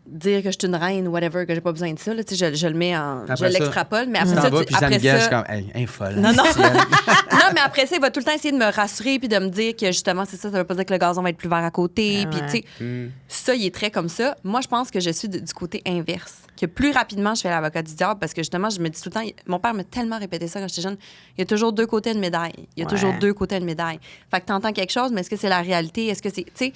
dire que je suis une reine ou whatever, que j'ai pas besoin de ça. Là, tu sais, je le mets en. Après Je ça, l'extrapole, mais Tu après t'en ça, vas, puis Jeanne après Miguel, je suis ça. comme, hey, elle est folle. Non, non. Si elle- Non, mais après ça, il va tout le temps essayer de me rassurer puis de me dire que justement, c'est ça, ça veut pas dire que le gazon va être plus vert à côté. Ah Puis, ouais. tu sais, ça, il est très comme ça. Moi, je pense que je suis du côté inverse. Que plus rapidement je fais l'avocat du diable parce que justement, je me dis tout le temps, mon père m'a tellement répété ça quand j'étais jeune, il y a toujours deux côtés de médaille. Il y a Ouais. toujours deux côtés de médaille. Fait que t'entends quelque chose, mais est-ce que c'est la réalité? Est-ce que c'est. Tu sais,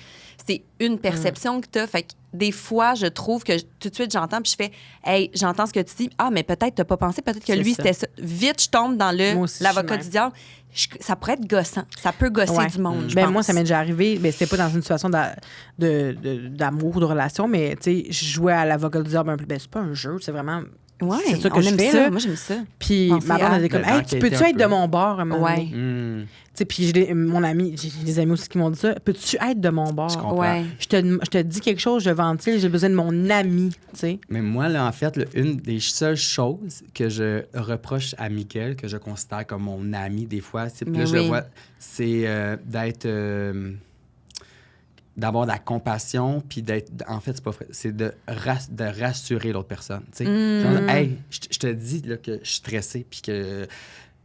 c'est une perception que t'as. Fait que des fois, je trouve que tout de suite, j'entends puis je fais, hey, j'entends ce que tu dis. Ah, mais peut-être t'as pas pensé, peut-être que C'est lui, ça. c'était ça. Vite, je tombe dans Moi aussi, l'avocat je suis du diable. Ça pourrait être gossant. Ça peut gosser Ouais. du monde. je Ben, pense. moi, ça m'est déjà arrivé. Ben, c'était pas dans une situation d'amour, de relation, mais tu sais, je jouais à l'avocat du diable un peu. Ben, c'est pas un jeu, c'est vraiment. Ouais, c'est ça que on je aime fais. ça. là. Moi, j'aime ça. Puis Penser ma blonde à- elle était comme, hey, tu d'enquêter peux-tu un être peu. de mon bord à un moment Ouais. donné? Hmm. Tu sais, puis mon ami, j'ai des amis aussi qui m'ont dit ça. Peux-tu être de mon bord? Je comprends. Ouais. Je te dis quelque chose, je ventile, j'ai besoin de mon ami, tu sais. Mais moi, là, en fait, là, une des seules choses que je reproche à Mickaël, que je considère comme mon ami des fois, c'est Mais là, je le oui. vois, c'est d'être. D'avoir de la compassion, puis d'être. En fait, c'est pas vrai. C'est de rassurer l'autre personne. Tu sais, genre, hey, je te dis là, que je suis stressé, puis que.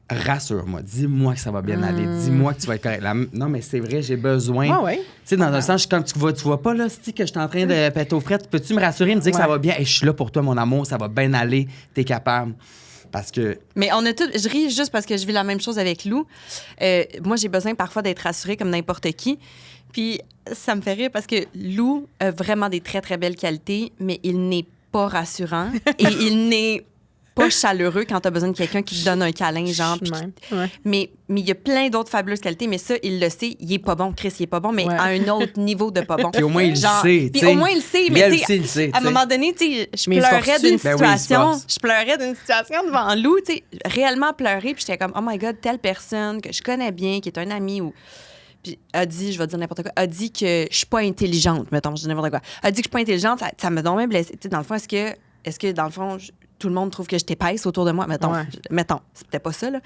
Rassure-moi, dis-moi que ça va bien aller, dis-moi que tu vas être correct. Non, mais c'est vrai, j'ai besoin. Ouais. Tu sais, dans un sens, quand tu vois pas, là, que je suis en train de péter aux frettes, peux-tu me rassurer, me dire que ça Ouais. va bien? Hey, je suis là pour toi, mon amour, ça va bien aller, t'es capable. Parce que. Mais on a tout. Je ris juste parce que je vis la même chose avec Lou. Moi, j'ai besoin parfois d'être rassurée comme n'importe qui. Puis ça me fait rire parce que Lou a vraiment des très, très belles qualités, mais il n'est pas rassurant et il n'est pas chaleureux quand tu as besoin de quelqu'un qui te donne un câlin, genre. Je suis puis de même. Ouais. Mais il y a plein d'autres fabuleuses qualités, mais ça, il le sait. Il est pas bon, Chris, il est pas bon, mais Ouais. à un autre niveau de pas bon. Puis au moins, il le Genre, sait. Puis tu sais. au moins, il le sait, Lui, mais elle tu sais, aussi, il le sait. à un tu sais. moment donné, tu sais, je Mais il se pleurais force-tu? d'une Ben oui, il se situation. force. Je pleurais d'une situation devant Lou, tu sais, réellement pleurer, puis j'étais comme, oh my God, telle personne que je connais bien, qui est un ami ou. Puis a dit, je vais dire n'importe quoi, a dit que je suis pas intelligente, mettons, je dis n'importe quoi. A dit que je suis pas intelligente, ça m'a donc même blessée. Tu sais, dans le fond, est-ce que dans le fond, tout le monde trouve que je t'épaisse autour de moi? Mettons, Ouais. c'est peut-être pas ça, là.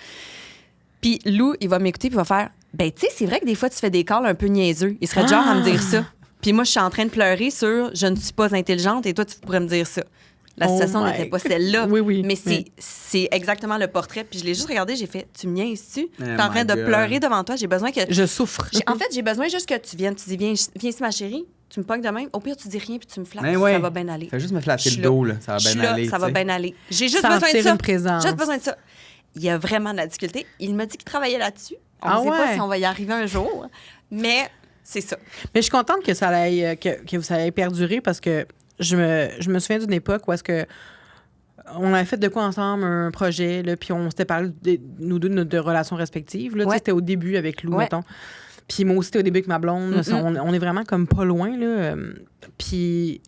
Puis Lou, il va m'écouter puis il va faire, ben tu sais, c'est vrai que des fois, tu fais des calls un peu niaiseux. Il serait du genre à me dire ça. Puis moi, je suis en train de pleurer sur je ne suis pas intelligente et toi, tu pourrais me dire ça. La Oh situation my n'était pas celle-là. Oui, oui. Mais Oui. c'est exactement le portrait. Puis je l'ai juste regardé, j'ai fait, tu me niaises-tu? Oh T'es en train my de God. pleurer devant toi. J'ai besoin que. Je souffre. En fait, j'ai besoin juste que tu viennes. Tu dis, viens ici, ma chérie. Tu me pognes de même. Au pire, tu dis rien puis tu me flattes. Ben Ça ouais. va bien aller. Fais juste me flatter Je le suis dos, là. Ça va Je suis bien là, aller. ça va tu sais. bien aller. J'ai juste Sentir besoin de ça. une présence. Juste besoin de ça. Il y a vraiment de la difficulté. Il m'a dit qu'il travaillait là-dessus. On Ah ne sait ouais? pas si on va y arriver un jour, mais c'est ça. Mais je suis contente que ça ait, que ça ait perduré parce que je me souviens d'une époque où est-ce que on avait fait de quoi ensemble, un projet, là, puis on s'était parlé, nous deux, de nos relations respectives. Là, tu sais, Ouais. C'était au début avec Lou, Ouais. mettons. Puis moi aussi, c'était au début avec ma blonde. On est vraiment comme pas loin. Là. Puis,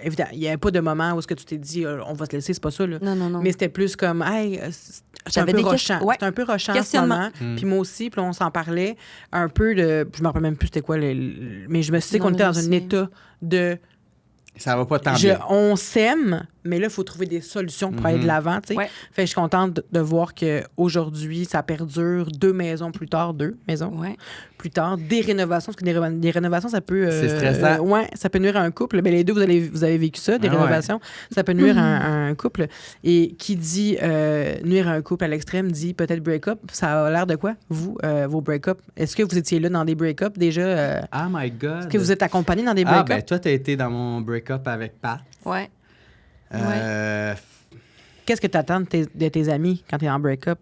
évidemment, il n'y avait pas de moment où est-ce que tu t'es dit, on va se laisser, c'est pas ça. Là. Non. Mais c'était plus comme, hey, c'est un J'avais peu des rochant. ouais. C'était un peu rochant en ce Questionnement. moment. Puis moi aussi, puis là, on s'en parlait un peu de. Je me rappelle même plus c'était quoi. Mais je me suis dit Non, qu'on mais était dans je un sais. état de. Ça va pas tant bien. On s'aime, mais là, il faut trouver des solutions pour aller de l'avant. tu sais. Ouais. Fait que je suis contente de voir qu'aujourd'hui, ça perdure 2 maisons plus tard, 2 maisons Ouais. plus tard, des rénovations, parce que des rénovations, ça peut... C'est stressant. Ouais, ça peut nuire à un couple. Ben, les deux, vous avez vécu ça, des Ah ouais. rénovations. Ça peut nuire à un couple. Et qui dit nuire à un couple à l'extrême dit peut-être break-up. Ça a l'air de quoi, vous, vos break-up? Est-ce que vous étiez là dans des break-up déjà? Oh my God. Est-ce que vous êtes accompagné dans des Ah, break-up? ben toi, t'as été dans mon break-up avec Pat. Ouais. Qu'est-ce que tu attends de tes amis quand tu es en break-up?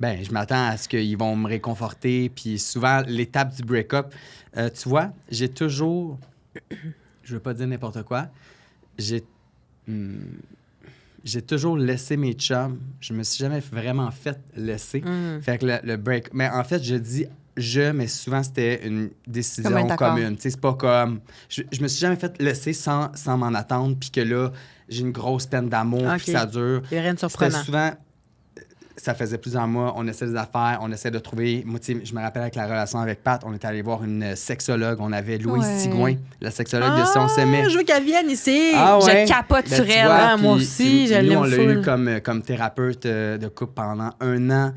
Ben, je m'attends à ce qu'ils vont me réconforter. Puis souvent, l'étape du break-up, tu vois, j'ai toujours... Je veux pas dire n'importe quoi. J'ai toujours laissé mes chums. Je me suis jamais vraiment fait laisser. Fait que le break... Mais en fait, je dis mais souvent, c'était une décision Comme un accord. commune. Tu sais, c'est pas comme... Je me suis jamais fait laisser sans m'en attendre, puis que là, j'ai une grosse peine d'amour, Ok. puis ça dure. Il y a rien de C'était surprenant. souvent... Ça faisait plusieurs mois, on essaie des affaires, on essaie de trouver... Moi, tu sais, je me rappelle avec la relation avec Pat, on est allé voir une sexologue. On avait Louise Ouais. Tigouin, la sexologue de Si on s'aimait. Je veux qu'elle vienne ici. Ah ouais? Je capote Ben, sur tu elle. vois, Ah, moi puis- aussi, puis je l'aime nous, on l'a eu full. comme thérapeute de couple pendant 1 an.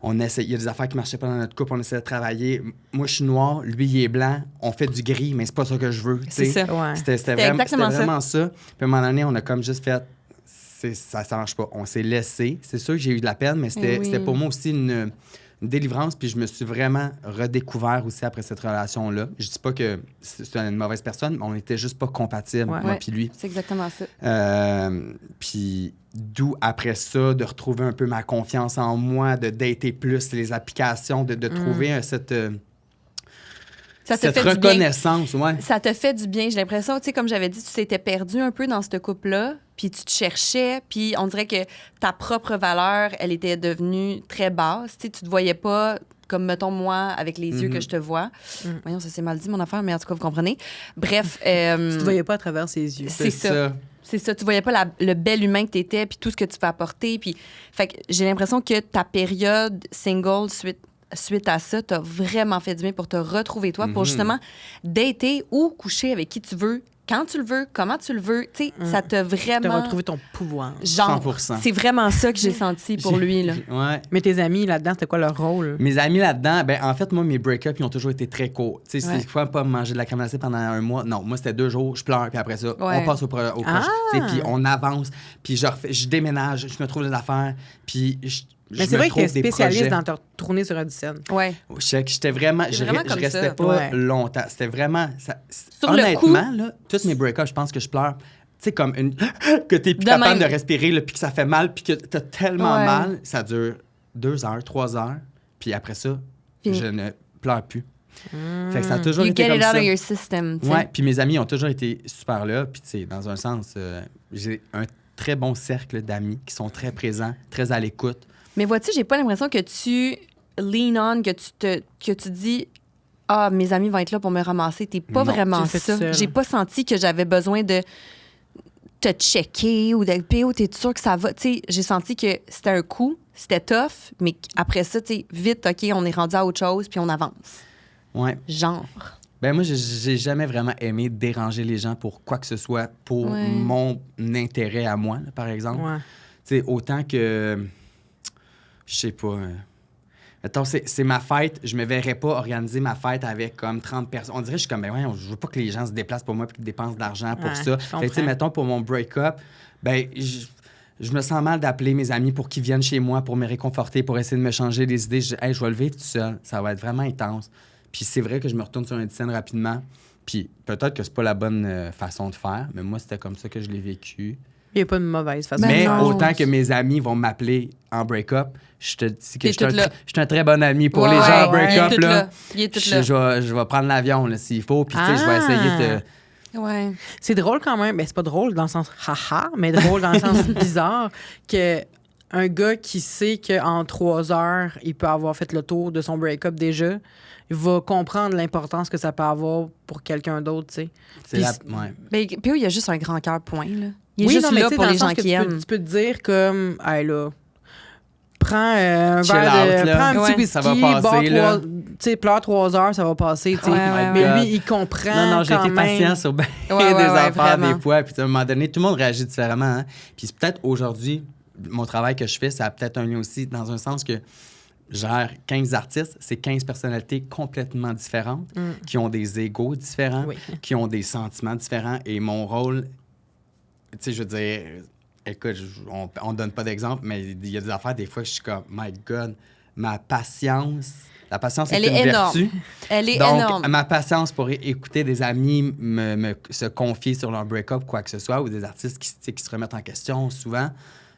On essaie, il y a des affaires qui marchaient pas dans notre couple, on essaie de travailler. Moi, je suis noir, lui, il est blanc. On fait du gris, mais c'est pas ça que je veux. tu C'est sais. ça. Ouais. C'était exactement ça. vraiment ça. Puis à un moment donné, on a comme juste fait... Ça marche pas. On s'est laissé. C'est sûr que j'ai eu de la peine, mais Eh oui. c'était pour moi aussi une délivrance. Puis je me suis vraiment redécouvert aussi après cette relation-là. Je dis pas que c'est une mauvaise personne, mais on était juste pas compatibles, Ouais. moi Ouais. puis lui. C'est exactement ça. Puis d'où après ça, de retrouver un peu ma confiance en moi, de dater plus les applications, de trouver cette Ça te fait du bien. reconnaissance. Ouais. Ça te fait du bien. J'ai l'impression, tu sais, comme j'avais dit, tu t'étais perdu un peu dans ce couple-là, puis tu te cherchais, puis on dirait que ta propre valeur, elle était devenue très basse. Tu sais, tu te voyais pas comme, mettons, moi, avec les yeux que je te vois. Voyons, ça s'est mal dit, mon affaire, mais en tout cas, vous comprenez. Bref. Tu ne te voyais pas à travers ses yeux. C'est ça. C'est ça. Tu voyais pas le bel humain que tu étais, puis tout ce que tu peux apporter. Puis, fait que j'ai l'impression que ta période single suite à ça, t'as vraiment fait du bien pour te retrouver toi, pour justement dater ou coucher avec qui tu veux, quand tu le veux, comment tu le veux. Tu sais, ça t'a Tu as vraiment... retrouvé ton pouvoir. Genre, 100%. c'est vraiment ça que j'ai senti pour lui, là. Ouais. Mais tes amis là-dedans, c'était quoi leur rôle? Mes amis là-dedans, ben en fait, moi, mes break-ups, ils ont toujours été très courts. Tu sais, Ouais. c'est quoi pas manger de la crème glacée pendant 1 mois? Non, moi, c'était 2 jours, je pleure, puis après ça, on passe au prochain. Ah! Tu sais, puis on avance, puis je déménage, je me trouve des affaires, puis Mais je c'est me vrai que tu es trouve des spécialiste projets. dans te retourner sur une scène. Ouais. J'étais vraiment... C'est vraiment je comme restais ça. pas Ouais. longtemps. C'était vraiment... Sur le honnêtement, là, toutes mes break-ups, je pense que je pleure. Tu sais, comme une... que t'es plus De capable même. de respirer, là, puis que ça fait mal, puis que t'as tellement Ouais. mal. Ça dure 2 heures, 3 heures, puis après ça, Fini. je ne pleure plus. Fait que ça a toujours You été get comme it out ça. of your system, tu sais. Ouais, puis mes amis ont toujours été super là. Puis, tu sais, dans un sens, j'ai un très bon cercle d'amis qui sont très présents, très à l'écoute. Mais vois-tu, j'ai pas l'impression que tu lean on, que tu dis ah, mes amis vont être là pour me ramasser. T'es pas Non, vraiment tu le fais ça. tout seul. J'ai pas senti que j'avais besoin de te checker ou d'être PO, t'es sûr que ça va. Tu sais, j'ai senti que c'était un coup, c'était tough, mais après ça, tu sais, vite, OK, on est rendu à autre chose, puis on avance. Ouais. Genre. Ben moi, j'ai jamais vraiment aimé déranger les gens pour quoi que ce soit, pour Ouais. mon intérêt à moi, là, par exemple. Ouais. Tu sais, autant que... Je sais pas... Mettons, c'est ma fête, je me verrais pas organiser ma fête avec comme 30 personnes. On dirait que je suis comme, ben ouais, je veux pas que les gens se déplacent pour moi et qu'ils dépensent de l'argent pour ça. Fait que, tu sais, mettons, pour mon break-up, ben, je me sens mal d'appeler mes amis pour qu'ils viennent chez moi pour me réconforter, pour essayer de me changer les idées. Je dis, hey, je vais le vivre tout seul. Ça va être vraiment intense. Puis c'est vrai que je me retourne sur une scène rapidement. Puis peut-être que c'est pas la bonne façon de faire, mais moi, c'était comme ça que je l'ai vécu. Il n'y a pas de mauvaise façon. Mais non. autant que mes amis vont m'appeler en break-up, je te dis que je suis là. un très bon ami pour Ouais, les gens en ouais, break-up. il est tout Là, là. Il est tout là. je vais prendre l'avion là, s'il faut. Puis, tu sais, je vais essayer de... Ouais. C'est drôle quand même. Ben, c'est pas drôle dans le sens haha, mais drôle dans le sens bizarre que un gars qui sait qu'en 3 heures, il peut avoir fait le tour de son break-up déjà, il va comprendre l'importance que ça peut avoir pour quelqu'un d'autre, tu sais. C'est Puis ouais. Mais P.O., il a juste un grand cœur, point. Là. Il est oui, juste non, mais là tu sais, pour dans les le sens gens que qui aiment. tu peux te dire comme, hey là, prends un Chill verre out, de... là. Prends un petit Ouais. whisky, Ça va passer, là. tu sais, pleure 3 heures, ça va passer, tu sais. Ouais, Mais ouais. lui, il comprend Non, j'ai quand été même. patient sur bien Ouais, des affaires vraiment. des fois. Puis à un moment donné, tout le monde réagit différemment. Hein? Puis c'est peut-être aujourd'hui, mon travail que je fais, ça a peut-être un lien aussi dans un sens que je gère 15 artistes, c'est 15 personnalités complètement différentes, qui ont des égos différents, Oui. qui ont des sentiments différents. Et mon rôle, tu sais, je veux dire, écoute, on donne pas d'exemple, mais il y a des affaires, des fois, que je suis comme, my God, ma patience... La patience Elle est est une énorme. vertu. Elle est Donc, énorme. ma patience pour écouter des amis se confier sur leur break-up, quoi que ce soit, ou des artistes qui se remettent en question souvent,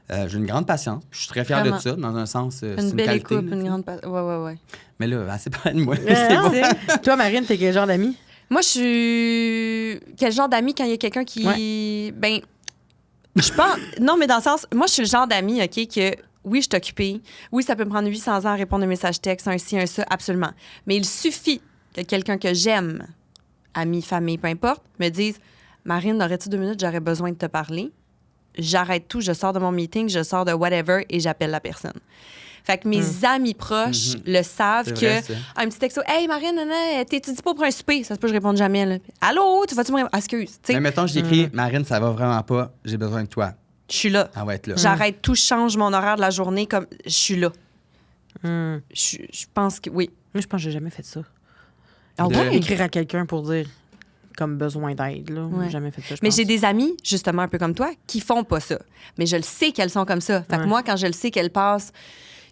j'ai une grande patience. Je suis très fier Vraiment. de ça, dans un sens. C'est Une belle qualité, écoute, là, une tu sais. grande... Ouais. Mais là, c'est pas de moi. Ah, C'est bon. Toi, Marine, t'es quel genre d'ami? Moi, je suis... Quel genre d'ami quand il y a quelqu'un qui... Ben, je pense... Non, mais dans le sens... Moi, je suis le genre d'ami, OK, que... Oui, je suis occupée. Oui, ça peut me prendre 800 ans à répondre à un message texte, un ci, un ça, absolument. Mais il suffit que quelqu'un que j'aime, ami, famille, peu importe, me dise « Marine, aurais-tu 2 minutes? J'aurais besoin de te parler. » J'arrête tout, je sors de mon meeting, je sors de whatever et j'appelle la personne. Fait que mes amis proches le savent C'est que... vrai, ça. Un petit texto « Hey, Marine, t'es-tu dispo pour un souper? » Ça se peut que je réponde jamais. Là. « Allô, tu vas-tu me répondre? » Ah, excuse. Tu sais, Mais mettons, j'écris, Marine, ça va vraiment pas, j'ai besoin de toi. je suis là. Elle va être là. J'arrête tout, je change mon horaire de la journée comme je suis là. Hum. Je pense que oui. Moi, je pense que j'ai jamais fait ça. Ah De- ouais? Écrire à quelqu'un pour dire comme besoin d'aide, là. Ouais. J'ai jamais fait ça, je Mais pense. j'ai des amis, justement, un peu comme toi, qui font pas ça. Mais je le sais qu'elles sont comme ça. Fait que Ouais. moi, quand je le sais qu'elles passent,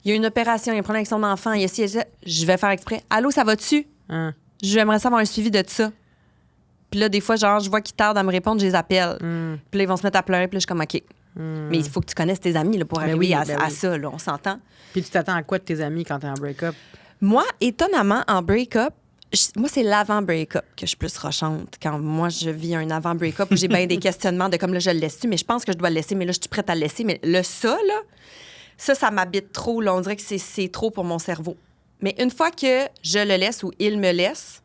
il y a une opération, il y a un problème avec son enfant, il y a ci, il y a ça, je vais faire exprès. Allô, ça va-tu? Hein. J'aimerais savoir un suivi de ça. Puis là, des fois, genre, je vois qu'ils tardent à me répondre, je les appelle. Hum. Puis là, ils vont se mettre à pleurer, puis là, je suis comme, OK. Mais il faut que tu connaisses tes amis là, pour Ben arriver oui, à, ben à oui. ça, là, on s'entend. Puis tu t'attends à quoi de tes amis quand t'es en break-up? Moi, étonnamment, en break-up, moi, c'est l'avant-break-up que je suis plus rochante. Quand moi, je vis un avant-break-up où j'ai bien des questionnements de comme là, je le laisse-tu, mais je pense que je dois le laisser, mais là, je suis prête à le laisser. Mais le ça, là, ça m'habite trop. Là. On dirait que c'est trop pour mon cerveau. Mais une fois que je le laisse ou il me laisse,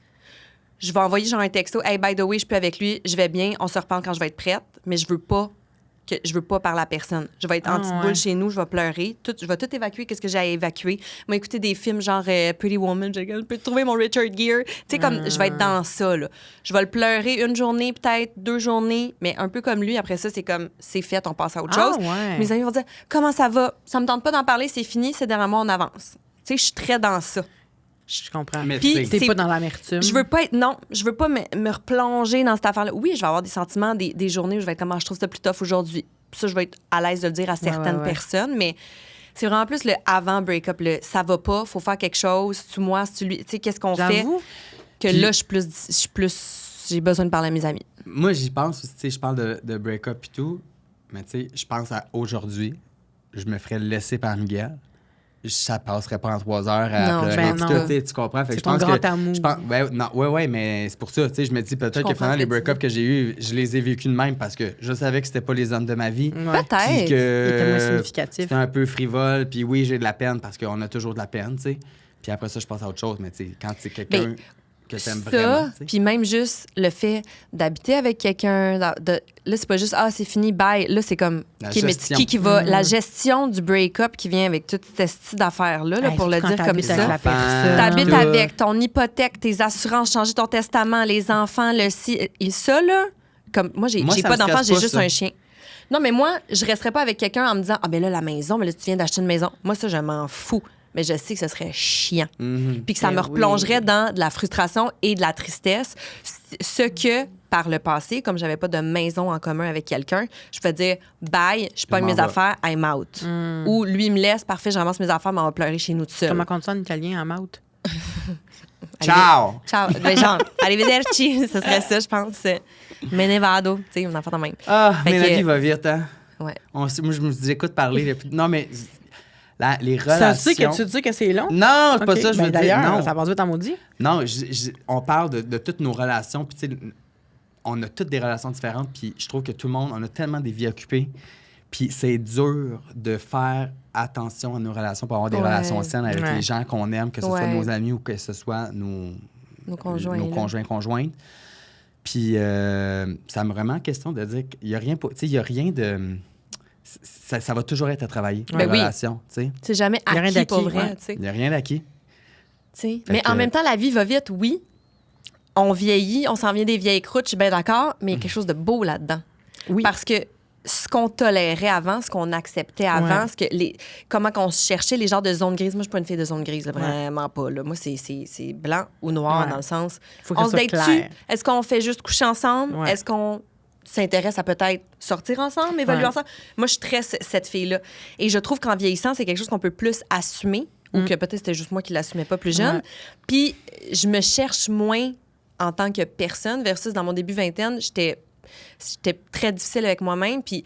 je vais envoyer genre un texto. Hey, by the way, je suis plus avec lui, je vais bien, on se reparle quand je vais être prête, mais je veux pas parler à personne. Je vais être en petite boule chez nous, je vais pleurer. Je vais tout évacuer, qu'est-ce que j'ai à évacuer. Moi, écouter des films genre Pretty Woman, je peux trouver mon Richard Gere. Tu sais, comme, je vais être dans ça, là. Je vais le pleurer 1 journée, peut-être 2 journées, mais un peu comme lui. Après ça, c'est comme, c'est fait, on passe à autre chose. Ouais. Mes amis vont dire, comment ça va? Ça me tente pas d'en parler, c'est fini, c'est derrière moi, on avance. Tu sais, je suis très dans ça. Je comprends. Mais Puis, tu sais, T'es c'est- pas dans l'amertume. Je veux pas être. Non, je veux pas me replonger dans cette affaire-là. Oui, je vais avoir des sentiments, des journées où je vais être comme, ah, je trouve ça plus tough aujourd'hui. Puis ça, je vais être à l'aise de le dire à certaines ouais. personnes, mais c'est vraiment plus le avant-break-up, le ça va pas, faut faire quelque chose, c'est-tu moi, c'est-tu lui. Tu sais, qu'est-ce qu'on fait? J'avoue. Que Puis- là, j'ai besoin de parler à mes amis. Moi, j'y pense, tu sais, je parle de break-up et tout, mais tu sais, je pense à aujourd'hui, je me ferais laisser par Miguel. Ça passerait pas en 3 heures à Non, pleurer. ben puis non. tout, tu sais, tu comprends? Fait que C'est je ton pense grand que, amour. je pense, ouais, mais c'est pour ça, tu sais, je me dis peut-être que comprends finalement, ce les que tu break-ups que j'ai eus, je les ai vécus de même parce que je savais que c'était pas les hommes de ma vie. Ouais. Puis Peut-être. Il était moins que significatif. c'était un peu frivole. Puis oui, j'ai de la peine parce qu'on a toujours de la peine, tu sais. Puis après ça, je passe à autre chose. Mais tu sais, quand c'est quelqu'un que t'aimes vraiment, Ça, tu sais. puis même juste le fait d'habiter avec quelqu'un, là, c'est pas juste, ah, c'est fini, bye. Là, c'est comme, La OK, mais gestion. qui va, la gestion du break-up qui vient avec toute cette style d'affaires-là, là, Hey, pour le quand dire comme t'habites avec ça. la personne. T'habites tout. avec ton hypothèque, tes assurances, changer ton testament, les enfants, le ci. Et ça, là, comme moi, j'ai Moi, ça pas me d'enfants, stresse j'ai pas, juste ça. un chien. Non, mais moi, je resterais pas avec quelqu'un en me disant, ah, ben là, la maison, mais là, tu viens d'acheter une maison. Moi, ça, je m'en fous. mais je sais que ce serait chiant. Mhm. Puis que ça Ben me replongerait oui. dans de la frustration et de la tristesse. Ce que, par le passé, comme j'avais pas de maison en commun avec quelqu'un, je peux dire bye, je pogne m'en mes vais. affaires, I'm out. Ou lui il me laisse, parfait, je ramasse mes affaires, mais on va pleurer chez nous tout seul. Comment on dit ça en italien, en maute? Ciao! Ciao. Ben, genre, arrivederci, ce serait ça, je pense. Me ne vado, tu sais, on en fait de même. Ah, Fait mais que- la vie va vite, hein? Ouais. Moi, je me dis, écoute parler. Non, mais les Ça relations... tu sais que tu dis que c'est long? Non, c'est pas Ok, ça, je ben veux dire. d'ailleurs, Non, ça passe vite en maudit. non on parle de toutes nos relations, puis tu sais, on a toutes des relations différentes, puis je trouve que tout le monde, on a tellement des vies occupées, puis c'est dur de faire attention à nos relations pour avoir des Ouais. relations saines avec Ouais. les gens qu'on aime, que ce soit Ouais. nos amis ou que ce soit Nos conjoints. nos là. conjoints, conjointes. Puis ça me remet en question de dire qu'il n'y a rien, tu sais, il y a rien de... Ça va toujours être à travailler, Ben les oui. relations, tu sais. C'est jamais Y a rien acquis d'acquis, pour vrai, ouais. tu sais. Il n'y a rien d'acquis. Tu sais. Fait Mais que- en même temps, la vie va vite, oui. On vieillit, on s'en vient des vieilles croûtes, je suis bien d'accord, mais il y a quelque chose de beau là-dedans. Oui. Parce que ce qu'on tolérait avant, ce qu'on acceptait avant, Ouais. comment qu'on se cherchait, les genres de zones grises. Moi, je suis pas une fille de zone grise, là, Ouais. vraiment pas. Là. Moi, c'est blanc ou noir Ouais. dans le sens. Faut que On ça se soit date-tu? clair. Est-ce qu'on fait juste coucher ensemble? Ouais. Est-ce qu'on s'intéresse à peut-être sortir ensemble, évoluer Ouais. ensemble? Moi, je suis très cette fille-là. Et je trouve qu'en vieillissant, c'est quelque chose qu'on peut plus assumer, ou que peut-être c'était juste moi qui l'assumais pas plus jeune. Ouais. Puis je me cherche moins en tant que personne versus dans mon début vingtaine, j'étais très difficile avec moi-même. Puis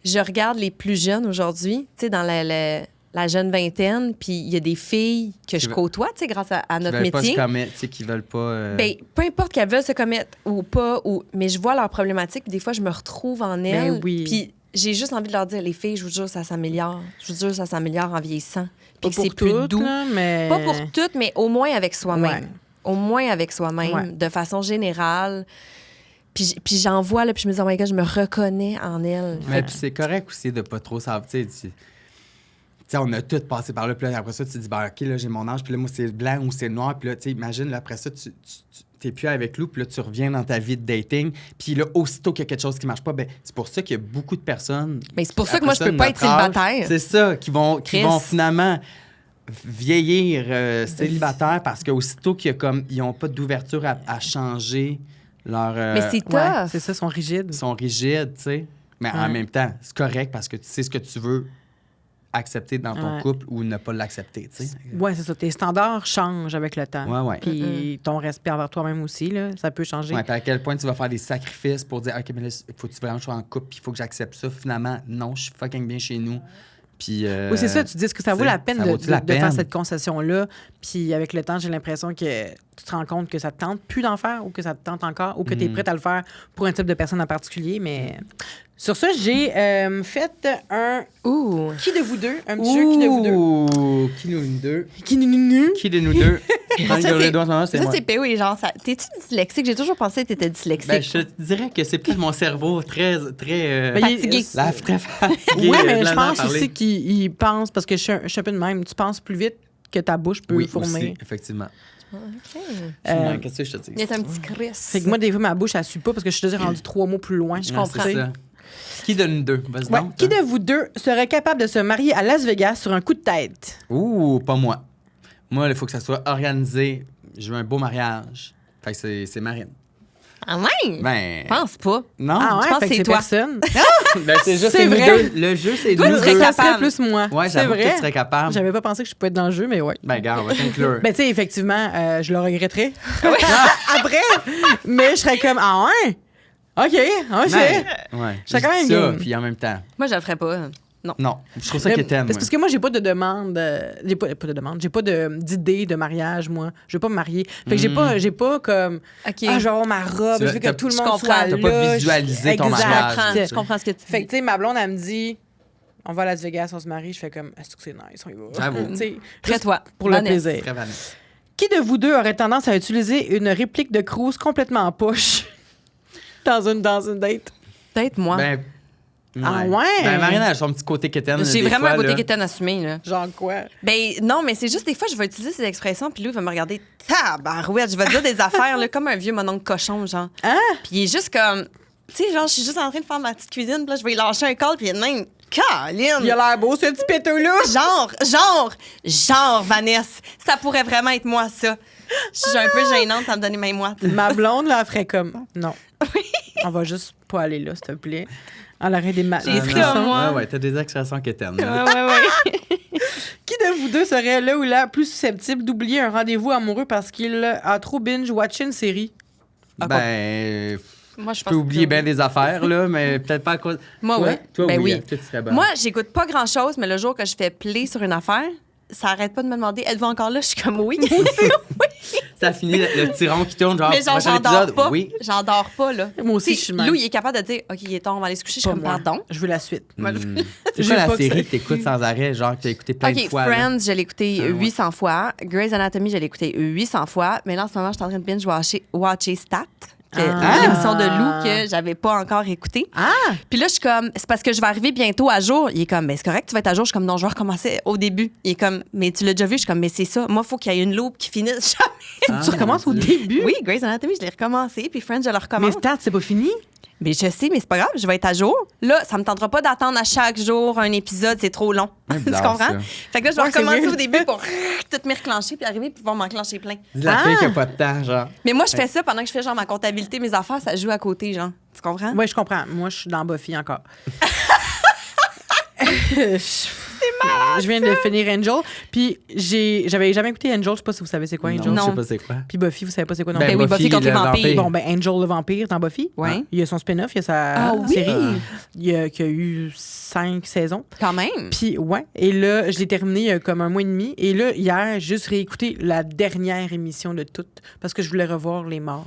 je regarde les plus jeunes aujourd'hui, tu sais, dans la jeune vingtaine, puis il y a des filles que je veulent- côtoie, tu sais, grâce à Qui notre veulent pas métier. se commettre, tu sais, qui veulent pas... Ben, peu importe qu'elles veulent se commettre ou pas, mais je vois leurs problématiques, puis des fois, je me retrouve en elles. Ben oui. Puis j'ai juste envie de leur dire, les filles, je vous jure, ça s'améliore. Je vous jure, ça s'améliore en vieillissant. Pas Puis que pour c'est plus toutes, doux. là, mais... Pas pour toutes, mais au moins avec soi-même. Ouais. Au moins avec soi-même, Ouais. de façon générale. Puis j'en vois, là, puis je me dis, oh my God, je me reconnais en elle. Mais puis c'est correct aussi de pas trop savoir, tu sais, on a tous passé par là, puis là, après ça, tu te dis, ben, OK, là, j'ai mon âge, puis là, moi, c'est blanc ou c'est noir, puis là, tu sais, imagine, là, après ça, tu t'es plus avec lui, puis là, tu reviens dans ta vie de dating, puis là, aussitôt qu'il y a quelque chose qui marche pas, ben c'est pour ça qu'il y a beaucoup de personnes... Mais c'est pour ça que après moi, je peux de pas notre être célibataire. âge, c'est ça, qui vont Chris. finalement vieillir célibataires parce qu'aussitôt qu'il y a comme... Ils n'ont pas d'ouverture à changer leur... Mais c'est tough. Ouais, c'est ça, ils sont rigides. Ils sont rigides, tu sais. Mais en Ouais. même temps, c'est correct parce que tu sais ce que tu veux accepter dans ton Ouais. couple ou ne pas l'accepter, tu sais. Ouais, c'est ça. Tes standards changent avec le temps. Ouais, ouais. Puis ton respect envers toi-même aussi, là, ça peut changer. Ouais, puis à quel point tu vas faire des sacrifices pour dire, OK, mais là, faut-tu vraiment que je sois en couple, puis il faut que j'accepte ça. Finalement, non, je suis fucking bien chez nous. Puis. Oui, c'est ça. Tu dis que ça vaut tu sais, la peine ça de, vaut-tu de- la de faire peine? cette concession-là. Puis avec le temps, j'ai l'impression que tu te rends compte que ça te tente plus d'en faire ou que ça te tente encore ou que tu es prête à le faire pour un type de personne en particulier. Mais sur ça, j'ai fait un Ouh. qui de vous deux, un petit jeu qui de vous deux. Ouh, qui nous deux? Qui nu. Qui de nous deux? Ça, Regarde les c'est- doigts en ce moment, c'est Ça, moi. c'est PO et genre, t'es-tu dyslexique? J'ai toujours pensé que t'étais dyslexique. Ben, je te dirais que c'est plus mon cerveau très très Ben, il est- Fatigué. très fatigué. Oui, mais de je la pense parler. aussi qu'il pense, parce que je suis un peu de même, tu penses plus vite que ta bouche peut Oui, fourmer. aussi, effectivement. OK. Qu'est-ce que je te dis? Il est un petit Chris. Fait que moi, des fois, ma bouche, elle suit pas parce que je suis déjà rendue 3 mots plus loin. Je Non, comprends. c'est ça. Qui de nous deux? Vas-y Ouais. donc. Qui de vous deux serait capable de se marier à Las Vegas sur un coup de tête? Ouh, pas moi. Moi, il faut que ça soit organisé. Je veux un beau mariage. Fait que c'est Marine. Ah ouais? Ben. Je pense pas. Non? Ah ouais, je pense fait que que c'est c'est toi. personne. Ben, c'est juste C'est nous vrai. deux. Le jeu, c'est Toi, nous tu serais deux. Ça serait capable. plus moi. Ouais, c'est j'avoue que vrai. tu serais capable. J'avais pas pensé que je pouvais être dans le jeu, mais ouais. Ben, gars, on va t'inclure. Ben, tu sais, effectivement, je le regretterais. Après, mais je serais comme, ah ouais? OK, OK. Ben, ouais. Je serais quand même dis ça, game. puis en même temps. Moi, je le ferais pas. Non, je trouve ça Mais- quétaine, c'est moi. parce que moi, j'ai pas de demande. J'ai pas de demande. J'ai pas d'idée de mariage, moi. Je veux pas me marier. Fait que j'ai pas comme. OK. Ah, je vais avoir ma robe. Tu Je veux que t'as- tout le je monde comprends. soit T'as là. pas visualisé ton Exact. mariage. Je comprends ce que tu Fait dis. que, tu sais, ma blonde, elle me dit, on va à Las Vegas, on se marie. Je fais comme, est-ce que c'est nice, on y va. J'avoue. Tu sais, Très juste toi. pour le Vanessa. plaisir. Très Vanessa. Qui de vous deux aurait tendance à utiliser une réplique de Cruise complètement en poche dans une date? Peut-être moi. Ben. Ah ouais? Ben, Marine a son petit côté quétaine. J'ai des vraiment fois, un côté là. qui était assumé, là. Genre quoi? Ben non, mais c'est juste des fois, je vais utiliser ces expressions, puis lui, il va me regarder, tabarouette, je vais dire des affaires, là, comme un vieux mononcle cochon, genre. Hein? Puis il est juste comme, tu sais, genre, je suis juste en train de faire ma petite cuisine, puis là, je vais lui lâcher un call, puis même, Caroline! Il a l'air beau, ce petit péteux-là. Genre, Vanessa. Ça pourrait vraiment être moi, ça. Je suis un peu gênante, ça me donnait mes moites. Ma blonde, là, elle ferait comme... Non. On va juste pas aller là, s'il te plaît. Elle aurait des J'ai frissons. ça, moi. Ouais, t'as des expressions qui t'aiment. Ouais. Qui de vous deux serait là ou là plus susceptible d'oublier un rendez-vous amoureux parce qu'il a trop binge-watché une série? Ben, Moi, je je pense peux oublier que- bien des affaires, là, mais peut-être pas à cause... Moi, Toi? oui. Toi, Ben oui. oui. Toi, tu serais bonne. Moi, j'écoute pas grand-chose, mais le jour que je fais play sur une affaire, ça arrête pas de me demander, êtes-vous encore là? Je suis comme oui. Ça finit le tyron qui tourne, genre, Mais genre, prochain j'en dors épisode, pas. oui. J'en dors pas, là. Moi aussi, Tu je sais, suis même. Lou, il est capable de dire, OK, il est temps, on va aller se coucher. Je suis Pas comme, moi. pardon. Je veux la suite. C'est Je quoi veux la pas que série ça- que t'écoutes sans arrêt, genre que t'as écouté plein de OK, fois? là? Friends, je l'ai écouté Ah, ouais. 800 fois. Grey's Anatomy, je l'ai écouté 800 fois. Mais là, en ce moment, je suis en train de watcher Stat, l'émission de Lou que j'avais pas encore écoutée. Ah! Puis là, je suis comme, c'est parce que je vais arriver bientôt à jour. Il est comme, mais c'est correct, tu vas être à jour. Je suis comme, non, je vais recommencer au début. Il est comme, mais tu l'as déjà vu? Je suis comme, mais c'est ça. Moi, il faut qu'il y ait une loupe qui finisse jamais. Tu recommences au mon Dieu. début? Oui, Grey's Anatomy, je l'ai recommencé. Puis Friends, je le Mais recommence. Stat, c'est pas fini? Mais je sais, mais c'est pas grave, je vais être à jour. Là, ça me tentera pas d'attendre à chaque jour un épisode, c'est trop long. Ouais, Tu bizarre, comprends? ça. Fait que là, je vais Ouais, c'est recommencer weird. au début pour tout me reclencher puis arriver puis pouvoir m'enclencher plein. Dis la fille qui a pas de temps, genre. Mais moi, je fais ça pendant que je fais genre ma comptabilité, mes affaires, ça joue à côté, genre. Tu comprends? Oui, je comprends. Moi, je suis dans Buffy encore. Je viens de finir Angel. Puis j'avais jamais écouté Angel. Je sais pas si vous savez c'est quoi Angel. Non, je Non. sais pas c'est quoi. Puis Buffy, vous savez pas c'est quoi non Ben, plus. oui, Buffy contre les le vampires. Bon, ben Angel le vampire dans Buffy. Ouais. Il y a son spin-off, il y a sa Ah oui? série. Il y a eu 5 saisons. Quand même. Puis ouais. Et là, je l'ai terminé il y a comme un mois et demi. Et là, hier, j'ai juste réécouté la dernière émission de toutes parce que je voulais revoir les morts.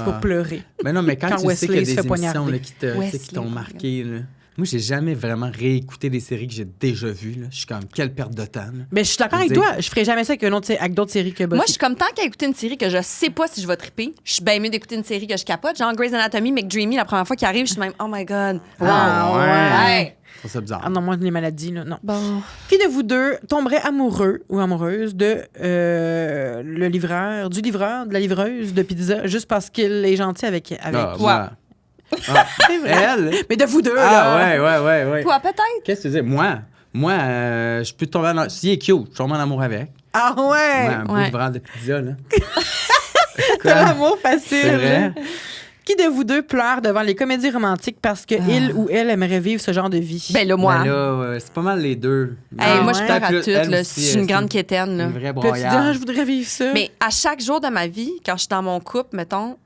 Pour pleurer. Mais non, mais quand Quand tu sais qu'il y Wesley a se des fait émissions poignarder. là, qui Wesley, t'ont marqué, là. Moi, j'ai jamais vraiment réécouté des séries que j'ai déjà vues. Là. Je suis comme, quelle perte de temps. Là. Mais je suis d'accord avec Je veux toi. Je ferais jamais ça avec, avec d'autres séries que Buffy. Moi, je suis comme tant qu'à écouter une série que je sais pas si je vais triper, je suis bien mieux d'écouter une série que je capote. Genre Grey's Anatomy, McDreamy, la première fois qu'il arrive, je suis même, oh my God. Wow. Ah, ouais. Ouais. Je trouve ça bizarre. Ah non, moi, les maladies, là, non. Bon. Qui de vous deux tomberait amoureux ou amoureuse de le livreur, de la livreuse de pizza, juste parce qu'il est gentil avec Ah, toi. moi. Ah, C'est vrai. elle? Mais de vous deux, Ah, là. ouais. Toi, peut-être. Qu'est-ce que tu dis? Moi, je peux tomber en amour. S'il est cute, je tombe en amour avec. Ah ouais! Ouais, un beau Ouais. livreur de pizza, là. T'as l'amour facile. C'est vrai? Qui de vous deux pleure devant les comédies romantiques parce que il ou elle aimerait vivre ce genre de vie? Ben là, moi. Ben là, c'est pas mal les deux. Hey, Ah moi, je ouais? pleure à Peut-être tout. elle Là. aussi, Je suis une c'est grande quétaine. Là. Une vraie Puis là, tu dis, ah, broyade. je voudrais vivre ça. Mais à chaque jour de ma vie, quand je suis dans mon couple, mettons,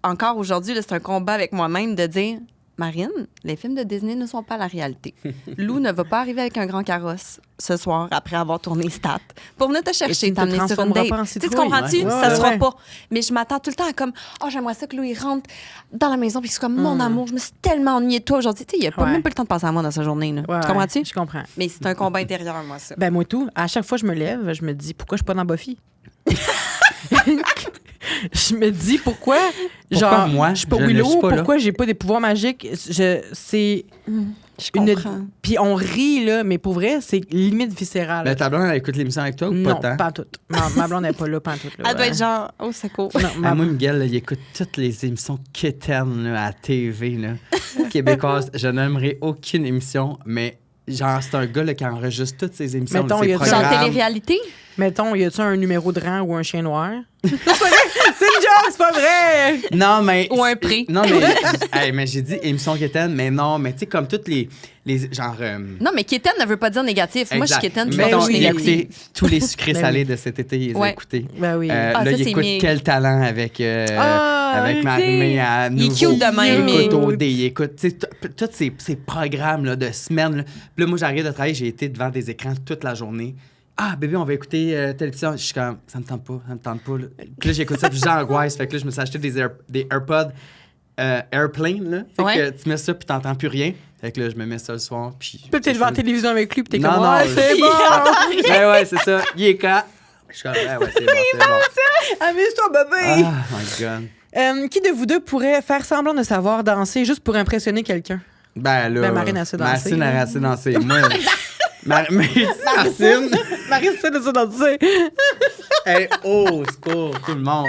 encore aujourd'hui, là, c'est un combat avec moi-même de dire Marine, les films de Disney ne sont pas la réalité. Lou ne va pas arriver avec un grand carrosse ce soir après avoir tourné Stat pour venir te Et tu chercher, ne te t'amener sur une transformeras date. pas en Tu sais, citrouille. tu comprends-tu? Ouais. Ça Ouais, se fera ouais. pas. Mais je m'attends tout le temps à comme, oh, j'aimerais ça que Lou, il rentre dans la maison puis c'est comme mon amour, je me suis tellement ennuyée de toi aujourd'hui. Tu sais, il a pas Ouais. même pas le temps de penser à moi dans sa journée. Là. Ouais, Tu comprends-tu? Je comprends. Mais c'est un combat intérieur, moi, ça. Ben moi tout. À chaque fois que je me lève, je me dis pourquoi je suis pas dans Buffy. Je me dis pourquoi genre moi, je suis pas je ne Willow, suis pas là? pourquoi j'ai pas des pouvoirs magiques. C'est Je une comprends. puis on rit là, mais pour vrai, c'est limite viscéral. Ben, ta blonde, elle écoute l'émission avec toi ou non, pas tant? pas en tout. Ma blonde n'est pas là, pas en tout. Là, Elle doit être genre, oh, c'est cool. Non, Ah, moi, Miguel, là, il écoute toutes les émissions quétaines là, à la TV là, québécoises. Je n'aimerais aucune émission, mais genre, c'est un gars là, qui enregistre toutes ses émissions. Mettons, là, ses il y a Genre programmes. télé-réalité? Mettons, y a-tu un numéro de rang ou un chien noir? C'est pas vrai! C'est une joke, c'est pas vrai! Non, mais. Ou un prix. Non, mais. Hey, mais j'ai dit émission quétaine, mais non, mais tu sais, comme toutes les genre. Non, mais quétaine ne veut pas dire négatif. Moi, je suis exact. quétaine, puis Mettons, mettons, je suis il a négative. écouté tous les sucrés Ben salés de cet été, il les a Ouais. écoutés. Ben oui. Ah, Là, ça, il c'est écoute mieux. Quel talent avec, avec Marie-Mé à Il est Nouveau. cute de même, Il écoute mais- OD, il écoute tu sais, tous ces programmes là, de semaine. Là. Puis là, moi, j'arrive de travailler, j'ai été devant des écrans toute la journée. Ah, bébé, on va écouter telle émission. Je suis comme, ça me tente pas. Là. Puis là, j'écoute ça, puis j'angoisse. Fait que là, je me suis acheté des AirPods Airplane, là. Fait Ouais. que tu mets ça, puis t'entends plus rien. Fait que là, je me mets ça le soir, puis... Tu peux peut-être voir la télévision avec lui, puis t'es Non, comme, non, ouais, c'est je- bon! Ouais, c'est ça. Il est quand? Je suis comme, ouais, c'est bon. Amuse-toi, bébé! Oh my God. Qui de vous deux pourrait faire semblant de savoir danser juste pour impressionner quelqu'un? Ben là... Ben, Marine a assez dansé, Marine a là. assez dansé. Moi... Marine... Marie, c'est ça de ça danser. Hey, oh, secours, tout le monde.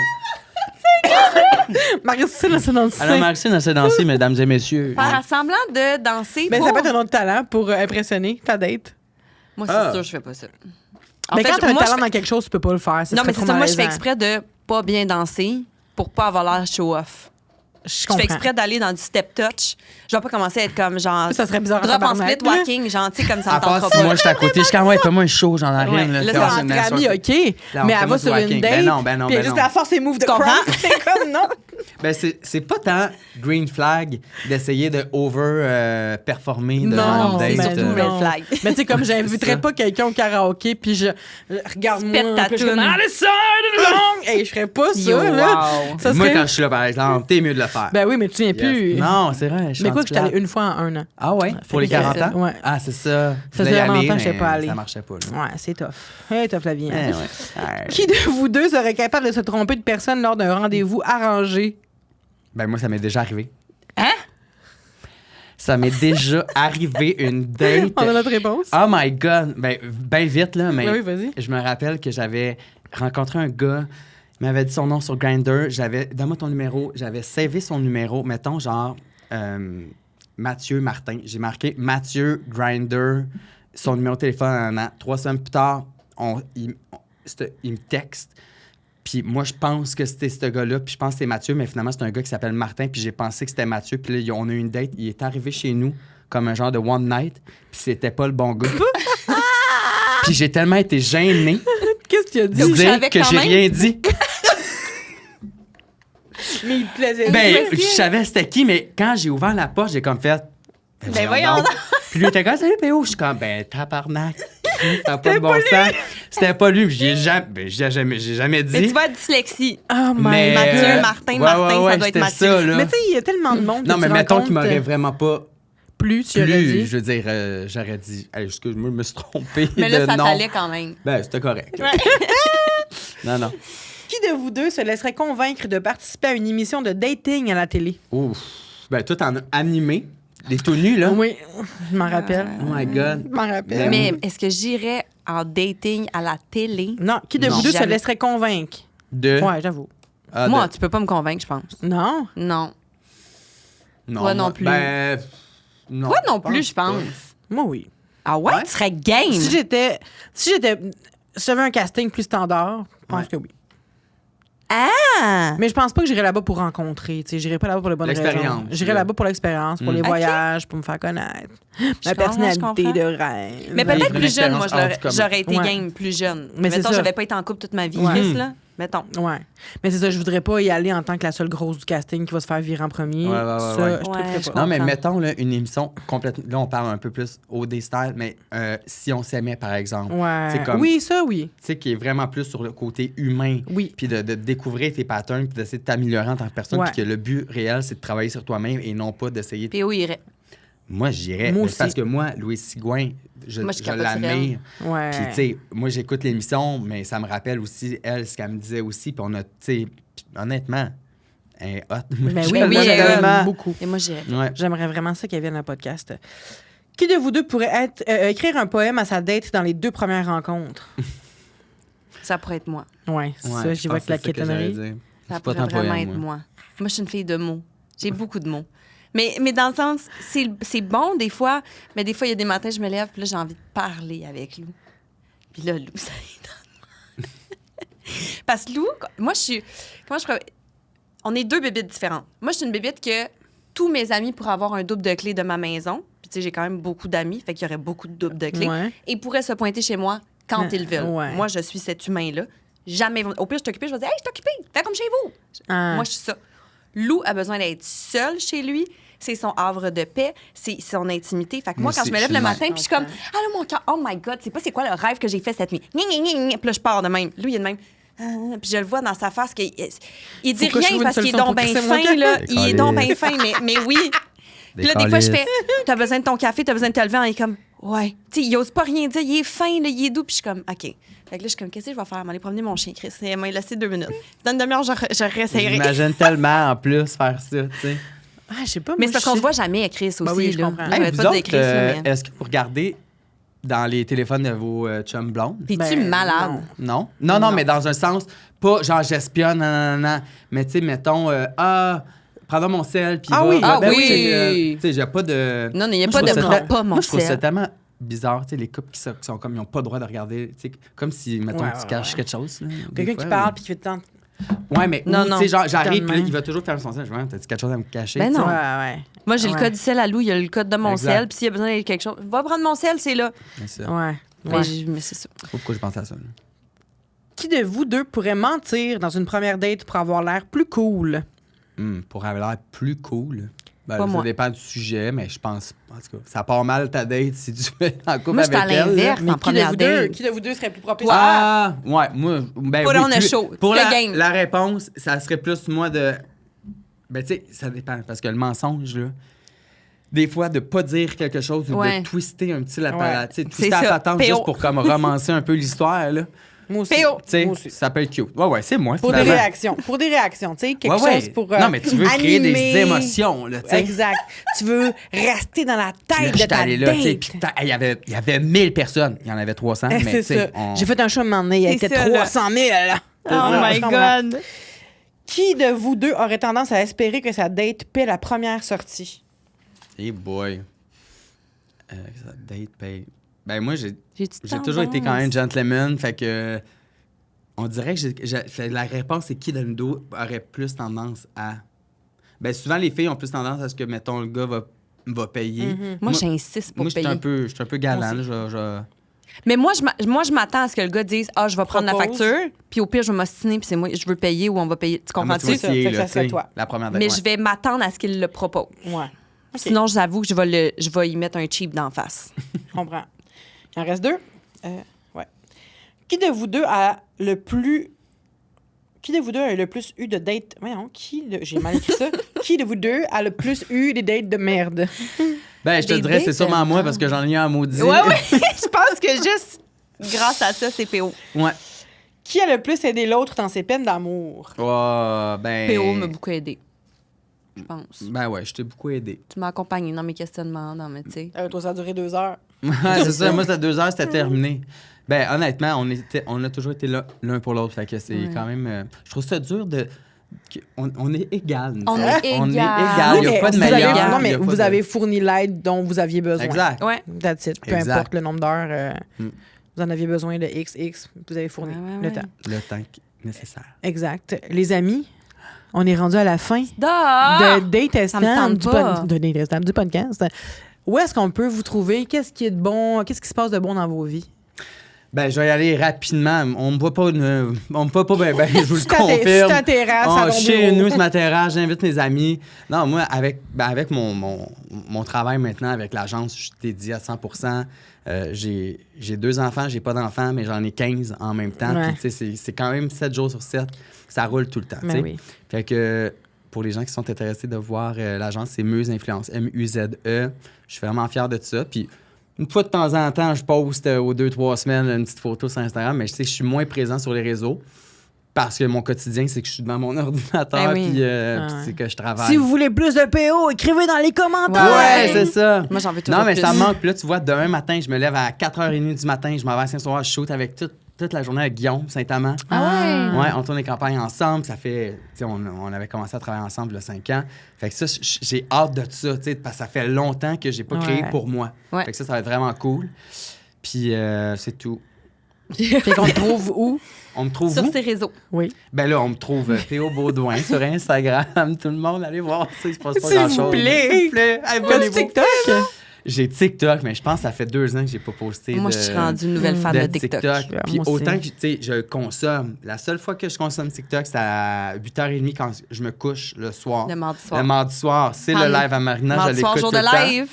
Marie-Cécile, c'est dans le Alors, Marie-Céline, elle sait danser, mesdames et messieurs. Faire semblant de danser Mais pour... ça peut être un autre talent pour impressionner ta date. Moi, c'est Ah. sûr, je fais pas ça. Mais quand t'as un moi, talent je dans quelque chose, tu peux pas le faire. Non, mais c'est ça. Moi, je fais malaisant. exprès de pas bien danser pour pas avoir l'air show-off. Je Je comprends. fais exprès d'aller dans du step touch. Je vais pas commencer à être comme genre. Ça serait bizarre en Drop en tabarnak, split walking, genre, tu sais, comme ça À me part tentera si pas. moi, je suis à côté, je suis comme, ouais, fais-moi un show, j'en ai rien. Ouais. Là, C'est c'est entre amis, OK. Là, on Mais fait elle va du sur une walking. date. Ben non, ben non, Puis ben juste non. à force, ses moves de Tu comprends? crowd. C'est comme non. Ben, c'est pas tant green flag d'essayer de over-performer devant Non, une c'est date. surtout non. red flag. Mais tu sais, comme C'est j'inviterais ça. pas quelqu'un au karaoké, puis je regarde-moi. pètes ta puis je suis comme, toune. allez, side long! Hey, je ferais pas ça, Yo, là. wow. Ça Moi, serait- quand je suis là, par exemple, t'es mieux de le faire. Ben oui, mais tu viens plus. Yes. Non, c'est vrai. Mais quoi que je suis allée une fois en un an. Ah ouais? Pour les Fait que 40 ans? ouais. Ah, c'est ça. Ça Je voulais faisait y aller, longtemps que j'étais mais pas allée. Ça marchait pas, là. Ouais, c'est tough. Hey, tough la vie. hein. Eh ouais. Qui de vous deux serait capable de se tromper de personne lors d'un rendez-vous arrangé? Ben, moi, ça m'est déjà arrivé. Hein? Ça m'est déjà arrivé une date. On a notre réponse. Oh my God! Ben vite, là, mais Oui, vas-y. je me rappelle que j'avais rencontré un gars, il m'avait dit son nom sur Grindr, donne-moi ton numéro, j'avais savé son numéro, mettons genre Mathieu Martin. J'ai marqué Mathieu Grindr, son numéro de téléphone, 3 semaines plus tard, il me texte. Puis moi, je pense que c'était ce gars-là, puis je pense que c'était Mathieu, mais finalement, c'est un gars qui s'appelle Martin, puis j'ai pensé que c'était Mathieu. Puis là, on a eu une date, il est arrivé chez nous comme un genre de one night, puis c'était pas le bon gars. Puis j'ai tellement été gêné Qu'est-ce que tu as de dit? Donc, je dire savais que quand j'ai même. rien dit. Mais il te plaisait. Ben, Oui. je savais c'était qui, mais quand j'ai ouvert la porte, j'ai comme fait... Ben voyons donc. Puis lui, il était comme, salut P.O. Je suis comme, ben, tabarnak. T'as pas de bon sens. C'était pas lui, puis j'ai jamais Mais dit. tu vois, dyslexie. Oh my Mais, Mathieu, Martin, ouais, Martin, ouais, ça ouais, doit être c'était Mathieu. ça, là. Mais tu sais, il y a tellement de monde. Non, que mais tu mettons qu'il rencontres, m'aurait vraiment pas plus, tu aurais plu. dit. Je veux dire, j'aurais dit, hey, excuse-moi, je me suis trompé Mais là, de ça nom. t'allait quand même. Ben, c'était correct. Non, non. Qui de vous deux se laisserait convaincre de participer à une émission de dating à la télé? Ouf. Ben, toi, t'en as animé. Des tout nus, là. Oui, je m'en rappelle. Oh my God. Je m'en rappelle. Mais est-ce que j'irais en dating à la télé? Non, qui de Non. vous deux se Jamais. laisserait convaincre? De... Ouais, j'avoue. Ah, Moi, de- tu peux pas me convaincre, je pense. Non? Non. Non, toi non moi- plus. Ben... Non, Toi non plus, je pense. Moi, oui. Ah ouais? Ouais? Tu serais game. Si j'avais un casting plus standard, je pense Ouais. que oui. Ah! Mais je pense pas que j'irais là-bas pour rencontrer. Tu sais, j'irais pas là-bas pour les bonnes L'expérience, raisons. J'irais là. là-bas pour l'expérience, pour les Ok. voyages, pour me faire connaître. Ma comprends, personnalité je comprends. de reine. Mais Vivre peut-être une plus jeune, moi, expérience hors du commun. j'aurais été Ouais. game plus jeune. Mais c'est Mettons, ça. j'avais pas été en couple toute ma vie, Ouais. Chris, là. Mettons. Ouais. Mais c'est ça, je voudrais pas y aller en tant que la seule grosse du casting qui va se faire virer en premier. Ouais, ouais, ouais, ça, ouais. je Ouais, triperais je pas. Non, mais comprends. mettons là, une émission complètement. Là, on parle un peu plus OD style, mais si on s'aimait, par exemple. Ouais. C'est comme- Oui, ça, oui. Tu sais, qui est vraiment plus sur le côté humain. Oui. Puis de découvrir tes patterns, puis d'essayer de t'améliorer en tant que personne. Ouais. Puis que le but réel, c'est de travailler sur toi-même et non pas d'essayer de... PO irait. Moi, j'irais. Moi mais aussi. Parce que moi, Louis Sigouin, Moi, je je capoterais. l'admire. Ouais. Puis, tu sais, moi, j'écoute l'émission, mais ça me rappelle aussi, elle, ce qu'elle me disait aussi. Puis on a, tu sais, puis honnêtement, elle est hot. Moi, Mais je oui, l'aime oui, elle aime tellement. beaucoup. Et moi, j'irais. Ouais. J'aimerais vraiment ça qu'elle vienne à un podcast. Qui de vous deux pourrait écrire un poème à sa date dans les 2 premières rencontres? Ça pourrait être moi. Ouais, c'est Ouais, ça, je j'y pense vais avec la que c'est ça que j'allais quétonnerie. dire. Ça C'est pas pourrait tant vraiment poème, être moi. moi. Moi, je suis une fille de mots. J'ai beaucoup de mots. Mais dans le sens, c'est bon des fois, mais des fois, il y a des matins, je me lève, puis là, j'ai envie de parler avec Lou. Puis là, Lou, ça est Parce que Lou, moi, je suis... Comment je pourrais... On est 2 bébites différentes. Moi, je suis une bébite que tous mes amis pourraient avoir un double de clé de ma maison. Puis, tu sais, j'ai quand même beaucoup d'amis, fait qu'il y aurait beaucoup de doubles de clés. Ouais. Et pourraient se pointer chez moi quand ils veulent. Ouais. Moi, je suis cet humain-là. Jamais... Au pire, je suis occupée, je vais dire « Hey, je suis occupée, fais comme chez vous! » Ah. Moi, je suis ça. Lou a besoin d'être seul chez lui. C'est son havre de paix, c'est son intimité. Fait que moi, Moi quand aussi, je me lève je le suis matin, de puis je suis comme, ah là, mon cœur, oh my God, c'est quoi le rêve que j'ai fait cette nuit? Gna, gna, gna, gna. Puis là, je pars de même. Lui, il est de même. Puis je le vois dans sa face qu'il il dit Faut que je rien trouve parce une qu'il est solution donc pour bien crisser mon fin, camp. là. Des Il est donc bien calices. fin, mais oui. Puis là, des fois, je fais, t'as besoin de ton café, t'as besoin de te lever. Il est comme, ouais. Tu sais, il ose pas rien dire. Il est fin, là, il est doux. Puis je suis comme, OK. Fait que là, je suis comme, qu'est-ce que je vais faire? M'aller promener mon chien, Chris. Il m'a laissé 2 minutes. Dans une demi-heure, je réessayerai. J'imagine tellement en plus faire ça, tu sais. Ah, je sais pas. Mais moi, c'est parce je qu'on sais- se voit jamais, Chris, aussi. Ben oui, je là. comprends. Je Hey, vais vous pas dire autres, Chris, là, mais... est-ce que vous regardez dans les téléphones de vos chums blondes? T'es-tu Ben, malade? Non? Non, mais dans un sens, pas genre j'espionne, non. Mais tu sais, mettons, prends mon sel, puis Ah va. oui, ah ben oui. Tu sais, j'ai pas de... Non, il n'y a Moi, pas je de trouve prends ça pas mon Moi, je trouve ça sel. tellement bizarre, tu sais, les couples qui sont comme, ils ont pas le droit de regarder, tu sais, comme si, mettons, Ouais, tu ouais, caches ouais. quelque chose. Là, Quelqu'un des qui fois, parle ou- puis qui fait tant. Ouais, mais Non, ou, non. tu sais, genre, j'arrive, Tellement. puis là, il va toujours faire son sel. Je vois, t'as-tu quelque chose à me cacher? Ben tu sais? non. Ouais. Moi, j'ai le Ouais. code du sel à Lou, il y a le code de mon Exact. sel. Puis s'il y a besoin de quelque chose, va prendre mon sel, c'est là. C'est ça. Ouais. Mais, mais c'est ça. Je sais pas pourquoi je pensais à ça. là. Qui de vous deux pourrait mentir dans une première date pour avoir l'air plus cool? Pour avoir l'air plus cool. Ben, Pas ça moi. dépend du sujet, mais je pense, en tout cas, ça part mal ta date si tu fais en couple Moi, j'étais avec à elle. là. l'inverse. Mais En première date. qui de vous deux serait plus propice? Ah, ouais, moi, ben Pour oui, là, on est plus- chaud. Pour Tu fais la, game. la réponse, ça serait plus moi de... Ben, tu sais, ça dépend, parce que le mensonge, là, des fois, de pas dire quelque chose ou Ouais. de twister un petit la Ouais. tu sais, C'est twister la ça. patente PO. juste pour comme romancer un peu l'histoire, là. Moi aussi. P.O. Tu sais, Moi aussi. ça peut être cute. Ouais, c'est moi, Pour des finalement. réactions. Pour des réactions, tu sais, quelque Ouais, ouais. chose pour Non, mais tu veux créer animer. des émotions, là, tu sais. Exact. Tu veux rester dans la Puis là, tête de j'étais ta allé là, tu sais, date. puis il y avait 1000 personnes. Il y en avait 300, mais C'est tu sais, ça. on- J'ai fait un show un moment donné, il y C'est était ça, là. 300 000. Là. Oh Ça, my je comprends. God. Qui de vous deux aurait tendance à espérer que sa date paie la première sortie? Hey boy. Ça date paye. Ben moi, j'ai J'ai toujours été quand même gentleman, fait que on dirait que la réponse c'est qui de nous deux aurait plus tendance à. Ben souvent les filles ont plus tendance à ce que mettons le gars va payer. Moi, j'insiste pour Moi, payer. je suis un peu galant. Moi Là, Mais moi, je m'attends à ce que le gars dise je vais prendre la Propose. facture, puis au pire, je vais m'ostiner, puis c'est moi, je veux payer ou on va payer. Tu Ah, moi, comprends-tu? tu vois, ça, c'est, fait que là, ça serait tu sais, toi. La première date, Mais ouais. je vais m'attendre à ce qu'il le propose. Ouais. OK. Sinon, j'avoue que je vais y mettre un cheap d'en face. Je comprends. Il en reste deux. Ouais. Qui de vous deux a le plus eu de dates? Voyons, j'ai mal écrit ça. Qui de vous deux a le plus eu des dates de merde? Ben, je te Des dirais, c'est dates, sûrement moi hein. parce que j'en ai eu un maudit. je pense que juste grâce à ça, c'est PO. Ouais. Qui a le plus aidé l'autre dans ses peines d'amour? Oh, ben. PO m'a beaucoup aidé. Je pense. Ben ouais, je t'ai beaucoup aidé. Tu m'as accompagné dans mes questionnements, tu sais. Toi, ça a duré 2 heures. Ouais, c'est ça. Moi, c'était 2 heures, c'était terminé. Ben, honnêtement, on a toujours été là l'un pour l'autre. Fait que c'est Ouais. quand même. Je trouve ça dur de. On est égal. nous On autres. est On est égal. égal. Il n'y a pas de vous avez, meilleur. non, mais il y a pas vous de- avez fourni l'aide dont vous aviez besoin. Exact. Ouais. That's it. Peu Exact. importe le nombre d'heures, Mm. vous en aviez besoin de XX, vous avez fourni Ouais, ouais, le ouais. temps. Le temps nécessaire. Exact. Les amis, on est rendu à la fin Ah! de Date ça me tente Estampe pas. de Date Estampe du podcast. Où est-ce qu'on peut vous trouver? Qu'est-ce qui est de bon? Qu'est-ce qui se passe de bon dans vos vies? Ben, je vais y aller rapidement. On me voit pas, on me voit pas ben, je vous le Sur ta confirme. terrasse, Oh, à ton chez bureau. nous, sur ma terrasse, j'invite mes amis. Non, moi, avec mon travail maintenant, avec l'agence, je t'ai dit à 100%. J'ai 2 enfants, j'ai pas d'enfants, mais j'en ai 15 en même temps. Ouais. Puis, tu sais, c'est quand même 7 jours sur 7. Ça roule tout le temps. tu Ben sais. oui. Fait que pour les gens qui sont intéressés de voir l'agence, c'est Muse Influence, MUZE. Je suis vraiment fier de ça. Puis une fois de temps en temps, je poste aux 2-3 semaines une petite photo sur Instagram, mais je sais que je suis moins présent sur les réseaux parce que mon quotidien, c'est que je suis devant mon ordinateur Ben oui. puis Ah puis ouais. c'est que je travaille. Si vous voulez plus de PO, écrivez dans les commentaires. Ouais, c'est ça. Moi, j'en veux toujours Non, mais plus. ça me manque. Puis là, tu vois, demain matin, je me lève à 4h30 du matin, je m'en vais à Saint-Sauveur, je shoot avec toute la journée avec Guillaume, Saint-Amand. Ah ouais? Ouais, on tourne les campagnes ensemble. Ça fait. Tu sais, on avait commencé à travailler ensemble il y a 5 ans. Fait que ça, j'ai hâte de ça, tu sais, parce que ça fait longtemps que j'ai pas créé Ouais. pour moi. Ouais. Fait que ça va être vraiment cool. Puis c'est tout. Fait qu'on te trouve où? On me trouve Sur où? ces réseaux. Oui. Ben là, on me trouve Théo Baudouin sur Instagram. Tout le monde, allez voir ça, il se passe pas S'il vous grand-chose. plaît. S'il vous plaît. Hey, T'as du abonnez-vous. TikTok? J'ai TikTok, mais je pense que ça fait 2 ans que j'ai pas posté Moi, de... je suis rendue une nouvelle fan de TikTok. Puis Moi aussi. autant que, tu sais, je consomme. La seule fois que je consomme TikTok, c'est à 8h30 quand je me couche le soir. Le mardi soir. Le mardi soir, c'est le live à Marina, je Mardi soir, l'écoute jour tout de le temps. live.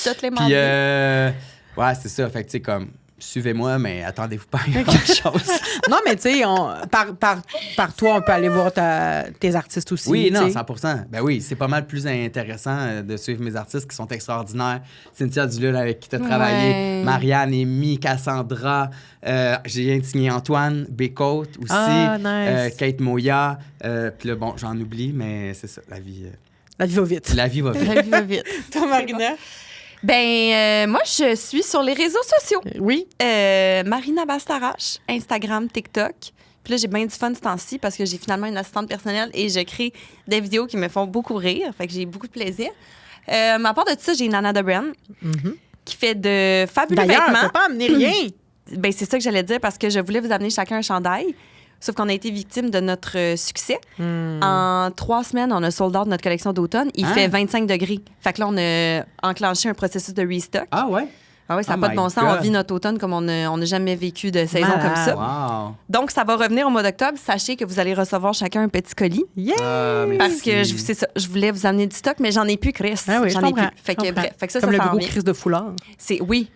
Toutes les Puis, mardis. ouais, c'est ça. Fait que, tu sais, comme, suivez-moi, mais attendez-vous pas à grand-chose. Non, mais tu sais, par toi, on peut aller voir tes artistes aussi. Oui, non, tu sais. 100%. Ben oui, c'est pas mal plus intéressant de suivre mes artistes qui sont extraordinaires. Cynthia Duluth avec qui tu as travaillé, Ouais. Marianne, Amy, Cassandra, j'ai insigné Antoine, Bécote aussi, Ah, nice. Kate Moya. Puis là, bon, j'en oublie, mais c'est ça, la vie La vie va vite. va vite. La vie va vite. Toi, Marina? Moi, je suis sur les réseaux sociaux. Oui. Marina Bastarache, Instagram, TikTok. Puis là, j'ai bien du fun ce temps-ci parce que j'ai finalement une assistante personnelle et je crée des vidéos qui me font beaucoup rire. Fait que j'ai beaucoup de plaisir. À part de ça, j'ai Nana de Bren qui fait de fabuleux D'ailleurs, vêtements. t'as pas amené rien. C'est ça que j'allais dire parce que je voulais vous amener chacun un chandail. Sauf qu'on a été victime de notre succès. En 3 semaines, on a sold out notre collection d'automne. Il fait 25 degrés. Fait que là, on a enclenché un processus de restock. Ah ouais? Ah oui, ça n'a pas de bon sens. On vit notre automne comme on n'a jamais vécu de saison comme ça. Wow. Donc, ça va revenir au mois d'octobre. Sachez que vous allez recevoir chacun un petit colis. Yeah! Parce que c'est ça, je voulais vous amener du stock, mais j'en ai plus, Chris. Ah oui, j'en ai plus. Fait que, bref, fait que ça, comme ça le s'en gros vient. crise de foulard. Oui,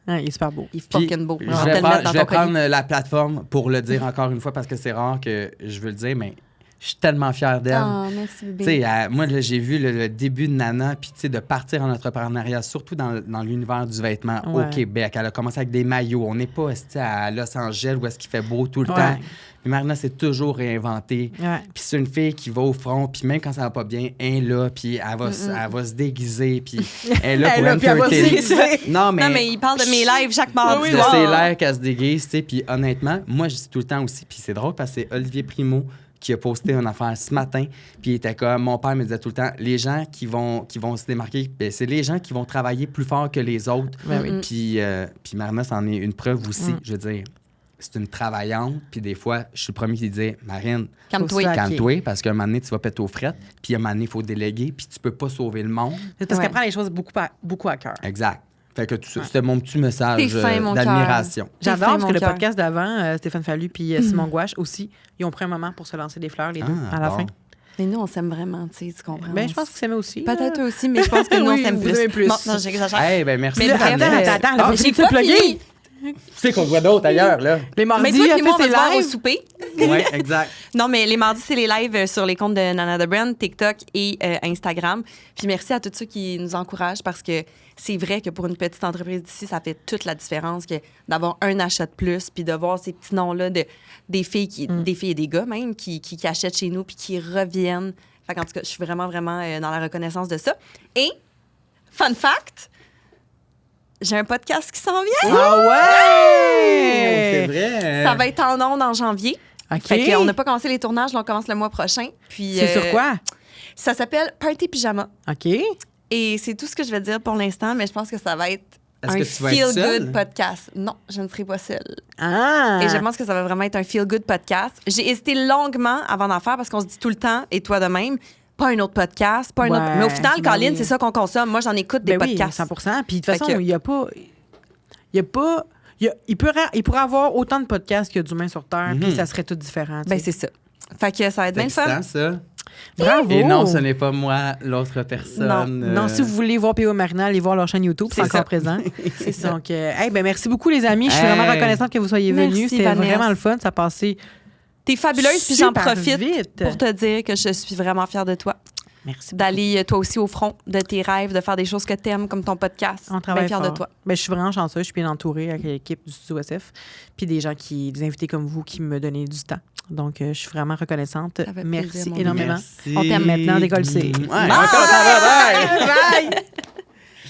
Ah, il est super beau. il est Puis, fucking beau. Je On va vais, te le mettre dans je vais ton colis. prendre la plateforme pour le dire encore une fois parce que c'est rare que je veux le dire, mais je suis tellement fier d'elle. Ah, merci, Tu bébé. sais, moi, là, j'ai vu le début de Nana, puis tu sais, de partir en entrepreneuriat, surtout dans l'univers du vêtement Ouais. au Québec. Elle a commencé avec des maillots. On n'est pas à Los Angeles où est-ce qu'il fait beau tout le Ouais. temps. Puis Marina s'est toujours réinventée. Ouais. Puis c'est une fille qui va au front, puis même quand ça va pas bien, elle est là, puis elle va se déguiser, puis elle est là pour Elle est là, puis elle va se entertainer. déguiser. Non, Non, mais il parle de mes lives chaque mardi de soir. ses l'air qu'elle se déguise, tu sais. Puis honnêtement, moi, je dis tout le temps aussi, puis c'est drôle parce que c'est Olivier Primo qui a posté une affaire ce matin, puis il était comme, mon père me disait tout le temps, les gens qui vont se démarquer, ben, c'est les gens qui vont travailler plus fort que les autres. Ben oui. Puis Marina, c'en est une preuve aussi. Je veux dire, c'est une travaillante, puis des fois, je suis le premier qui dit, Marine, Calme-toi. Faut se calme-toi, parce qu'à un moment donné, tu vas péter aux frettes, puis à un moment donné, il faut déléguer, puis tu peux pas sauver le monde. C'est parce Ouais. qu'elle prend les choses beaucoup à cœur. Exact. Fait que c'était mon petit message T'es fin, mon d'admiration. J'adore T'es fin, parce que mon le cœur. podcast d'avant, Stéphane Fallu puis Simon Gouache aussi, ils ont pris un moment pour se lancer des fleurs, les deux, à la bon. fin. Mais nous, on s'aime vraiment, tu sais, tu comprends? Ben, je pense que c'est aimé aussi. Peut-être eux aussi, mais je pense que nous, on Oui, s'aime vous plus. aimez plus. Bon, non, j'exagère. Eh ben merci. Mais de bref, ramener. attends, la j'ai j'ai pas plugué. fini. Tu sais qu'on voit d'autres ailleurs, là. Les mardis, Mais toi, elle puis moi, on fait va ses se voir au lives. souper. Oui, exact. Non, mais les mardis, c'est les lives sur les comptes de Nana de Brand, TikTok et Instagram. Puis merci à tous ceux qui nous encouragent parce que c'est vrai que pour une petite entreprise d'ici, ça fait toute la différence que d'avoir un achat de plus puis de voir ces petits noms-là des filles, des filles et des gars même qui achètent chez nous puis qui reviennent. Fait qu'en tout cas, je suis vraiment, vraiment dans la reconnaissance de ça. Et, fun fact, j'ai un podcast qui s'en vient. Ah C'est ouais! vrai. Ça va être en ondes en janvier. OK. Fait qu'on n'a pas commencé les tournages, là, on commence le mois prochain. Puis, C'est sur quoi? Ça s'appelle Party Pyjama. OK. Et c'est tout ce que je vais dire pour l'instant, mais je pense que ça va être Est-ce un que tu vas être seule? feel-good podcast. Non, je ne serai pas seule. Ah! Et je pense que ça va vraiment être un feel-good podcast. J'ai hésité longuement avant d'en faire parce qu'on se dit tout le temps, et toi de même, pas un autre podcast, pas un Ouais, autre. Mais au final, ben Colin, oui. c'est ça qu'on consomme. Moi, j'en écoute des Ben oui, podcasts. 100%. Puis de toute Fait façon, que- il y a pas... Il pourrait avoir autant de podcasts qu'il y a d'humains sur Terre, puis ça serait tout différent. tu Ben, sais. c'est ça. Fait que ça va être C'est bien le fun. excitant, ça. Bravo! Et non, ce n'est pas moi, l'autre personne. Non, si vous voulez voir P.O. et Marina, allez voir leur chaîne YouTube, c'est C'est encore ça. présent. C'est ça. Donc, merci beaucoup, les amis. Je suis vraiment Hey. reconnaissante que vous soyez Merci, venus. C'était Vanessa. vraiment le fun. Ça a passé T'es fabuleuse, puis j'en super profite vite. pour te dire que je suis vraiment fière de toi. Merci. D'aller, toi aussi, au front de tes rêves, de faire des choses que t'aimes, comme ton podcast. On travaille Bien fière fort. de toi. Ben, je suis vraiment chanceuse. Je suis bien entourée avec l'équipe du Studio SF, puis des gens des invités comme vous qui me donnaient du temps. Donc, je suis vraiment reconnaissante. Ça fait Merci plaisir, mon énormément. Merci. On t'aime maintenant, décolle-c'est. Ouais, encore, ça va, bye. Bye!